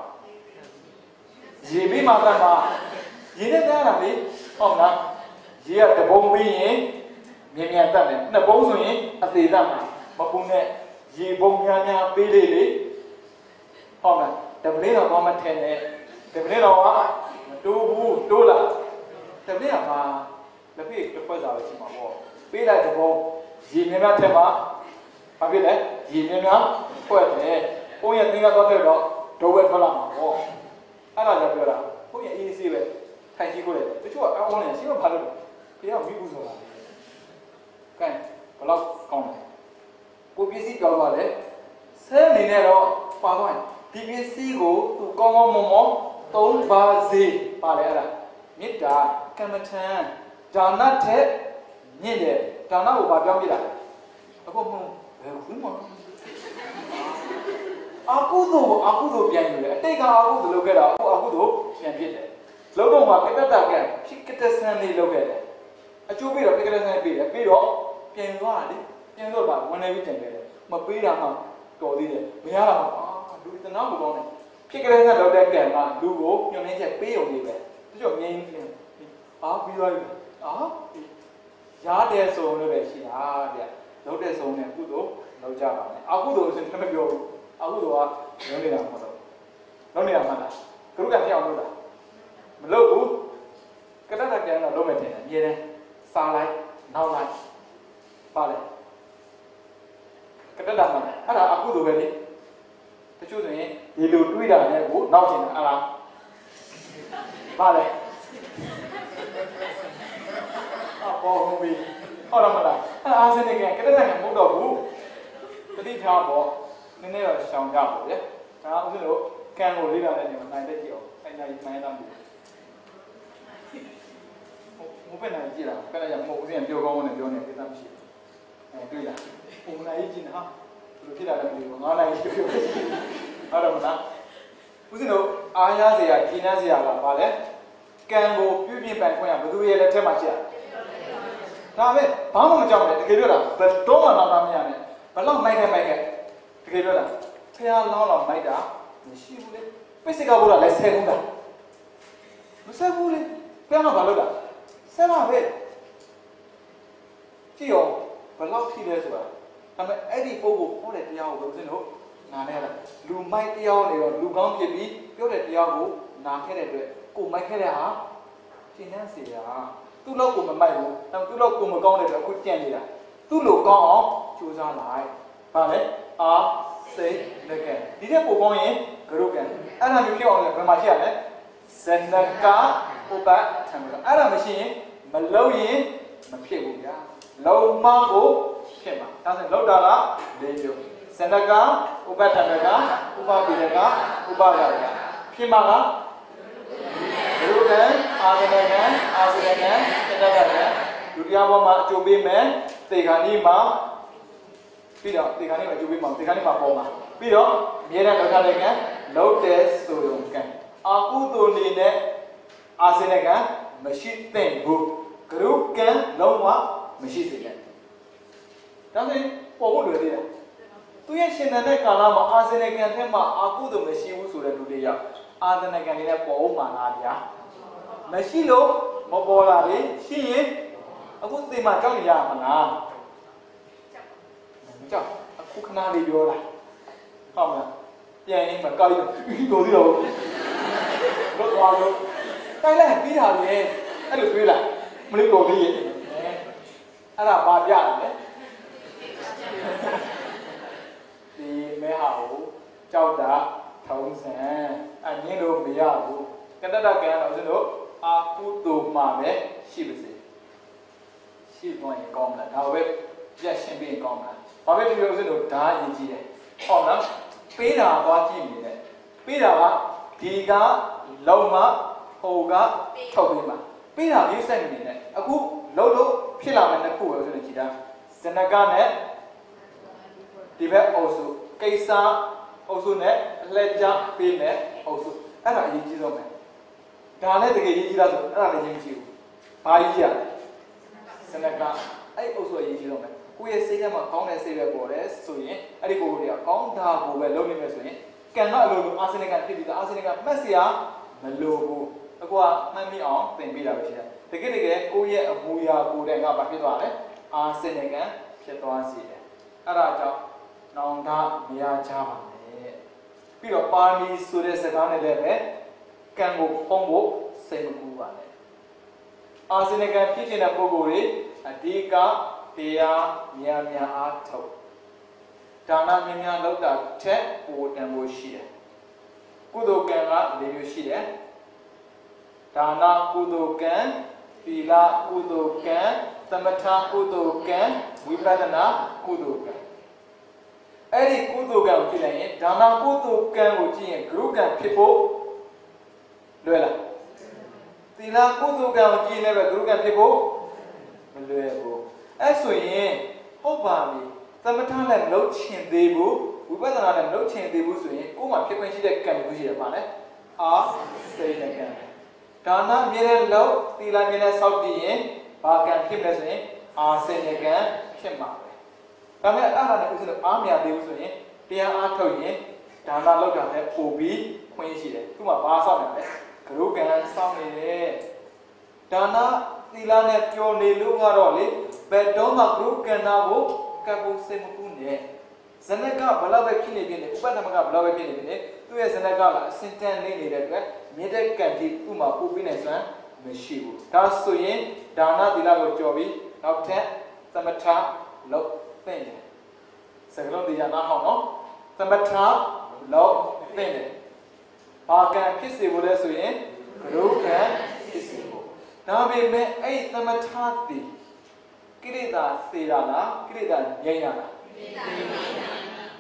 ရေပေးမှတတ်မှာရေနဲ့တတ်တာလေဟုတ်လားရေကတပုံးပြီးရင်မြန်တတ်တယ်နှစ်ပုံးဆိုရင်အသေးတတ်မှာမပူနဲ့ရေပုံများပေးလေဟုတ်လားတပလေးတော့ဘာမှထင်တယ်တပလေးတော့မတိုးဘူးတိုးလာတပလေးကဘာလက်ဖေးတစ်ခွက်စာပဲရှိမှာပေါ့ပေးလိုက်တပုံးရေများထက်မှာဘာဖြစ်လဲရေများဖွက်တယ်ဘုန်းကြီးသင်္ကန်းတော့ထက်တော့ဒိုးဝဲထွက်လာမှာပေါ့အဲ့ဒါကြောင့်ပြောတာဘုန်းကြီးအေးဆေးပဲထိုင်ကြည့်ကိုလေတချို့ကအောင်းနေရှင်းမဖားလို့ခေကမိဘူးဆိုတာကဲဘလောက်ကောင်းလဲကိုပစ္စည်းပြောပါလေဆဲအနေနဲ့တော့ပါသွားရင်ဒီပစ္စည်းကိုသူကောင်းမွန်သုံးပါစေပါလေအဲ့ဒါမေတ္တာကမ္မထံဒါနထက်မြင့်တယ်ဒါနကိုဘာပြောင်းပြတာအခုဘယ်ဘူးမအာကုသိုလ်ပြန်ယူတယ်အတိတ်ကအာကုသိုလ်လုပ်ခဲ့တာအခုအာကုသိုလ်ပြန်ဖြစ်တယ်လုံးတော့မှာကတ္တကံဖြစ်ကတ္တဆန်းလေးလုပ်ခဲ့တယ်အကျိုးပြီးတော့ကတ္တဆန်းပေးတယ်ပြီးတော့ပြန်သွားတယ်ပြန်တော့ပါဝင်နေပြီးတင်ခဲ့တယ်မပေးတာမှတော်သေးတယ်မရတာမှလူတနာမကောင်းတယ်ဖြစ်ကတ္တဆန်းလုပ်တဲ့ကံကလူကိုညှို့နှင်းချက်ပေးုံလေးပဲတချို့မြင် ပြီးသွားပြီရားတယ်ဆိုလို့ပဲရှိတာဗျလုပ်တဲ့ဆုံးနဲ့ကုသိုလ်လုပ်ကြပါမယ်အကုသိုလ်ဆိုရင်မပြောဘူးအကုသိုလ်ကလုံးနေတာမဟုတ်တော့လုံးနေတာမှန်လားကရုကံပြောင်းလို့လားမလုပ်ဘူးကတ္တကံတော့လုံးမယ်ထင်တယ်အမြဲတမ်းစားလိုက်နောက်လိုက်ပါလေကတ္တမှန်အဲ့ဒါအကုသိုလ်ပဲလေတချို့ဆိုရင်ဒီလိုတွေးတာနဲ့ကိုနောက်ကျင်တာအဲ့ဒါပါလေပေါ်ဟုတ်ပြီဟုတ်လားမလားအဲ့အာစနိကံကတ္တကံမဟုတ်တော့ဘူးတတိထားပေါ့နည်းနည်းတော့ရှောင်ကြပါဗျာဒါဥစဉ်တို့ကံကိုလေ့လာတဲ့နေရာမှာနိုင်တဲ့ကြည့်အောင်အဲ့နိုင်နိုင်တော့မဟုတ်နိုင်ကြည့်လားခဏရမဟုတ်ဦးစင်ပြောကောင်းနဲ့ပြောနေကိစ္စမရှိဘူးတွေ့လားပုံနိုင်ကြည့်ဟာဘယ်လိုဖြစ်လာလဲမသိဘူးငါနိုင်ပြောဟုတ်တယ်မလားဦးစင်တို့အားရစရာကျဉ်းနှံ့စရာကဘာလဲကံကိုပြုပြင်ပိုင်ခွင့်ရဘယ်သူရဲ့လက်ထက်မှာရှိရဒါပဲဘာမှမကြောက်နဲ့တကယ်ပြောတာဘယ်တော့မှလာမရနဲ့ဘလောက်မိုက်ခဲ့တကယ်ပြောတာဖះလောင်းလောက်မိုက်တာမရှိဘူးလေပိစိကဘုရားလည်းဆဲဘူးလားမဆဲဘူးလေပြန်တော့ဘာလုပ်တာဆဲပါပဲကြည့်ရောဘလောက်ထိလဲဆိုတာဒါပေမဲ့အဲ့ဒီပုံကိုဟောတဲ့တရားကိုဘယ်လိုလဲနားနေလားလူမိုက်တရားနေတော့လူကောင်းဖြစ်ပြီးပြောတဲ့တရားကိုနားခဲ့တဲ့အတွက်ကိုမိုက်ခဲ့တဲ့ဟာရှင်းနှံ့စေတာသူ့လောက်ကိုမမိုက်ဘူးဒါပေမဲ့သူ့လောက်ကိုမကောင်းတဲ့အတွက်အခုကြံ့နေတာသူ့လိုကောင်းအောင်ကြိုးစားလိုက်ဗါလဲအာစိတ်နဲ့ကံဒီတဲ့ပို့ကောင်းရင်ဂရုကံအဲ့ဒါမျိုးဖြစ်အောင်လည်းဘယ်မှာရှိရလဲဇဏကဥပထံကအဲ့ဒါမရှိရင်မလုံရင်မဖြစ်ဘူးဗျာလုံမကိုဖြစ်မှာဒါဆိုလောက်တာက၄မျိုးဇဏကဥပထံကဥပပိဒကဥပရကဖြစ်မှာကဂရုကံအာဂနကံအာဂရကံတတကံဒုတိယဘဝမှာအကျိုးပေးမယ်သေခါနီးမှာပြီးတော့သေခါနီးမှာအကျိုးပေးမှာသေခါနီးမှာပေါ်မှာပြီးတော့အမြဲတမ်းဒုက္ခတဲ့ကံလုံးတဲ့ဆိုရုံကံအာကုသိုလ်နေနဲ့အာစနကံမရှိသင့်ဘူးဂရုကံလုံးဝမရှိစေနဲ့ဒါဆိုပေါ်ဖို့လွယ်သေးတယ်သူရဲ့ရှင်သန်တဲ့ကာလမှာအာစနကံထဲမှာအာကုသိုလ်မရှိဘူးဆိုတဲ့လူတွေရောက်အာစနကံလေးနဲ့ပေါ်ဦးမှာလားဗျာမရှိလို့မပေါ်လာလေရှိရင်အခုသေမှာကြောက်နေရမှာလားကြောက်အခုခဏလေးပြောလိုက်ဟုတ်မလားပြန်ရင်မကောက်ရဘူးတော်သေးတော့လို့သွားလို့တိုင်းလိုက်ပြီးတာလေအဲ့လိုတွေးလိုက်မလို့တော်သေးရဲ့အဲ့ဒါဘာပြတယ်လဲဒီမဲဟာကိုကြောက်တာထုံးစံအငင်းလို့မရဘူးကတ္တကံတော့ဦးဇင်းတို့အာကုသိုလ်မှာပဲရှိပါစေရှိသွားရင်ကောင်းမလားဒါပဲပြတ်ရှင်းပြီးကောင်းမလားဘာပဲဒီလိုဦးဇင်းတို့ဓာတ်ရည်ကြီးတယ်ဟုတ်လားပေးတာသွားကြည့်နေတယ်ပေးတာကဒီကလုံမဟိုကထုတ်ပေးမှာပေးတာလေးစက်နေတယ်အခုလုံလို့ဖြစ်လာမယ်တစ်ခုပဲဦးဇင်းတို့ကြည့်တာဇနကနဲ့ဒီဘက်အုပ်စုကိစ္စအုပ်စုနဲ့အလှည့်ကျပေးမယ်အုပ်စုအဲ့ဒါအရေးကြီးဆုံးပဲဒါလည်းတကယ်ရေးကြီးလားဆိုအဲ့ဒါလည်းရေးကြီးဘူးဘာကြီးရလဲစနကအဲ့အုပ်စုရေးကြီးဆုံးပဲကိုယ့်ရဲ့စိတ်ထဲမှာကောင်းတဲ့စိတ်ပဲပေါ်တယ်ဆိုရင်အဲ့ဒီပုဂ္ဂိုလ်တွေကကောင်းတာကိုပဲလုပ်နေမယ်ဆိုရင်ကံကအလိုလိုအာစနကဖြစ်ပြီးသားအာစနကမှတ်စရာမလိုဘူးအခုကမှတ်မိအောင်သင်ပေးတာပဲရှိတယ်တကယ်ကိုယ့်ရဲ့အမူအရာကိုယ်တိုင်ကဘာဖြစ်သွားလဲအာစနကဖြစ်သွားစေတယ်အဲ့ဒါကြောင့်နောင်တမရကြပါနဲ့ပြီးတော့ပါဏီဆိုတဲ့စကားနဲ့လည်းပဲကံကိုဖုံးဖို့စိတ်မကူပါနဲ့အာစနကဖြစ်နေတဲ့ပုဂ္ဂိုလ်တွေအဓိကတရားများများအားထုတ်ဒါနများများလုပ်တာထက်ပိုတန်ဖို့ရှိတယ်ကုသိုလ်ကံက၄မျိုးရှိတယ်ဒါနကုသိုလ်ကံသီလကုသိုလ်ကံသမထကုသိုလ်ကံဝိပဿနာကုသိုလ်ကံအဲ့ဒီကုသိုလ်ကံကိုကြည့်လိုက်ရင်ဒါနကုသိုလ်ကံကိုကြည့်ရင်ဂရုကံဖြစ်ဖို့လွယ်လားသီလကုသိုလ်ကံကိုကြည့်လည်းပဲဂရုကံဖြစ်ဖို့မလွယ်ဘူးအဲ့ဆိုရင်ဟုတ်ပါပြီသမထလည်းမလုပ်ချင်သေးဘူးဝိပဿနာလည်းမလုပ်ချင်သေးဘူးဆိုရင်ကိုယ်မှာဖြစ်ခွင့်ရှိတဲ့ကံမျိုးရှိတယ်ပါလေအာစိတ်ကံဒါနအမြဲတမ်းလုပ်သီလအမြဲတမ်းစောင့်တည်ရင်ဘာကံဖြစ်မလဲဆိုရင်အာစိတ်ကံဖြစ်မှာပဲဒါပေမဲ့အဲ့ဒါနဲ့ဥစ္စာတော့အားမရသေးဘူးဆိုရင်တရားအားထုတ်ရင်ဒါနလုပ်တာလည်းပိုပြီးခွင့်ရှိတယ်သူ့မှာဘာစောင့်နေလဲဂရုကံစောင့်နေတယ် Dana Tilane Pio Nelu Haroli, Bedoma Brook and Navo, Cabu Semupune. Seneca Balabakini, Upanamaga Balabakini, 2 years Seneca, Sintan Nini, Mede Kanti, Uma, Upinesa, Meshibu. Tasuyin, Dana Dilago Jovi, now 10, Samata, Low Thing. Second the Yana Hono, Samata, Low Thing. Parkan Kissy would as we in, Brook and Kissibu. Now we may 8 Samatati. Kirida, Sirana, Kirida, Yana.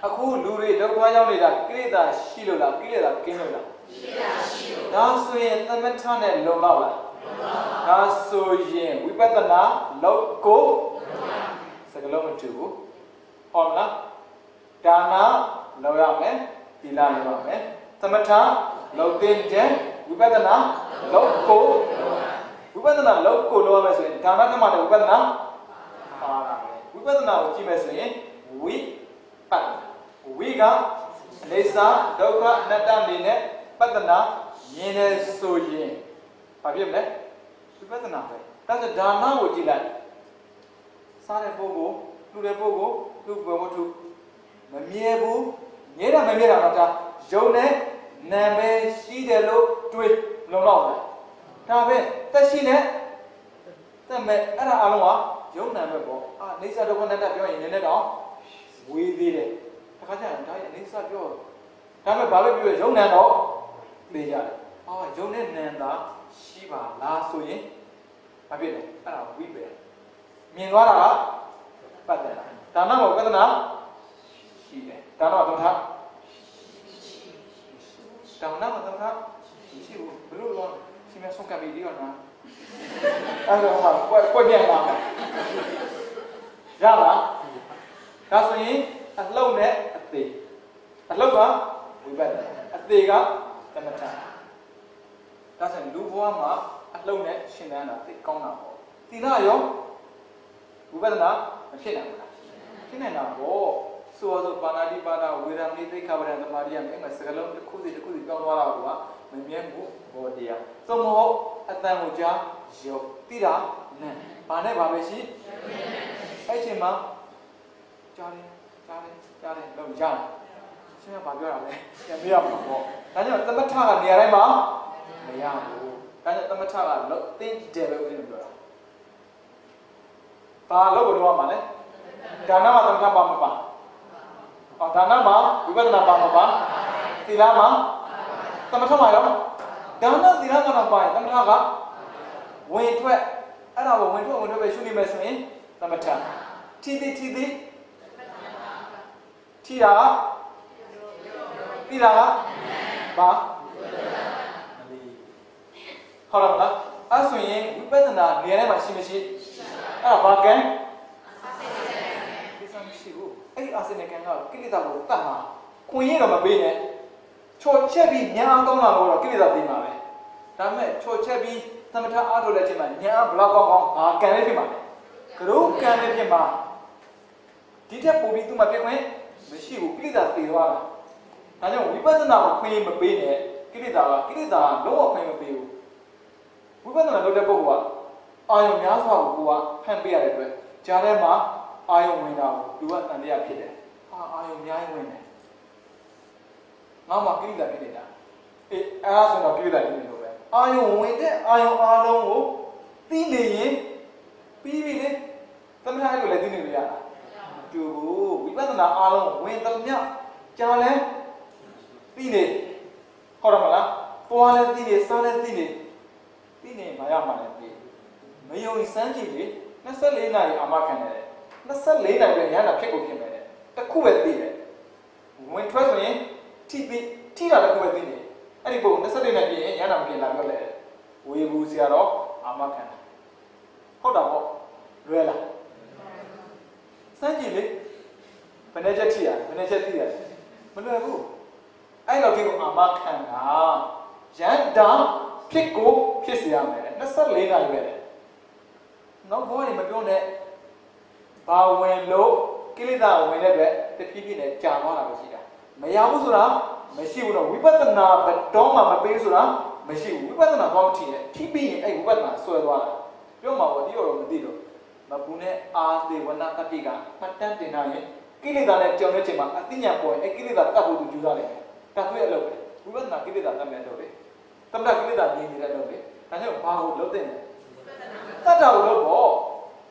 Aku Luri, Dokwayamida, Kirida, Shilula, Kirida, Kinula. Now so in Samatane Lomala. Now so yin, we better now, Loco, Sagaloma 2. Formula Dana, Loyame, Dilaname, Samata, Lotin Jen, we better now, Loco, we better now, Loco, Lomas, Dana, we better now. We better now, Jimes, we got Lisa, Doka, Natamine, Patana, Yene so yin. Pabim, we better now. That's a Dana would you like? Sare Bogo, Lubogo, Lubogo, Mamiebu, Yera Mamira, Jone, Name, Shidelo, Twit, Lona. Tabe, Tashine, the Mera Alwa. Young number, Nisa don't want that you're in it all. We did it. I can't tell you, Nisa, you're. Time about you, young and all. They are. Oh, young and Shiva, last way. I mean, we bear. Meanwhile, but then, Tana, whether now, she, Tana don't have. Tana don't have. She will blue one. She may some can be dear now. I don't know what get now. Java, that's when a low net at the. A lower, we better. At the got the matter. That's a Luvoama, a low net, Shinana, the corner. Tinayo, we better not, a Shinana. Shinana, oh, so as a Banadi Bana, we don't need the cover and the Maria, and my Sagalon, the Kuzi, Gawara, Memiamu, or dear. So more at Tamuja, Jo, Tira, Nen, Pane Babashi, Echima, Charlie, no, Jan. She has a girl, and we are more. And the Matara near Emma, and the Matara, look, think devil in the girl. Follow with 1 minute. Dana Bamba. Or Danama, we better not Bamba. Tilama, Tamatamayo. Dana Tilama by Tamaka. Wait, and I went to a shooting message. Tamata. TD. Tira. Ba. Hold on. As we better not near my shimishi. Bargain. Hey, as in a canal, kill it out. Tama. Queen of a bene. Cho Chevy, Yan Donna, kill it up in my. Dame, Cho Chevy, Tamata Auto Legiment, Yan Block on Canadian. Group Canadian bar. Did you put me to my payment? The she will kill that the water. I know we better now claim a bene. Kill it out, no claim a bill. We better not look at Boa. I am Yazwa, who are Hamby at it. Jarema, I am winner, do what and they are pitted. I am Yan winner. Now, my kill that pitted. It asks not kill that in the way. I am winner, I am alone. Tini, Pivy, sometimes you let in the other. Do we better not alone win them yet? Jale, Tini, Horamala, 400 Tini, 7 Tini. Tini, my amman. Mayo is Sanji, Nassalina, Amakan. Nassalina, when Yana Pickle came in it. The Kuwait did it. When traveling, Tina the Kuwait did it. And you go, Nassalina, Yana Gila, we will see Amakan. Hold up, Rella. Sanji, Venetia, Manabu. I love you, Amakan. Jan down, Pickle, Kissy, Nassalina, I no boy, but don't let Bow when low, kill it down whenever the people in Jamana. Mayabusura, Messina, we better now, but Toma Pesura, မရှိဘူးဝိပဿနာတော့မထီနဲ့ထိပြီးရင်အဲ့ဝိပဿနာဆွဲသွားတာပြောမှာပေါ့ဒီတော့မသိတော့မပူနဲ့အာသေဝနာတတိကမှတ်တမ်းတင်ထားရင်ကိလေသာနဲ့ကြောင်တဲ့ချိန်မှာအသိဉာဏ်ပေါ်ရင်အဲ့ကိလေသာတတ်ဖို့သူကြိုးစားတယ်တတ်သူရဲ့အလုပ်ပဲဝိပဿနာကိလေသာတတ်မယ်တော့လေတမ္ပကိလေသာငြိမ်နေတဲ့အလုပ်ပဲဒါကြောင့်ဘာကိုလုပ်တဲ့လဲတတ်တာကိုလုပ်ပေါ့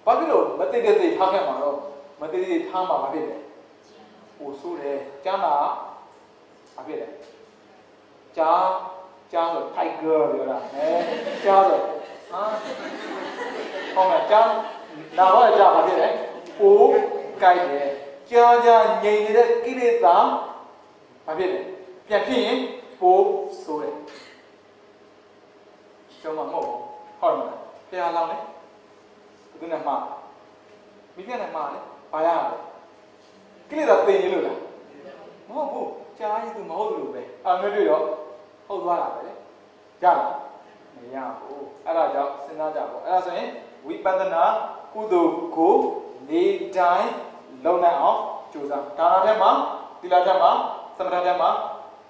ဘာဖြစ်လို့မသိတဲ့သိထားခဲ့မှာတော့မသိတဲ့ထားမှာဘာဖြစ်လဲဟိုဆိုးတယ်ကြားမှာဘာဖြစ်လဲကြားဆို tiger ပြောတာကြားဆိုဟုတ်မယ်ကြားနာတော့ကြားဘာဖြစ်လဲပိုးကြိုက်တယ်ကြားငြိမ်နေတဲ့ကိလေသာဘာဖြစ်လဲပြန်ဖြစ်ရင်ပိုးဆိုးတယ်ကျောင်းမှာမဟုတ်ဟုတ်မှာဖျားလောင်းလေဘယ်သူနဲ့မှာမိဖက်နဲ့မှာလေဘာရလဲကိလေသာသိနေလို့လားမဟုတ်ဘူးကြားရည်သူမဟုတ်လို့ပဲမျိုးတွေ့တော့ဟုတ်သွားတာပဲလေရလားမရဘူးအဲ့ဒါကြောင့်စဉ်းစားကြပေါ့အဲ့ဒါဆိုရင်ဝိပဿနာကုသိုလ်ကိုနေတိုင်းလုံနိုင်အောင်ကြိုးစားဒါနထက်မှာသီလထက်မှာသမထထက်မှာ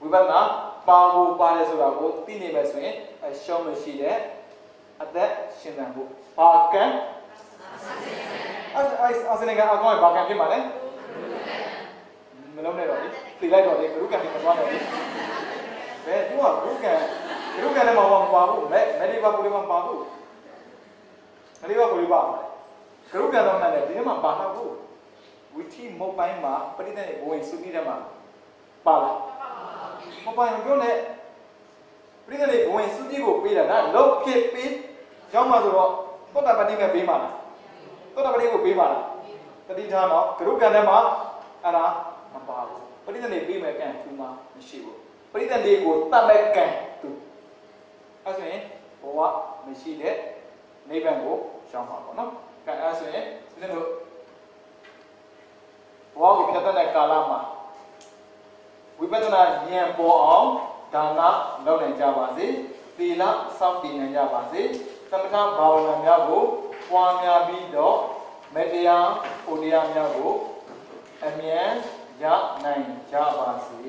ဝိပဿနာပါဖို့ပါတယ်ဆိုတာကိုသိနေမယ်ဆိုရင်ရှုံးလို့ရှိတဲ့အသက်ရှင်သန်ဖို့ဘာကံအစနေကအကောင်းဘာကံဖြစ်မှာလဲမလုံးနဲ့တော့လေသိလိုက်တော့လေဘုရုကံဖြစ်မသွားတော့လေဘယ်သူကဘုရုကံလည်းမပါဘူးမဲဒီဘာကိုလည်းမပါဘူးမဲဒီဘာကိုလည်းပါမှာဘုရုကံတော့လည်းဒီထဲမှာပါတော့ဘူးဝီတီမုတ်ပိုင်းမှာပရိသတ်ရဲ့ဘဝင်စုပြီးတဲ့မှာပါလားမပိုင်ပြောနဲ့ပရိသတ်ရဲ့ဘဝင်စုပြီးကိုပေးတာဒါလုတ်ဖြစ်ပြီးရောက်မှဆိုတော့သောတာပတိမဲ့ပေးမှာလားသောတာပတိကိုပေးပါလားတတိထားတော့ဂရုကံထဲမှာအဲ့ဒါမပါဘူးပရိသတ်တွေပေးမဲ့ကံသူမှမရှိဘူးပရိသတ်တွေကိုတတ်မဲ့ကံသူအဲ့ဆိုရင်ဘဝမရှိတဲ့နိဗ္ဗာန်ကိုရှောင်ပါပေါ့နော်ကံအဲ့ဆိုရင်ဦးဇင်းတို့ဘဝကိုဖြတ်သန်းတဲ့ကာလမှာဝိပဿနာဉာဏ်ပေါ်အောင်ဒါနလုပ်နိုင်ကြပါစေသီလစောင့်တည်နိုင်ကြပါစေသမထဘာဝနာများကိုပွားများပြီးတော့မေတ္တာဥဒယများကိုအမြဲရနိုင်ကြပါစေ